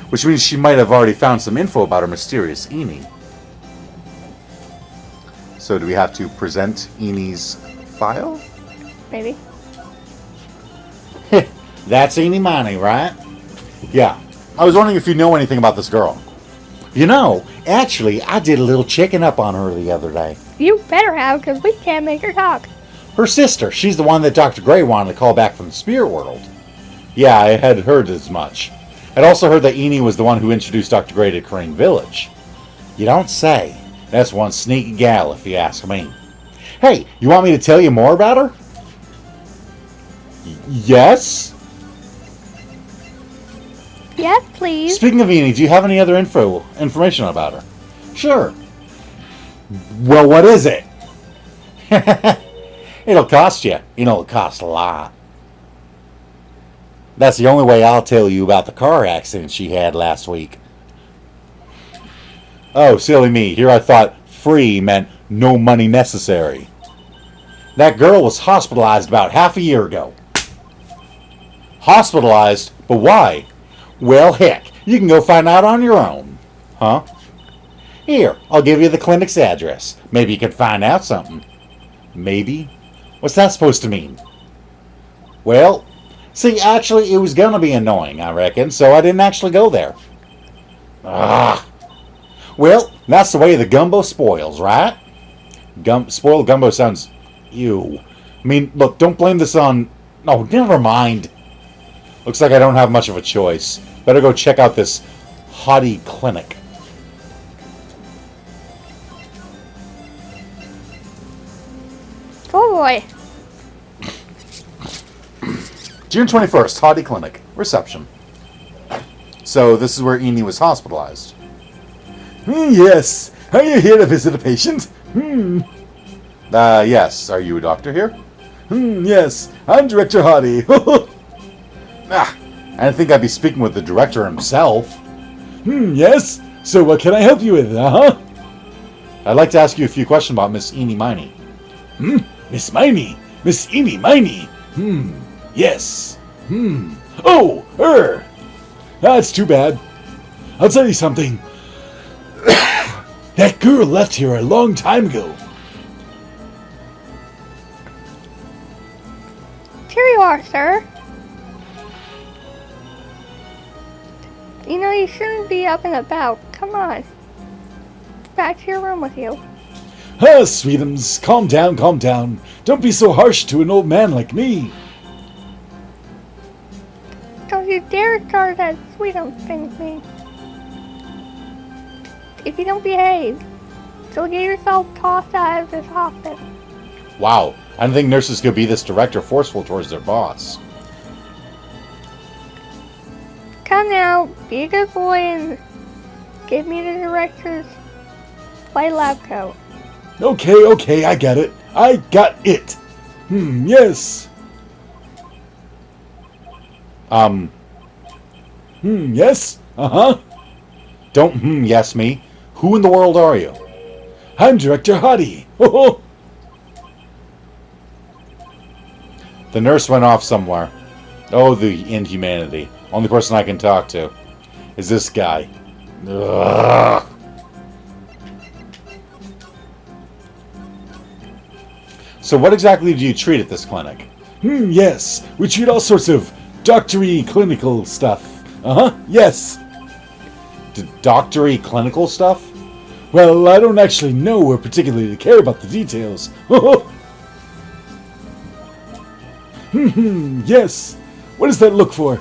which means she might have already found some info about her mysterious Eenie. So do we have to present Enie's file? Maybe. That's Eenie Miney, right? Yeah. I was wondering if you know anything about this girl. You know, actually, I did a little checking up on her the other day. You better have, because we can't make her talk. Her sister. She's the one that Dr. Gray wanted to call back from the spirit world. Yeah, I had heard as much. I'd also heard that Eenie was the one who introduced Dr. Gray to Crane Village. You don't say. That's one sneaky gal, if you ask me. Hey, you want me to tell you more about her? Yes? Yes, please. Speaking of Eenie, do you have any other information about her? Sure. Well, what is it? It'll cost you. You know, it'll cost a lot. That's the only way I'll tell you about the car accident she had last week. Oh, silly me. Here I thought free meant no money necessary. That girl was hospitalized about half a year ago. Hospitalized? But why? Well, heck, you can go find out on your own. Huh? Here, I'll give you the clinic's address. Maybe you can find out something. Maybe? What's that supposed to mean? Well, see, actually, it was going to be annoying, I reckon, so I didn't actually go there. Ah. Well, that's the way the gumbo spoils, right? Spoiled gumbo sounds... Ew. I mean, look, don't blame this on... No, never mind. Looks like I don't have much of a choice. Better go check out this hottie clinic. Oh boy. June 21st, Hottie Clinic. Reception. So, this is where Eenie was hospitalized. Yes. Are you here to visit a patient? Yes. Are you a doctor here? Yes. I'm Director Hottie. Ah, I didn't think I'd be speaking with the director himself. Yes? So what can I help you with, uh-huh? I'd like to ask you a few questions about Miss Eenie Miney. Miss Miney? Miss Eenie Miney? Yes. Oh, her! That's too bad. I'll tell you something. That girl left here a long time ago. Here you are, sir. You know, you shouldn't be up and about. Come on. Back to your room with you. Ah, sweetums, calm down, calm down. Don't be so harsh to an old man like me. Don't you dare start that sweetums thing with me. If you don't behave, you'll get yourself tossed out of this office. Wow, I didn't think nurses could be this direct or forceful towards their boss. Come now, be a good boy and give me the director's white lab coat. Okay, I got it. I got it. Yes. Yes? Uh-huh. Don't yes me. Who in the world are you? I'm Director Hottie. Oh, The nurse went off somewhere. Oh, the inhumanity. Only person I can talk to is this guy. Ugh. So what exactly do you treat at this clinic? yes. We treat all sorts of doctory clinical stuff. Uh-huh. Yes. Doctory clinical stuff? Well, I don't actually know or particularly care about the details. Yes. What does that look for?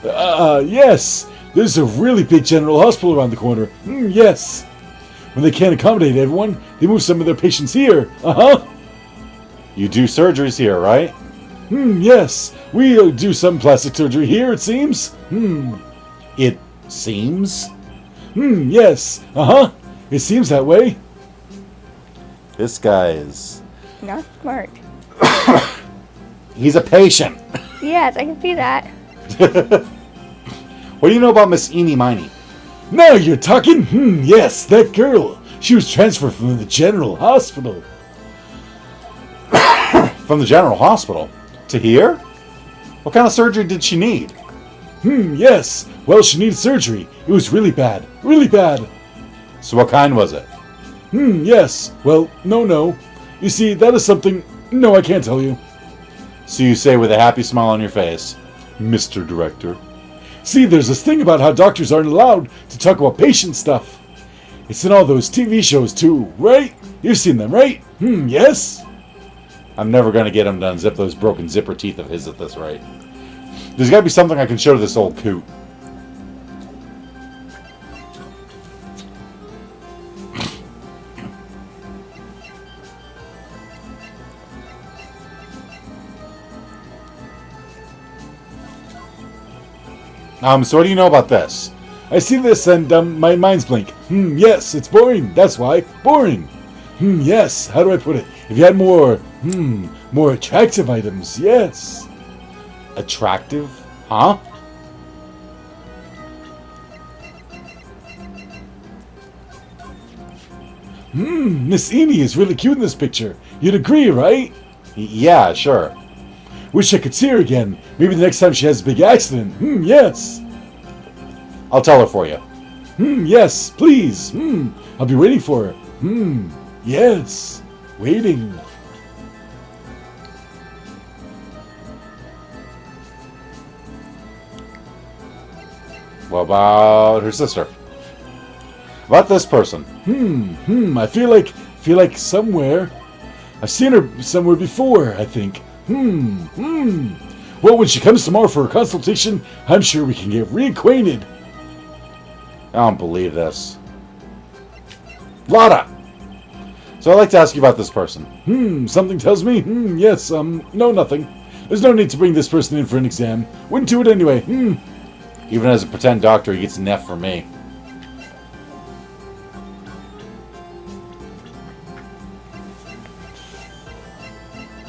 Yes. There's a really big general hospital around the corner. Yes. When they can't accommodate everyone, they move some of their patients here. Uh-huh. You do surgeries here, right? Yes. We do some plastic surgery here, it seems. It seems. Yes. Uh-huh. It seems that way. This guy is... Not smart. He's a patient. Yes, I can see that. What do you know about Miss Eenie Miney? Now you're talking? Yes, that girl. She was transferred from the general hospital. From the general hospital? To here? What kind of surgery did she need? Yes. Well, she needed surgery. It was really bad. Really bad. So what kind was it? Yes. Well, no. You see, that is something... No, I can't tell you. So you say with a happy smile on your face, Mr. Director. See, there's this thing about how doctors aren't allowed to talk about patient stuff. It's in all those TV shows, too, right? You've seen them, right? Yes? I'm never going to get him to unzip those broken zipper teeth of his at this rate. There's got to be something I can show to this old coot. So what do you know about this? I see this and, my mind's blank. Yes, it's boring. That's why. Boring. Yes. How do I put it? If you had more attractive items, yes. Attractive? Huh? Miss Eenie is really cute in this picture. You'd agree, right? Yeah, sure. Wish I could see her again. Maybe the next time she has a big accident. Yes. I'll tell her for you. Yes, please. I'll be waiting for her. Yes. Waiting. What about her sister? About this person? I feel like somewhere. I've seen her somewhere before, I think. Well, when she comes tomorrow for a consultation, I'm sure we can get reacquainted. I don't believe this. Lotta! So I'd like to ask you about this person. Something tells me, yes, no, nothing. There's no need to bring this person in for an exam. Wouldn't do it anyway. Even as a pretend doctor, he gets an F from me.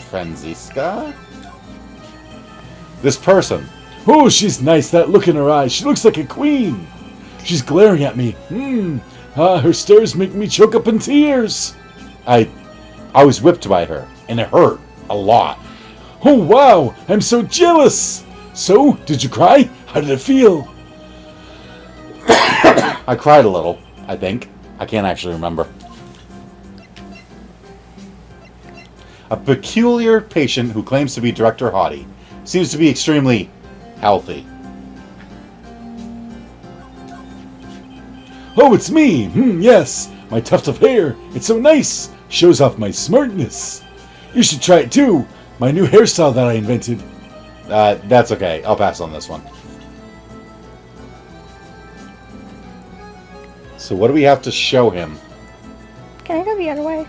Franziska? This person. Oh, she's nice, that look in her eyes. She looks like a queen. She's glaring at me. Her stares make me choke up in tears. I was whipped by her, and it hurt a lot. Oh, wow, I'm so jealous. So, did you cry? How did it feel? I cried a little, I think. I can't actually remember. A peculiar patient who claims to be Director Hottie seems to be extremely healthy. Oh, it's me. Yes. My tuft of hair. It's so nice. Shows off my smartness. You should try it too. My new hairstyle that I invented. That's okay. I'll pass on this one. So what do we have to show him? Can I go the other way?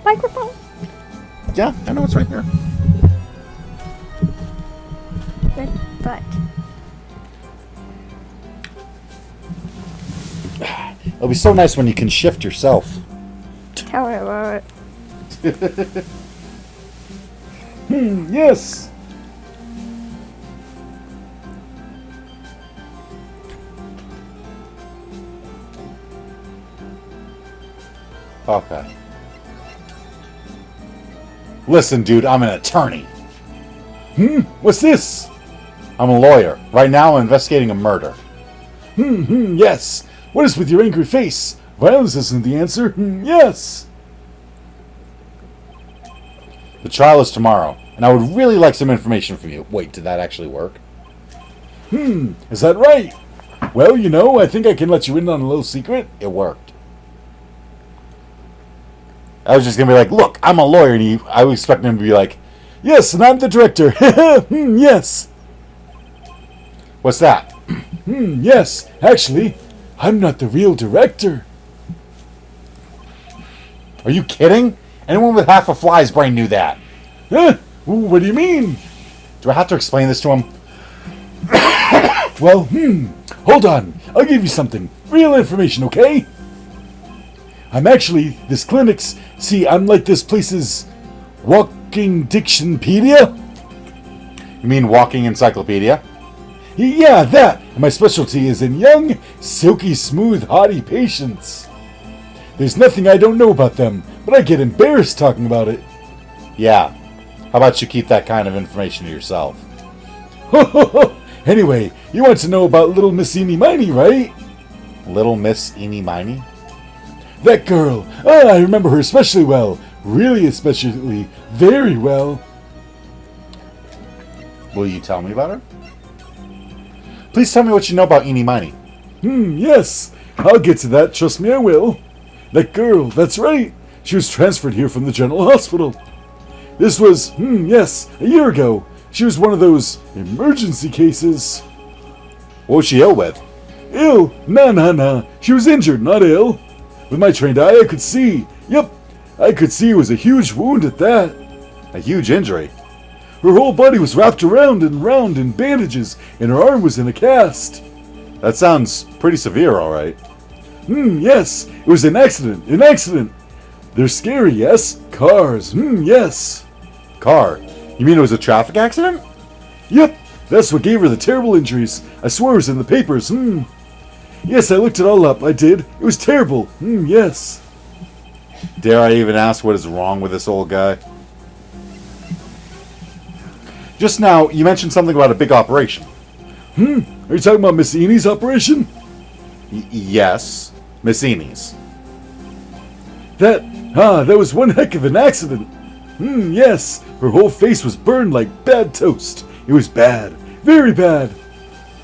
Microphone? Yeah, I know it's right here. Good butt. It'll be so nice when you can shift yourself. Tell me about it. Yes. Okay. Listen, dude, I'm an attorney. What's this? I'm a lawyer. Right now, I'm investigating a murder. Yes. What is with your angry face? Violence isn't the answer. Yes. The trial is tomorrow, and I would really like some information from you. Wait, did that actually work? Is that right? Well, you know, I think I can let you in on a little secret. It worked. I was just gonna be like, look, I'm a lawyer, and I was expecting him to be like, Yes, and I'm the director. Yes. what's that? Yes. Actually, I'm not the real director. Are you kidding? Anyone with half a fly's brain knew that. Huh? What do you mean? Do I have to explain this to him? Well, hold on. I'll give you something. Real information, okay? I'm actually this clinic's... See, I'm like this place's walking dictionpedia. You mean walking encyclopedia? Yeah, that. And my specialty is in young, silky smooth, haughty patients. There's nothing I don't know about them, but I get embarrassed talking about it. Yeah. How about you keep that kind of information to yourself? Anyway, you want to know about little Miss Eeny Miny, right? Little Miss Eeny Miny? That girl. I remember her especially well. Really especially. Very well. Will you tell me about her? Please tell me what you know about Eeny Miny. Yes. I'll get to that. Trust me, I will. That girl, that's right. She was transferred here from the General Hospital. This was, yes, a year ago. She was one of those emergency cases. What was she ill with? Ill? Nah. She was injured, not ill. With my trained eye, I could see. Yep, I could see it was a huge wound at that. A huge injury. Her whole body was wrapped around and round in bandages, and her arm was in a cast. That sounds pretty severe, alright. Yes, it was an accident. They're scary, yes? Cars, yes. Car? You mean it was a traffic accident? Yep, that's what gave her the terrible injuries. I swear it was in the papers, Yes, I looked it all up, I did. It was terrible, yes. Dare I even ask what is wrong with this old guy? Just now, you mentioned something about a big operation. Are you talking about Miss Eeny's operation? Yes, Miss Eeny's. That was one heck of an accident. Yes, her whole face was burned like bad toast. It was bad, very bad.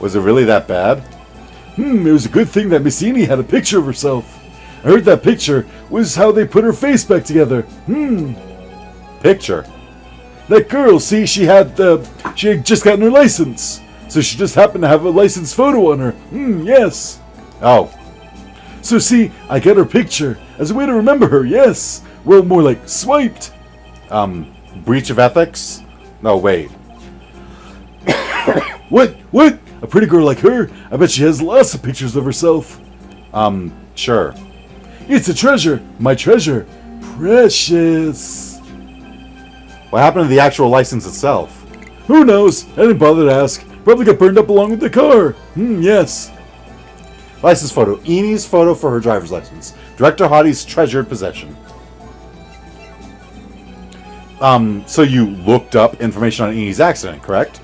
Was it really that bad? It was a good thing that Miss Eeny had a picture of herself. I heard that picture was how they put her face back together. Picture? That girl, see, she had just gotten her license. So she just happened to have a license photo on her. Yes. Oh. So see, I got her picture as a way to remember her, yes. Well, more like swiped. Breach of ethics? No, wait. What? A pretty girl like her? I bet she has lots of pictures of herself. Sure. It's a treasure. My treasure. Precious. What happened to the actual license itself? Who knows? I didn't bother to ask. Probably got burned up along with the car. Yes. License photo. Enid's photo for her driver's license. Director Hottie's treasured possession. So you looked up information on Enid's accident, correct?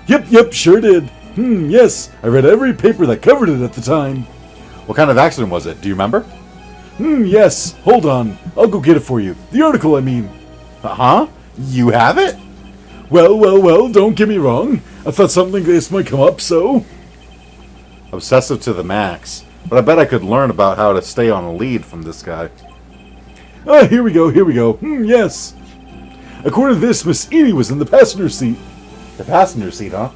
Yep, sure did. Yes. I read every paper that covered it at the time. What kind of accident was it? Do you remember? Yes. Hold on. I'll go get it for you. The article, I mean. Uh-huh. You have it? Well, don't get me wrong. I thought something like this might come up, so... Obsessive to the max. But I bet I could learn about how to stay on a lead from this guy. Here we go. Yes. According to this, Miss Enid was in the passenger seat. The passenger seat, huh?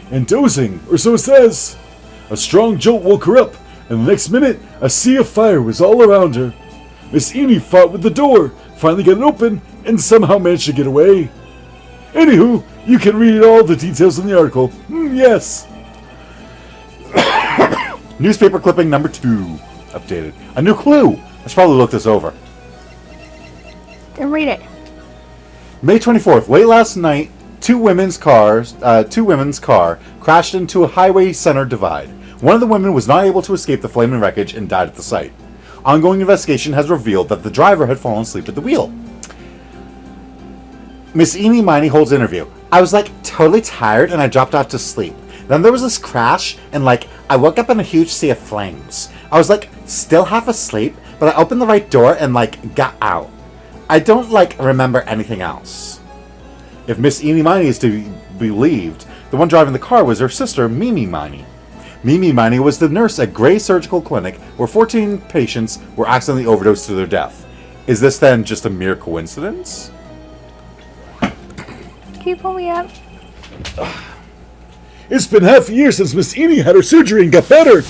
And dozing, or so it says. A strong jolt woke her up, and the next minute, a sea of fire was all around her. Miss Enid fought with the door, finally got it open, and somehow managed to get away. Anywho, you can read all the details in the article. Yes. Newspaper clipping number 2. Updated. A new clue. I should probably look this over. Then read it. May 24th. Late last night, two women's car crashed into a highway center divide. One of the women was not able to escape the flaming wreckage and died at the site. Ongoing investigation has revealed that the driver had fallen asleep at the wheel. Miss Enid Miney holds interview. I was totally tired and I dropped off to sleep. Then there was this crash and I woke up in a huge sea of flames. I was still half asleep, but I opened the right door and got out. I don't remember anything else. If Miss Enid Miney is to be believed, the one driving the car was her sister, Mimi Miney. Mimi Miney was the nurse at Gray Surgical Clinic where 14 patients were accidentally overdosed to their death. Is this then just a mere coincidence? Can you pull me up? It's been half a year since Miss Enid had her surgery and got better.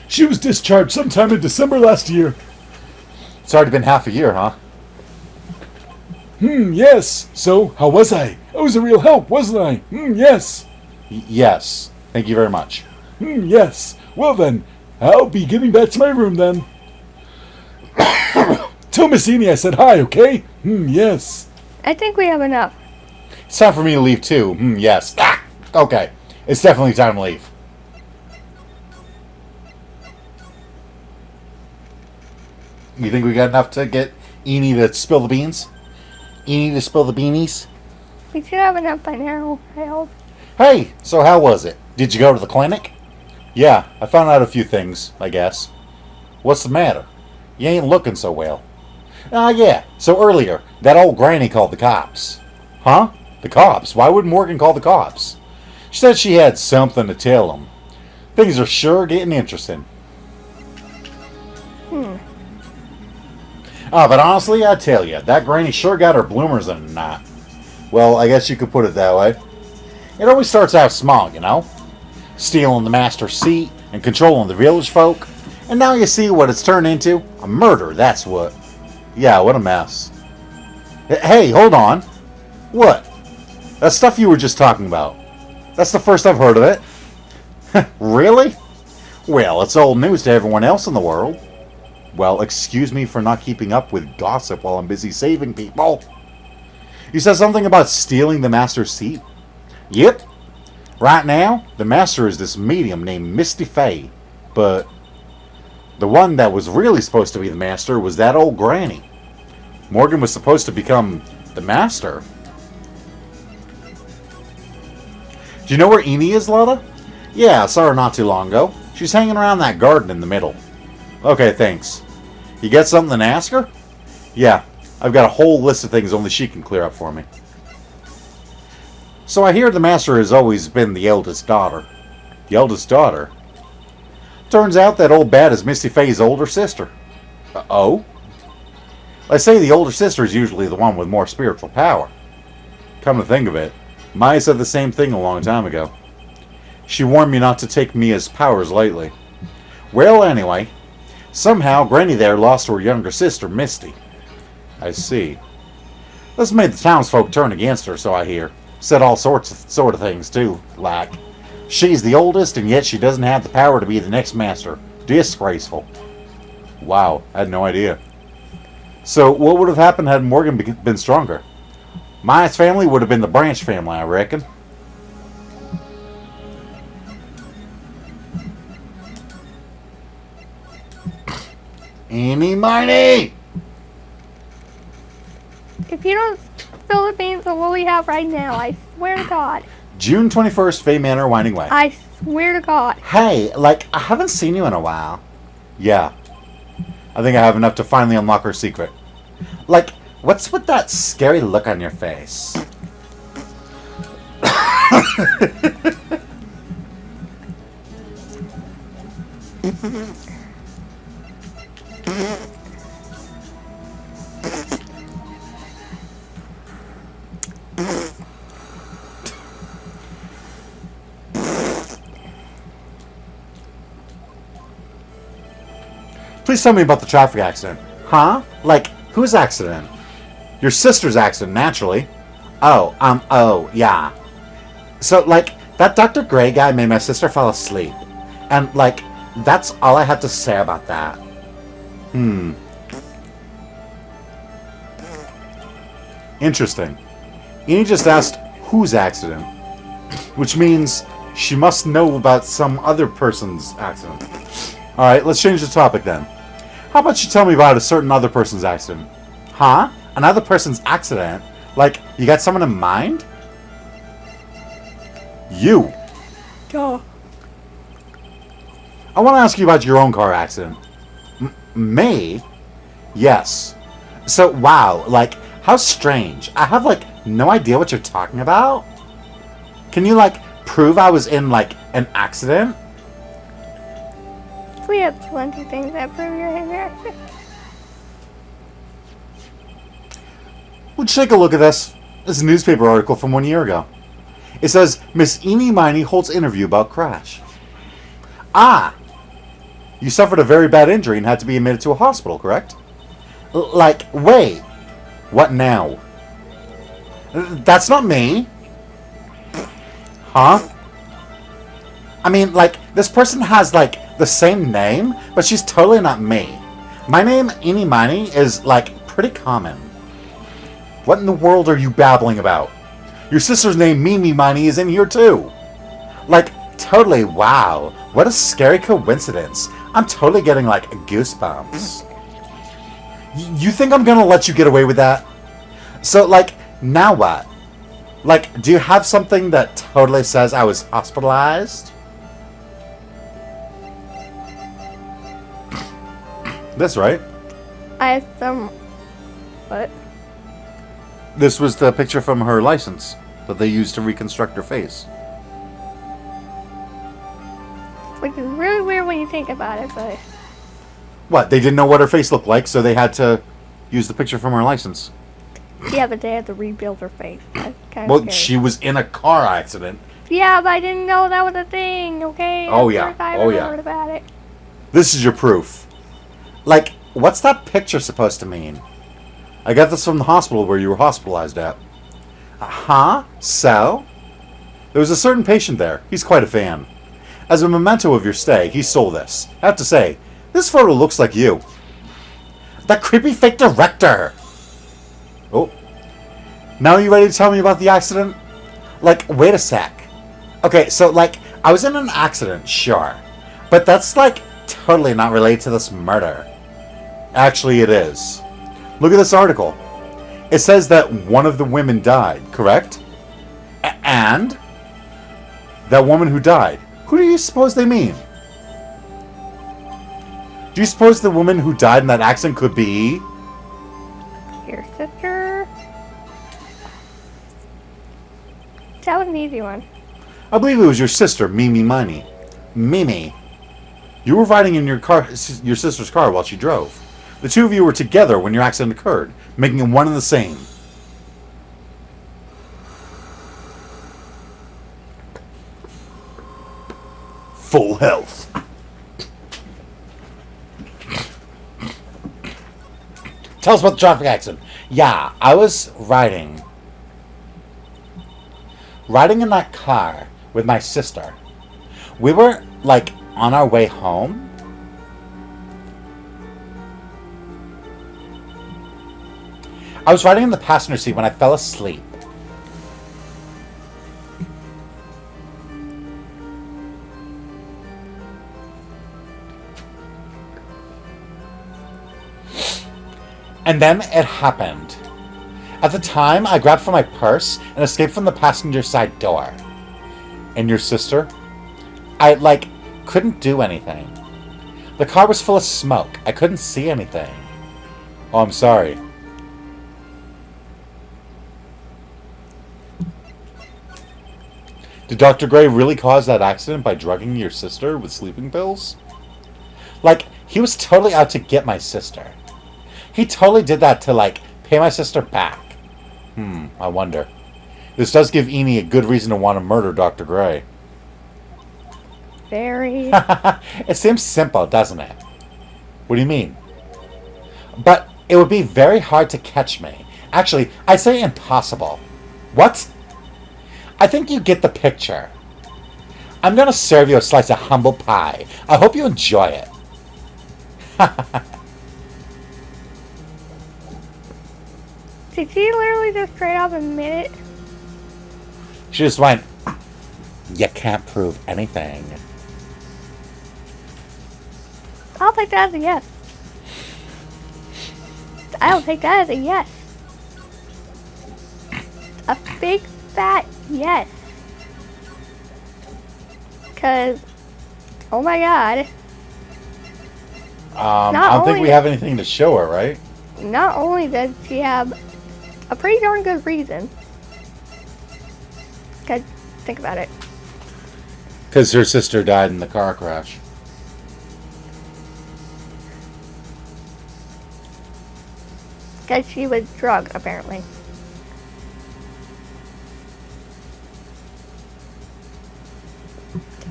She was discharged sometime in December last year. It's already been half a year, huh? Yes. So, how was I? I was a real help, wasn't I? Yes. Yes. Thank you very much. Yes. Well then, I'll be getting back to my room then. Tell Miss Enid I said hi, okay? Yes. I think we have enough. It's time for me to leave too. Yes. Okay. It's definitely time to leave. You think we got enough to get Enid to spill the beans? Enid to spill the beanies? We should have enough by now, I hope. Hey, so how was it? Did you go to the clinic? Yeah, I found out a few things, I guess. What's the matter? You ain't looking so well. Yeah, so earlier, that old granny called the cops. Huh? The cops? Why would Morgan call the cops? She said she had something to tell them. Things are sure getting interesting. But honestly, I tell you, that granny sure got her bloomers in a knot. Well, I guess you could put it that way. It always starts out small, you know? Stealing the master's seat and controlling the village folk. And now you see what it's turned into? A murder, that's what. Yeah, what a mess. Hey, hold on. What? That stuff you were just talking about. That's the first I've heard of it. Really? Well, it's old news to everyone else in the world. Well, excuse me for not keeping up with gossip while I'm busy saving people. You said something about stealing the master's seat? Yep. Right now, the master is this medium named Misty Fay. But the one that was really supposed to be the master was that old granny. Morgan was supposed to become the master. Do you know where Enid is, Lotta? Yeah, I saw her not too long ago. She's hanging around that garden in the middle. Okay, thanks. You got something to ask her? Yeah, I've got a whole list of things only she can clear up for me. So I hear the master has always been the eldest daughter. The eldest daughter? Turns out that old bat is Misty Fay's older sister. Oh? I say the older sister is usually the one with more spiritual power. Come to think of it, Maya said the same thing a long time ago. She warned me not to take Mia's powers lightly. Well, anyway, somehow Granny there lost her younger sister, Misty. I see. This made the townsfolk turn against her, so I hear. Said all sort of things, too, like, she's the oldest, and yet she doesn't have the power to be the next master. Disgraceful. Wow, I had no idea. So, what would have happened had Morgan been stronger? Maya's family would have been the Branch family, I reckon. Eeny, miny! If you don't spill the beans on what we have right now, I swear to God. June 21st, Fay Manor, Winding Way. I swear to God. Hey, like, I haven't seen you in a while. Yeah. I think I have enough to finally unlock her secret. Like, what's with that scary look on your face? Please tell me about the traffic accident. Huh? Like, whose accident? Your sister's accident, naturally. Oh, yeah. So, like, that Dr. Gray guy made my sister fall asleep. And, like, that's all I had to say about that. Interesting. Eni just asked whose accident, which means she must know about some other person's accident. Alright, let's change the topic then. How about you tell me about a certain other person's accident? Huh? Another person's accident? Like, you got someone in mind? You. Duh. I want to ask you about your own car accident. Me? Yes. So, wow, like, how strange. I have, like, no idea what you're talking about. Can you, like, prove I was in, like, an accident? We have plenty of things that prove you're in there. Would you take a look at this? This is a newspaper article from 1 year ago. It says, Miss Eeny Miney holds interview about crash. Ah! You suffered a very bad injury and had to be admitted to a hospital, correct? Like, wait. What now? That's not me. Huh? I mean, like, this person has, like, the same name, but she's totally not me. My name, Eeny Miney, is, like, pretty common. What in the world are you babbling about? Your sister's name, Mimi Miney, is in here, too. Like, totally, wow. What a scary coincidence. I'm totally getting, like, goosebumps. You think I'm gonna let you get away with that? So, like, now what? Like, do you have something that totally says I was hospitalized? This, right? I have some... What? This was the picture from her license that they used to reconstruct her face. Which is really weird when you think about it, but... What, they didn't know what her face looked like, so they had to use the picture from her license. Yeah, but they had to rebuild her face. That's kind of Well, scary. she was in a car accident. Yeah, but I didn't know that was a thing, okay? Oh, That's yeah. the first I Oh, ever yeah. heard about it. This is your proof. Like, what's that picture supposed to mean? I got this from the hospital where you were hospitalized at. Huh? So? There was a certain patient there. He's quite a fan. As a memento of your stay, he stole this. I have to say, this photo looks like you. The creepy fake director! Oh. Now you ready to tell me about the accident? Like, wait a sec. Okay, so, like, I was in an accident, sure. But that's, like, totally not related to this murder. Actually, it is. Look at this article. It says that one of the women died, correct? And that woman who died, who do you suppose they mean? Do you suppose the woman who died in that accident could be... Your sister? That was an easy one. I believe it was your sister, Mimi Miney. Mimi. You were riding in your sister's car while she drove. The two of you were together when your accident occurred, making them one and the same. Full health. Tell us about the traffic accident. Yeah, I was riding in that car with my sister. We were, like, on our way home. I was riding in the passenger seat when I fell asleep. And then it happened. At the time, I grabbed for my purse and escaped from the passenger side door. And your sister? I, like, couldn't do anything. The car was full of smoke. I couldn't see anything. Oh, I'm sorry. Did Dr. Gray really cause that accident by drugging your sister with sleeping pills? Like, he was totally out to get my sister. He totally did that to, like, pay my sister back. I wonder. This does give Eni a good reason to want to murder Dr. Gray. Very. It seems simple, doesn't it? What do you mean? But it would be very hard to catch me. Actually, I say impossible. What? I think you get the picture. I'm gonna serve you a slice of humble pie. I hope you enjoy it. Did she literally just straight up admit it? She just went, you can't prove anything. I'll take that as a yes. I'll take that as a yes. A big fat yes. Because, oh my god. I don't think we have anything to show her, right? Not only does she have a pretty darn good reason. Because, think about it. Because her sister died in the car crash. Because she was drugged, apparently.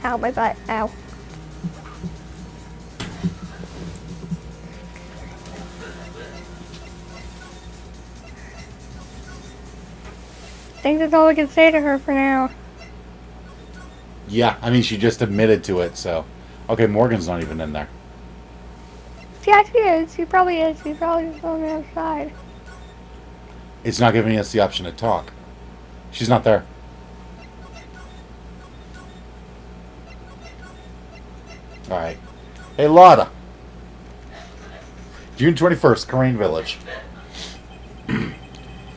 Ow, my butt. Ow. I think that's all we can say to her for now. Yeah, I mean, she just admitted to it, so... Okay, Morgan's not even in there. Yeah, she is. She probably is. She's probably just on the other side. It's not giving us the option to talk. She's not there. Alright. Hey, Lotta. June 21st, Corain Village.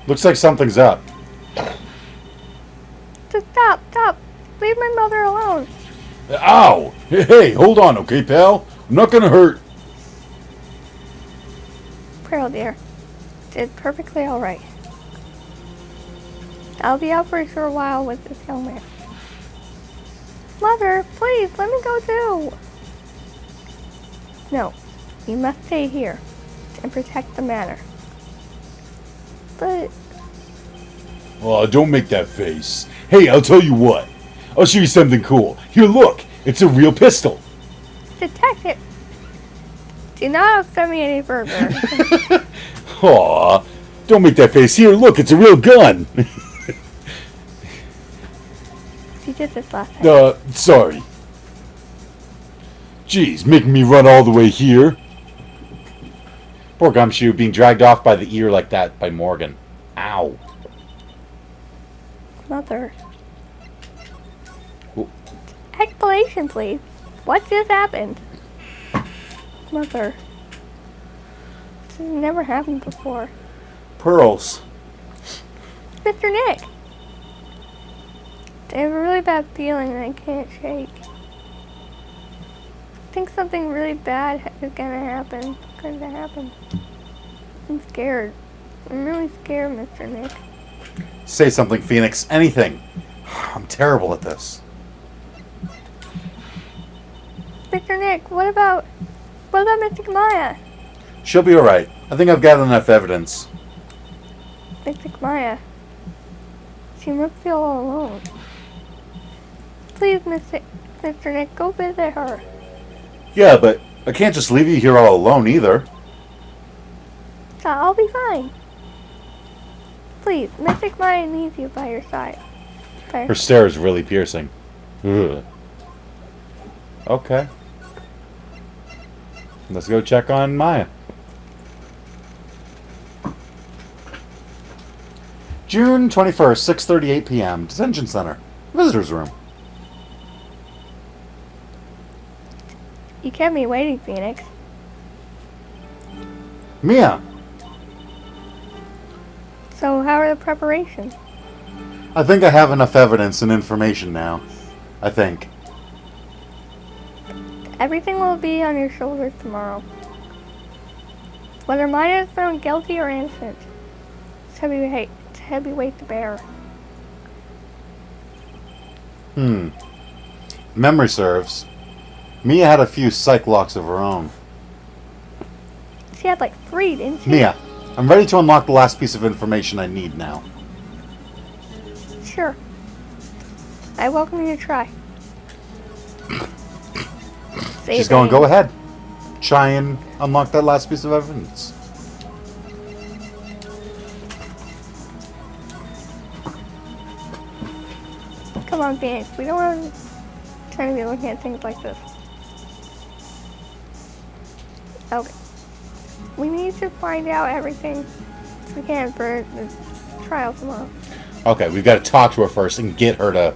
Looks like something's up. Just stop. Leave my mother alone. Ow! Hey, hold on, okay, pal? I'm not gonna hurt. Pearl, dear. It's perfectly alright. I'll be out for a short while with this young man. Mother, please, let me go too. No, you must stay here and protect the manor. But... Oh, don't make that face. Hey, I'll tell you what. I'll show you something cool. Here, look. It's a real pistol. Detective, do not upset me any further. Aw, don't make that face. Here, look. It's a real gun. She did this last time. Sorry. Jeez, making me run all the way here. Poor Gumshoe being dragged off by the ear like that by Morgan. Ow. Mother. Well, Explanation, please. What just happened? Mother. This has never happened before. pearls. Mr. Nick! I have a really bad feeling that I can't shake. I think something really bad is gonna happen. I'm scared. I'm really scared, Mr. Nick. Say something, Phoenix. Anything. I'm terrible at this. Mr. Nick, what about Mystic Maya? She'll be alright. I think I've gathered enough evidence. Mystic Maya. She must feel all alone. Please, Mr. Nick, go visit her. Yeah, but I can't just leave you here all alone either. I'll be fine. Please, Mystic Mind needs you by your side. Okay. Her stare is really piercing. Ugh. Okay. Let's go check on Maya. June 21st, 6:38 p.m. Detention Center. Visitor's room. You kept me waiting, Phoenix. Mia! So how are the preparations? I think I have enough evidence and information now. I think. Everything will be on your shoulders tomorrow. Whether Maya is found guilty or innocent, it's heavy weight to bear. Memory serves. Mia had a few psych locks of her own. She had like 3, didn't she? Mia, I'm ready to unlock the last piece of information I need now. Sure. I welcome you to try. She's going, go ahead. Try and unlock that last piece of evidence. Come on, Phoenix. We don't want to be looking at things like this. Okay. We need to find out everything we can for the trial tomorrow. Okay, we've got to talk to her first and get her to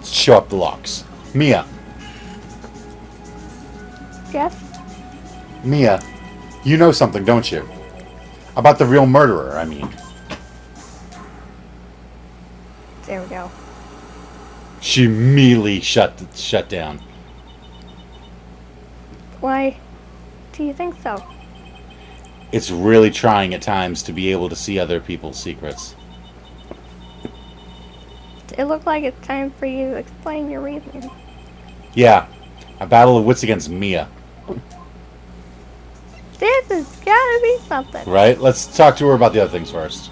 show up the locks. Mia. Yes? Mia, you know something, don't you? About the real murderer, I mean. There we go. She immediately shut down. Why do you think so? It's really trying at times to be able to see other people's secrets. It looked like it's time for you to explain your reasoning. Yeah, a battle of wits against Mia. This has gotta be something. Right? Let's talk to her about the other things first.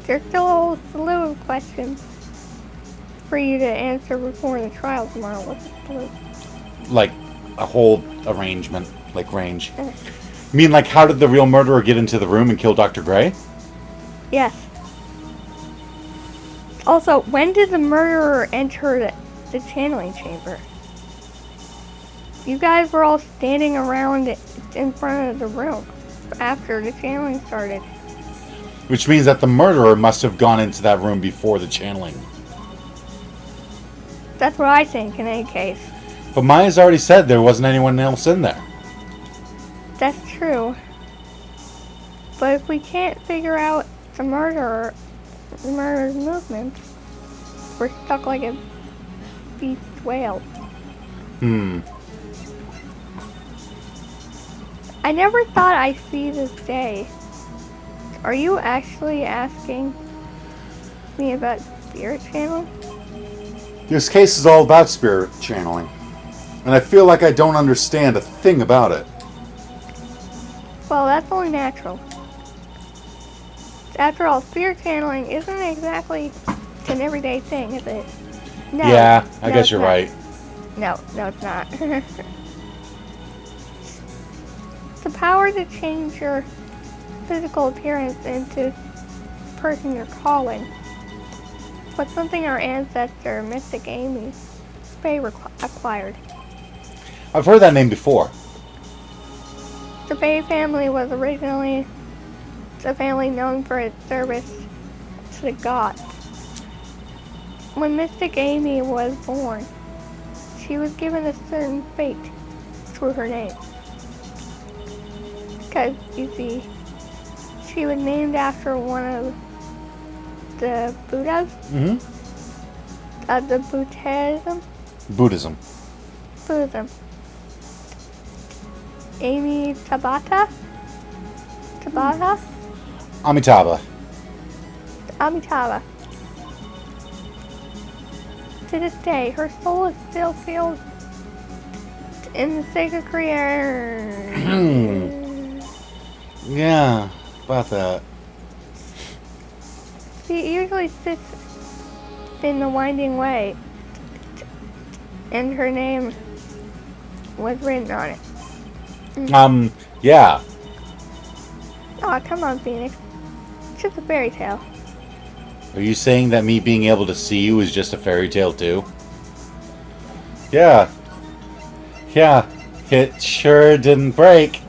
There's still a whole slew of questions for you to answer before the trial tomorrow. What's the slew? Like, a whole arrangement. Like, range. You mean, like, how did the real murderer get into the room and kill Dr. Gray? Yes. Also, when did the murderer enter the channeling chamber? You guys were all standing around in front of the room after the channeling started. Which means that the murderer must have gone into that room before the channeling. That's what I think in any case. But Maya's already said there wasn't anyone else in there. That's true. But if we can't figure out the murderer's movements, we're stuck like a beached whale. I never thought I'd see this day. Are you actually asking me about spirit channeling? This case is all about spirit channeling. And I feel like I don't understand a thing about it. Well, that's only natural. After all, spirit channeling isn't exactly an everyday thing, is it? No. Yeah, I No, guess it's you're not. right. No, it's not. The power to change your physical appearance into the person you're calling. But something our ancestor, Mystic Amy Spay, acquired. I've heard that name before. The Bay family was originally a family known for its service to the gods. When Mystic Amy was born, she was given a certain fate through her name. Because, you see, she was named after one of the Buddhas of the Buddhism. Buddhism. Amy Tabata? Amitabha. Amitabha. To this day, her soul is still sealed in the sacred creator. Yeah, about that. She usually sits in the winding way, and her name was written on it. Yeah. Oh, come on, Phoenix. It's just a fairy tale. Are you saying that me being able to see you is just a fairy tale too? Yeah. Yeah. It sure didn't break.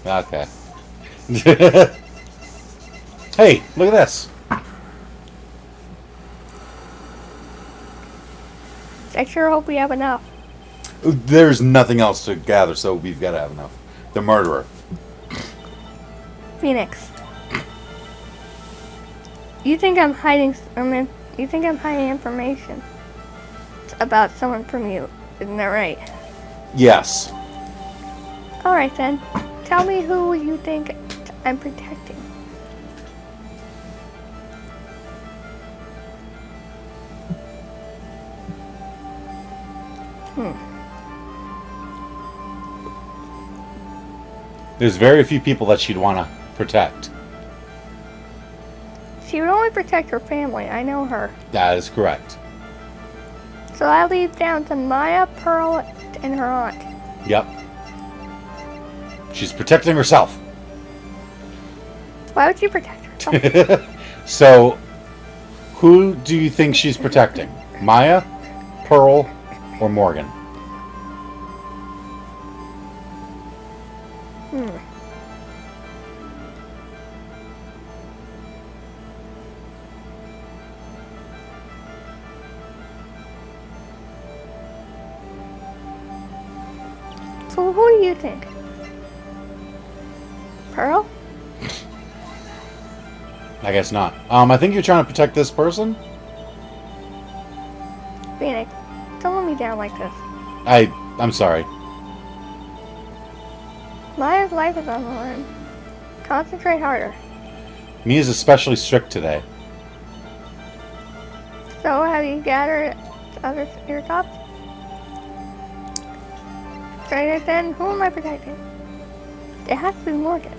Okay. Hey, look at this. I sure hope we have enough. There's nothing else to gather, so we've got to have enough. The murderer. Phoenix. You think I'm hiding information about someone from you, isn't that right? Yes. Alright then. Tell me who you think I'm protecting. There's very few people that she'd want to protect. She would only protect her family. I know her. That is correct. So I leave down to Maya, Pearl, and her aunt. Yep. She's protecting herself. Why would she protect herself? So, who do you think she's protecting? Maya, Pearl, or Morgan? So who do you think? Pearl? I guess not. I think you're trying to protect this person. Phoenix, don't let me down like this. I'm sorry. Maya's life is on the line. Concentrate harder. Me is especially strict today. So have you gathered your thoughts? Right then, who am I protecting? It has to be Morgan.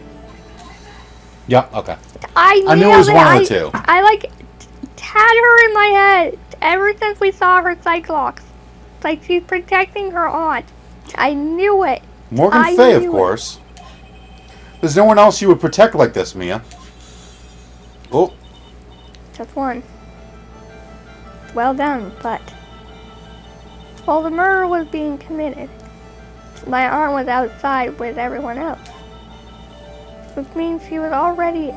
Yeah, okay. I knew it was one of the two. I had her in my head ever since we saw her Cyclops. It's like she's protecting her aunt. I knew it. Morgan Fay, of course. There's no one else you would protect like this, Mia. Oh. Just one. Well done, but while the murder was being committed, my aunt was outside with everyone else. Which means she already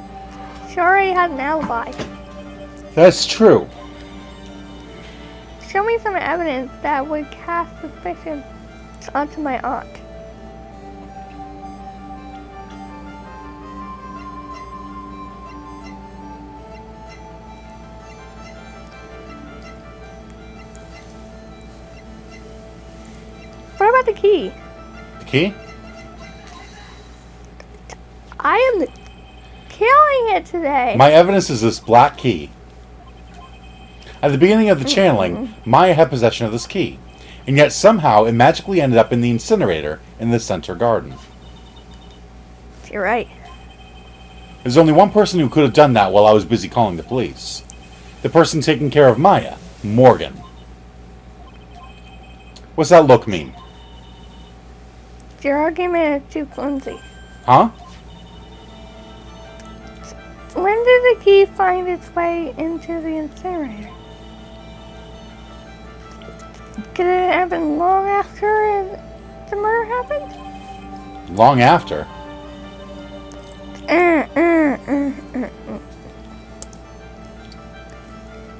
had an alibi. That's true. Show me some evidence that would cast suspicion onto my aunt. What about the key? The key? I am killing it today. My evidence is this black key. At the beginning of the channeling, Maya had possession of this key, and yet somehow it magically ended up in the incinerator in the center garden. You're right. There's only one person who could have done that while I was busy calling the police. The person taking care of Maya, Morgan. What's that look mean? Your argument is too flimsy. Huh? When did the key find its way into the incinerator? Could it have been long after the murder happened? Long after.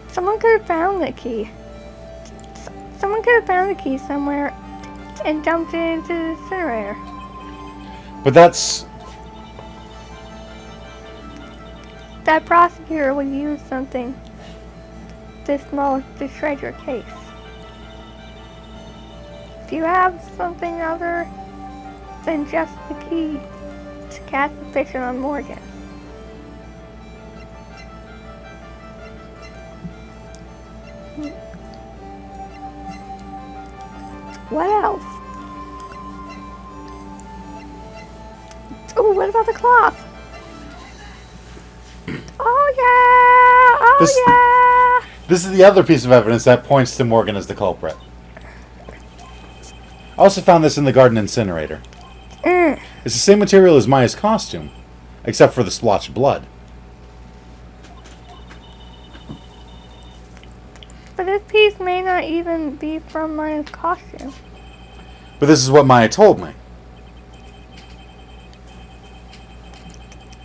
Someone could have found the key. Someone could have found the key somewhere and dumped it into the incinerator. But that's... That prosecutor would use something this small to shred your case. Do you have something other than just the key to cast suspicion on Morgan? What else? Oh, what about the cloth? Oh yeah! This is the other piece of evidence that points to Morgan as the culprit. I also found this in the garden incinerator. It's the same material as Maya's costume, except for the splotched blood. But this piece may not even be from Maya's costume. But this is what Maya told me.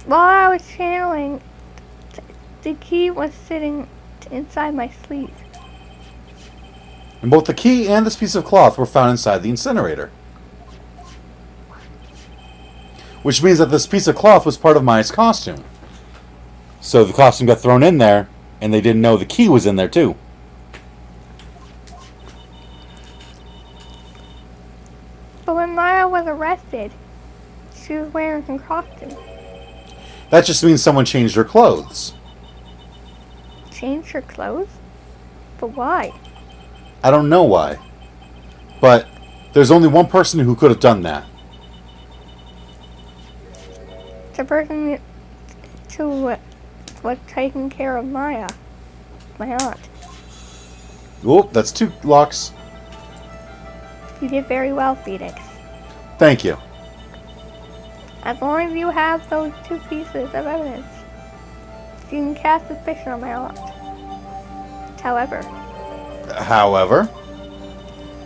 While I was channeling, the key was sitting inside my sleeve. And both the key and this piece of cloth were found inside the incinerator. Which means that this piece of cloth was part of Maya's costume. So the costume got thrown in there, and they didn't know the key was in there too. But when Maya was arrested, she was wearing some costume. That just means someone changed her clothes. Changed her clothes? But why? I don't know why. But there's only one person who could have done that. The person who was taking care of Maya. My aunt. Oh, that's 2 locks. You did very well, Phoenix. Thank you. As long as you have those 2 pieces of evidence, you can cast suspicion on my aunt. However,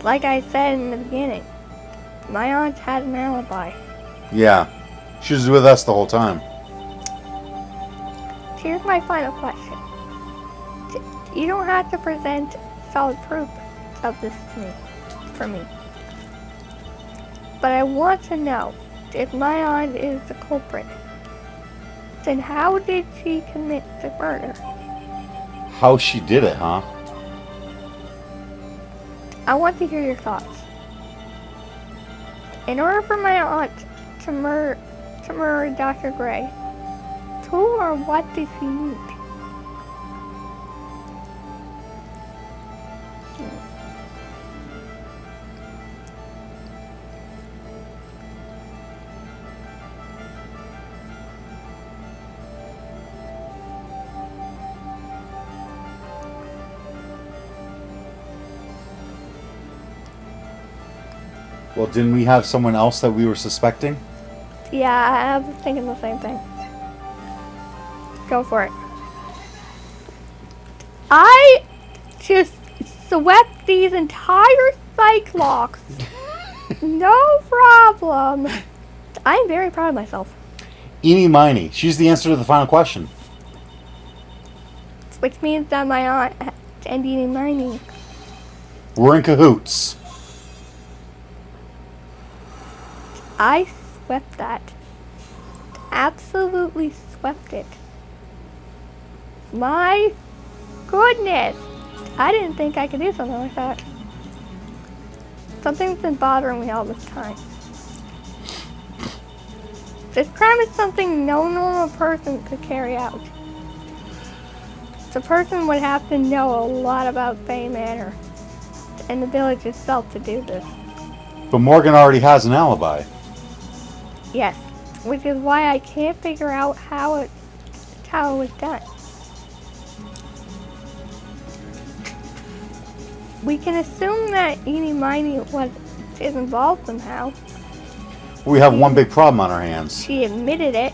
like I said in the beginning, my aunt had an alibi. Yeah, she was with us the whole time. Here's my final question. You don't have to present solid proof of this to me, for me. But I want to know, if my aunt is the culprit, then how did she commit the murder? How she did it, huh? I want to hear your thoughts. In order for my aunt to murder Dr. Gray, who or what did she need? Well, didn't we have someone else that we were suspecting? Yeah, I was thinking the same thing. Go for it. I just swept these entire Cyclops. No problem. I'm very proud of myself. Eeny Miny. She's the answer to the final question. Which means that my aunt and Eeny Miny. We're in cahoots. I swept that. Absolutely swept it. My goodness. I didn't think I could do something like that. Something's been bothering me all this time. This crime is something no normal person could carry out. The person would have to know a lot about Bay Manor and the village itself to do this. But Morgan already has an alibi. Yes, which is why I can't figure out how it was done. We can assume that Eeny Miny is involved somehow. We have one big problem on our hands. She admitted it.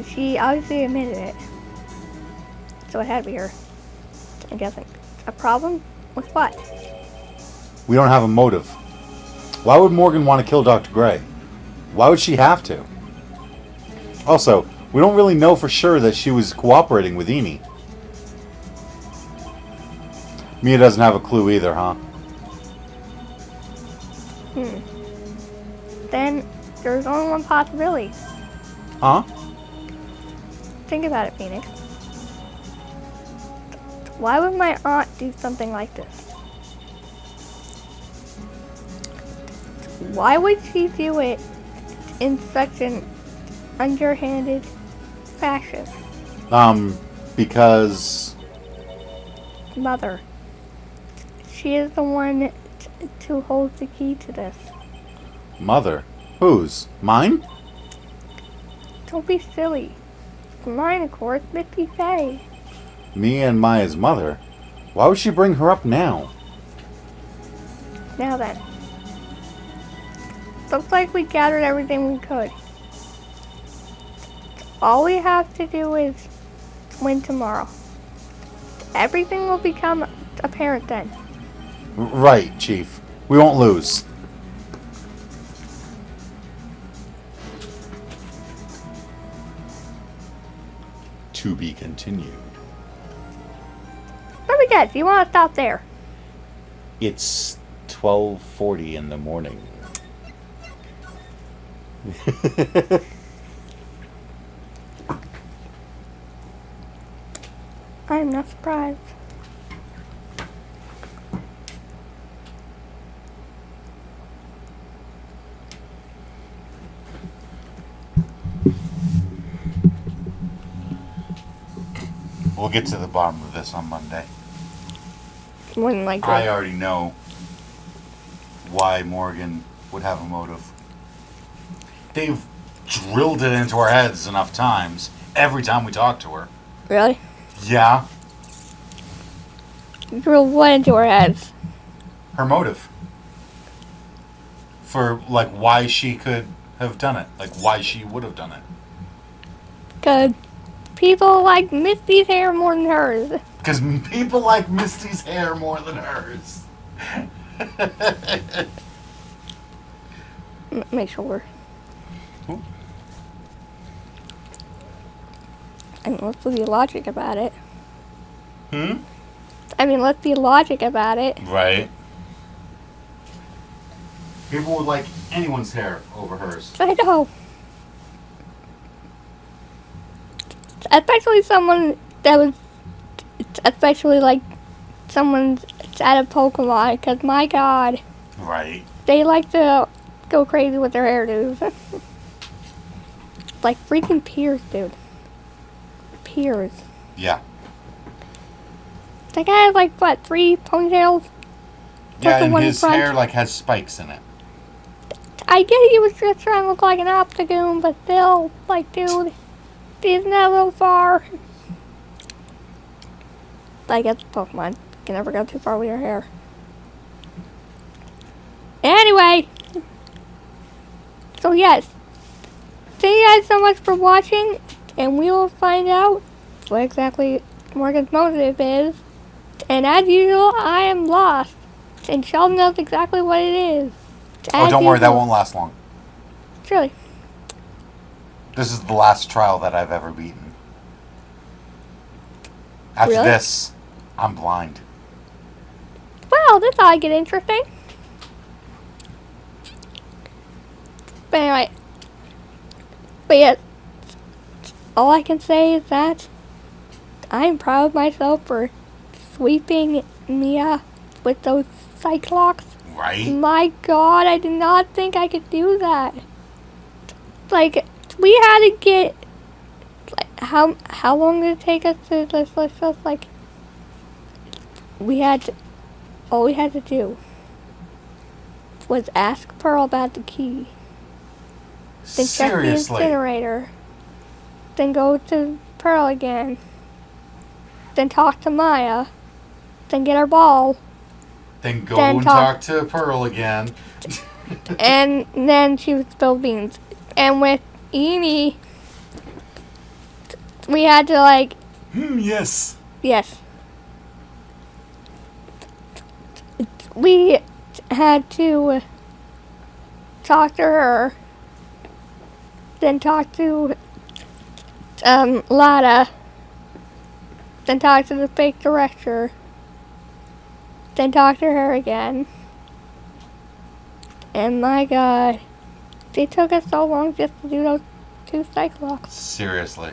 She obviously admitted it. So it had to be her. I'm guessing. A problem? With what? We don't have a motive. Why would Morgan want to kill Dr. Gray? Why would she have to? Also, we don't really know for sure that she was cooperating with Eeny. Mia doesn't have a clue either, huh? Then there's only one possibility. Huh? Think about it, Phoenix. Why would my aunt do something like this? Why would she do it in such an underhanded fashion? Because... Mother. She is the one to hold the key to this. Mother? Whose? Mine? Don't be silly. Mine, of course, Mickey Faye. Me and Maya's mother? Why would she bring her up now? Now then. Looks like we gathered everything we could. All we have to do is win tomorrow. Everything will become apparent then. Right, Chief. We won't lose. To be continued. Let me guess, you want to stop there? It's 12:40 in the morning. I'm not surprised. We'll get to the bottom of this on Monday. Wouldn't like I that. already know why Morgan would have a motive. They've drilled it into our heads enough times every time we talk to her. Really? Yeah, You drilled what into our heads? her motive. For, like, why she could have done it. Like, why she would have done it. Good. People like Misty's hair more than hers. Because people like Misty's hair more than hers. Make sure. Ooh. And let's be logic about it. Hmm? I mean, let's be logic about it. Right. People would like anyone's hair over hers. I know. Especially someone that was, especially like someone out of Pokemon, because my god, Right. they like to go crazy with their hairdos. Like freaking Piers, dude. Piers. Yeah. That guy has like, what, 3 ponytails? Yeah, the and one in his front. hair, like, has spikes in it. I get he was just trying to look like an Optigoon, but still, like, dude, isn't that a little far? I guess Pokemon. You can never go too far with your hair. Anyway, so yes, thank you guys so much for watching, and we will find out what exactly Morgan's motive is. And as usual, I am lost, and Sheldon knows exactly what it is. Oh, As don't worry, that usual. won't last long. Surely. This is the last trial that I've ever beaten. After Really? this, I'm blind. Well, this ought to get interesting. But anyway. But yeah, all I can say is that I am proud of myself for sweeping Mia with those Cyclops. Right? My god, I did not think I could do that. Like, we had to get, like, how long did it take us to, let's just, like, all we had to do was ask Pearl about the key, then check the Seriously. incinerator, then go to Pearl again, then talk to Maya, then get our ball, Then go Then and talk- talk to Pearl again. and then she would spill beans. And with Amy, we had to, like, Yes. yes. We had to talk to her, then talk to Lada, then talk to the fake director, then talk to her again. And my god, they took us so long just to do those 2 Cyclops. Seriously.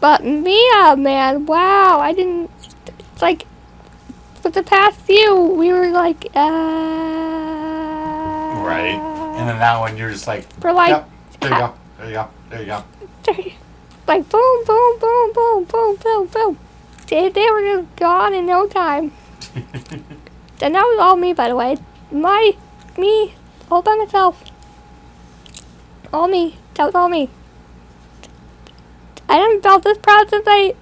But Mia, man, wow, I didn't, it's like, for the past few, we were like, Right. And then that one, you're just like, for like, yep, there you go, there you go, there you go. like boom, boom, boom, boom, boom, boom, boom. They were just gone in no time. And that was all me, by the way. Me, all by myself. All me. That was all me. I haven't felt this proud since I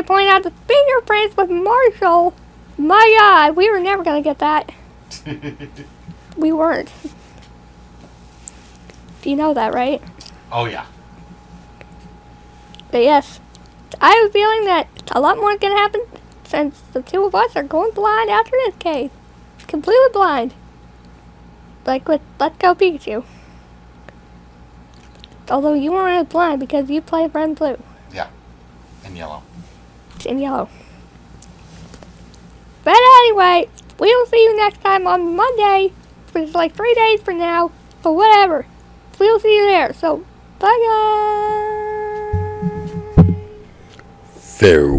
pointed out the fingerprints with Marshall. My god, we were never gonna get that. We weren't. You know that, right? Oh, yeah. But yes, I have a feeling that a lot more is going to happen since the two of us are going blind after this case. Completely blind. Like with Let's Go Pikachu. Although you weren't as blind because you play Red and Blue. Yeah. And yellow. In yellow. But anyway, we'll see you next time on Monday, which is like 3 days from now, but whatever. We'll see you there. So, bye guys. Farewell.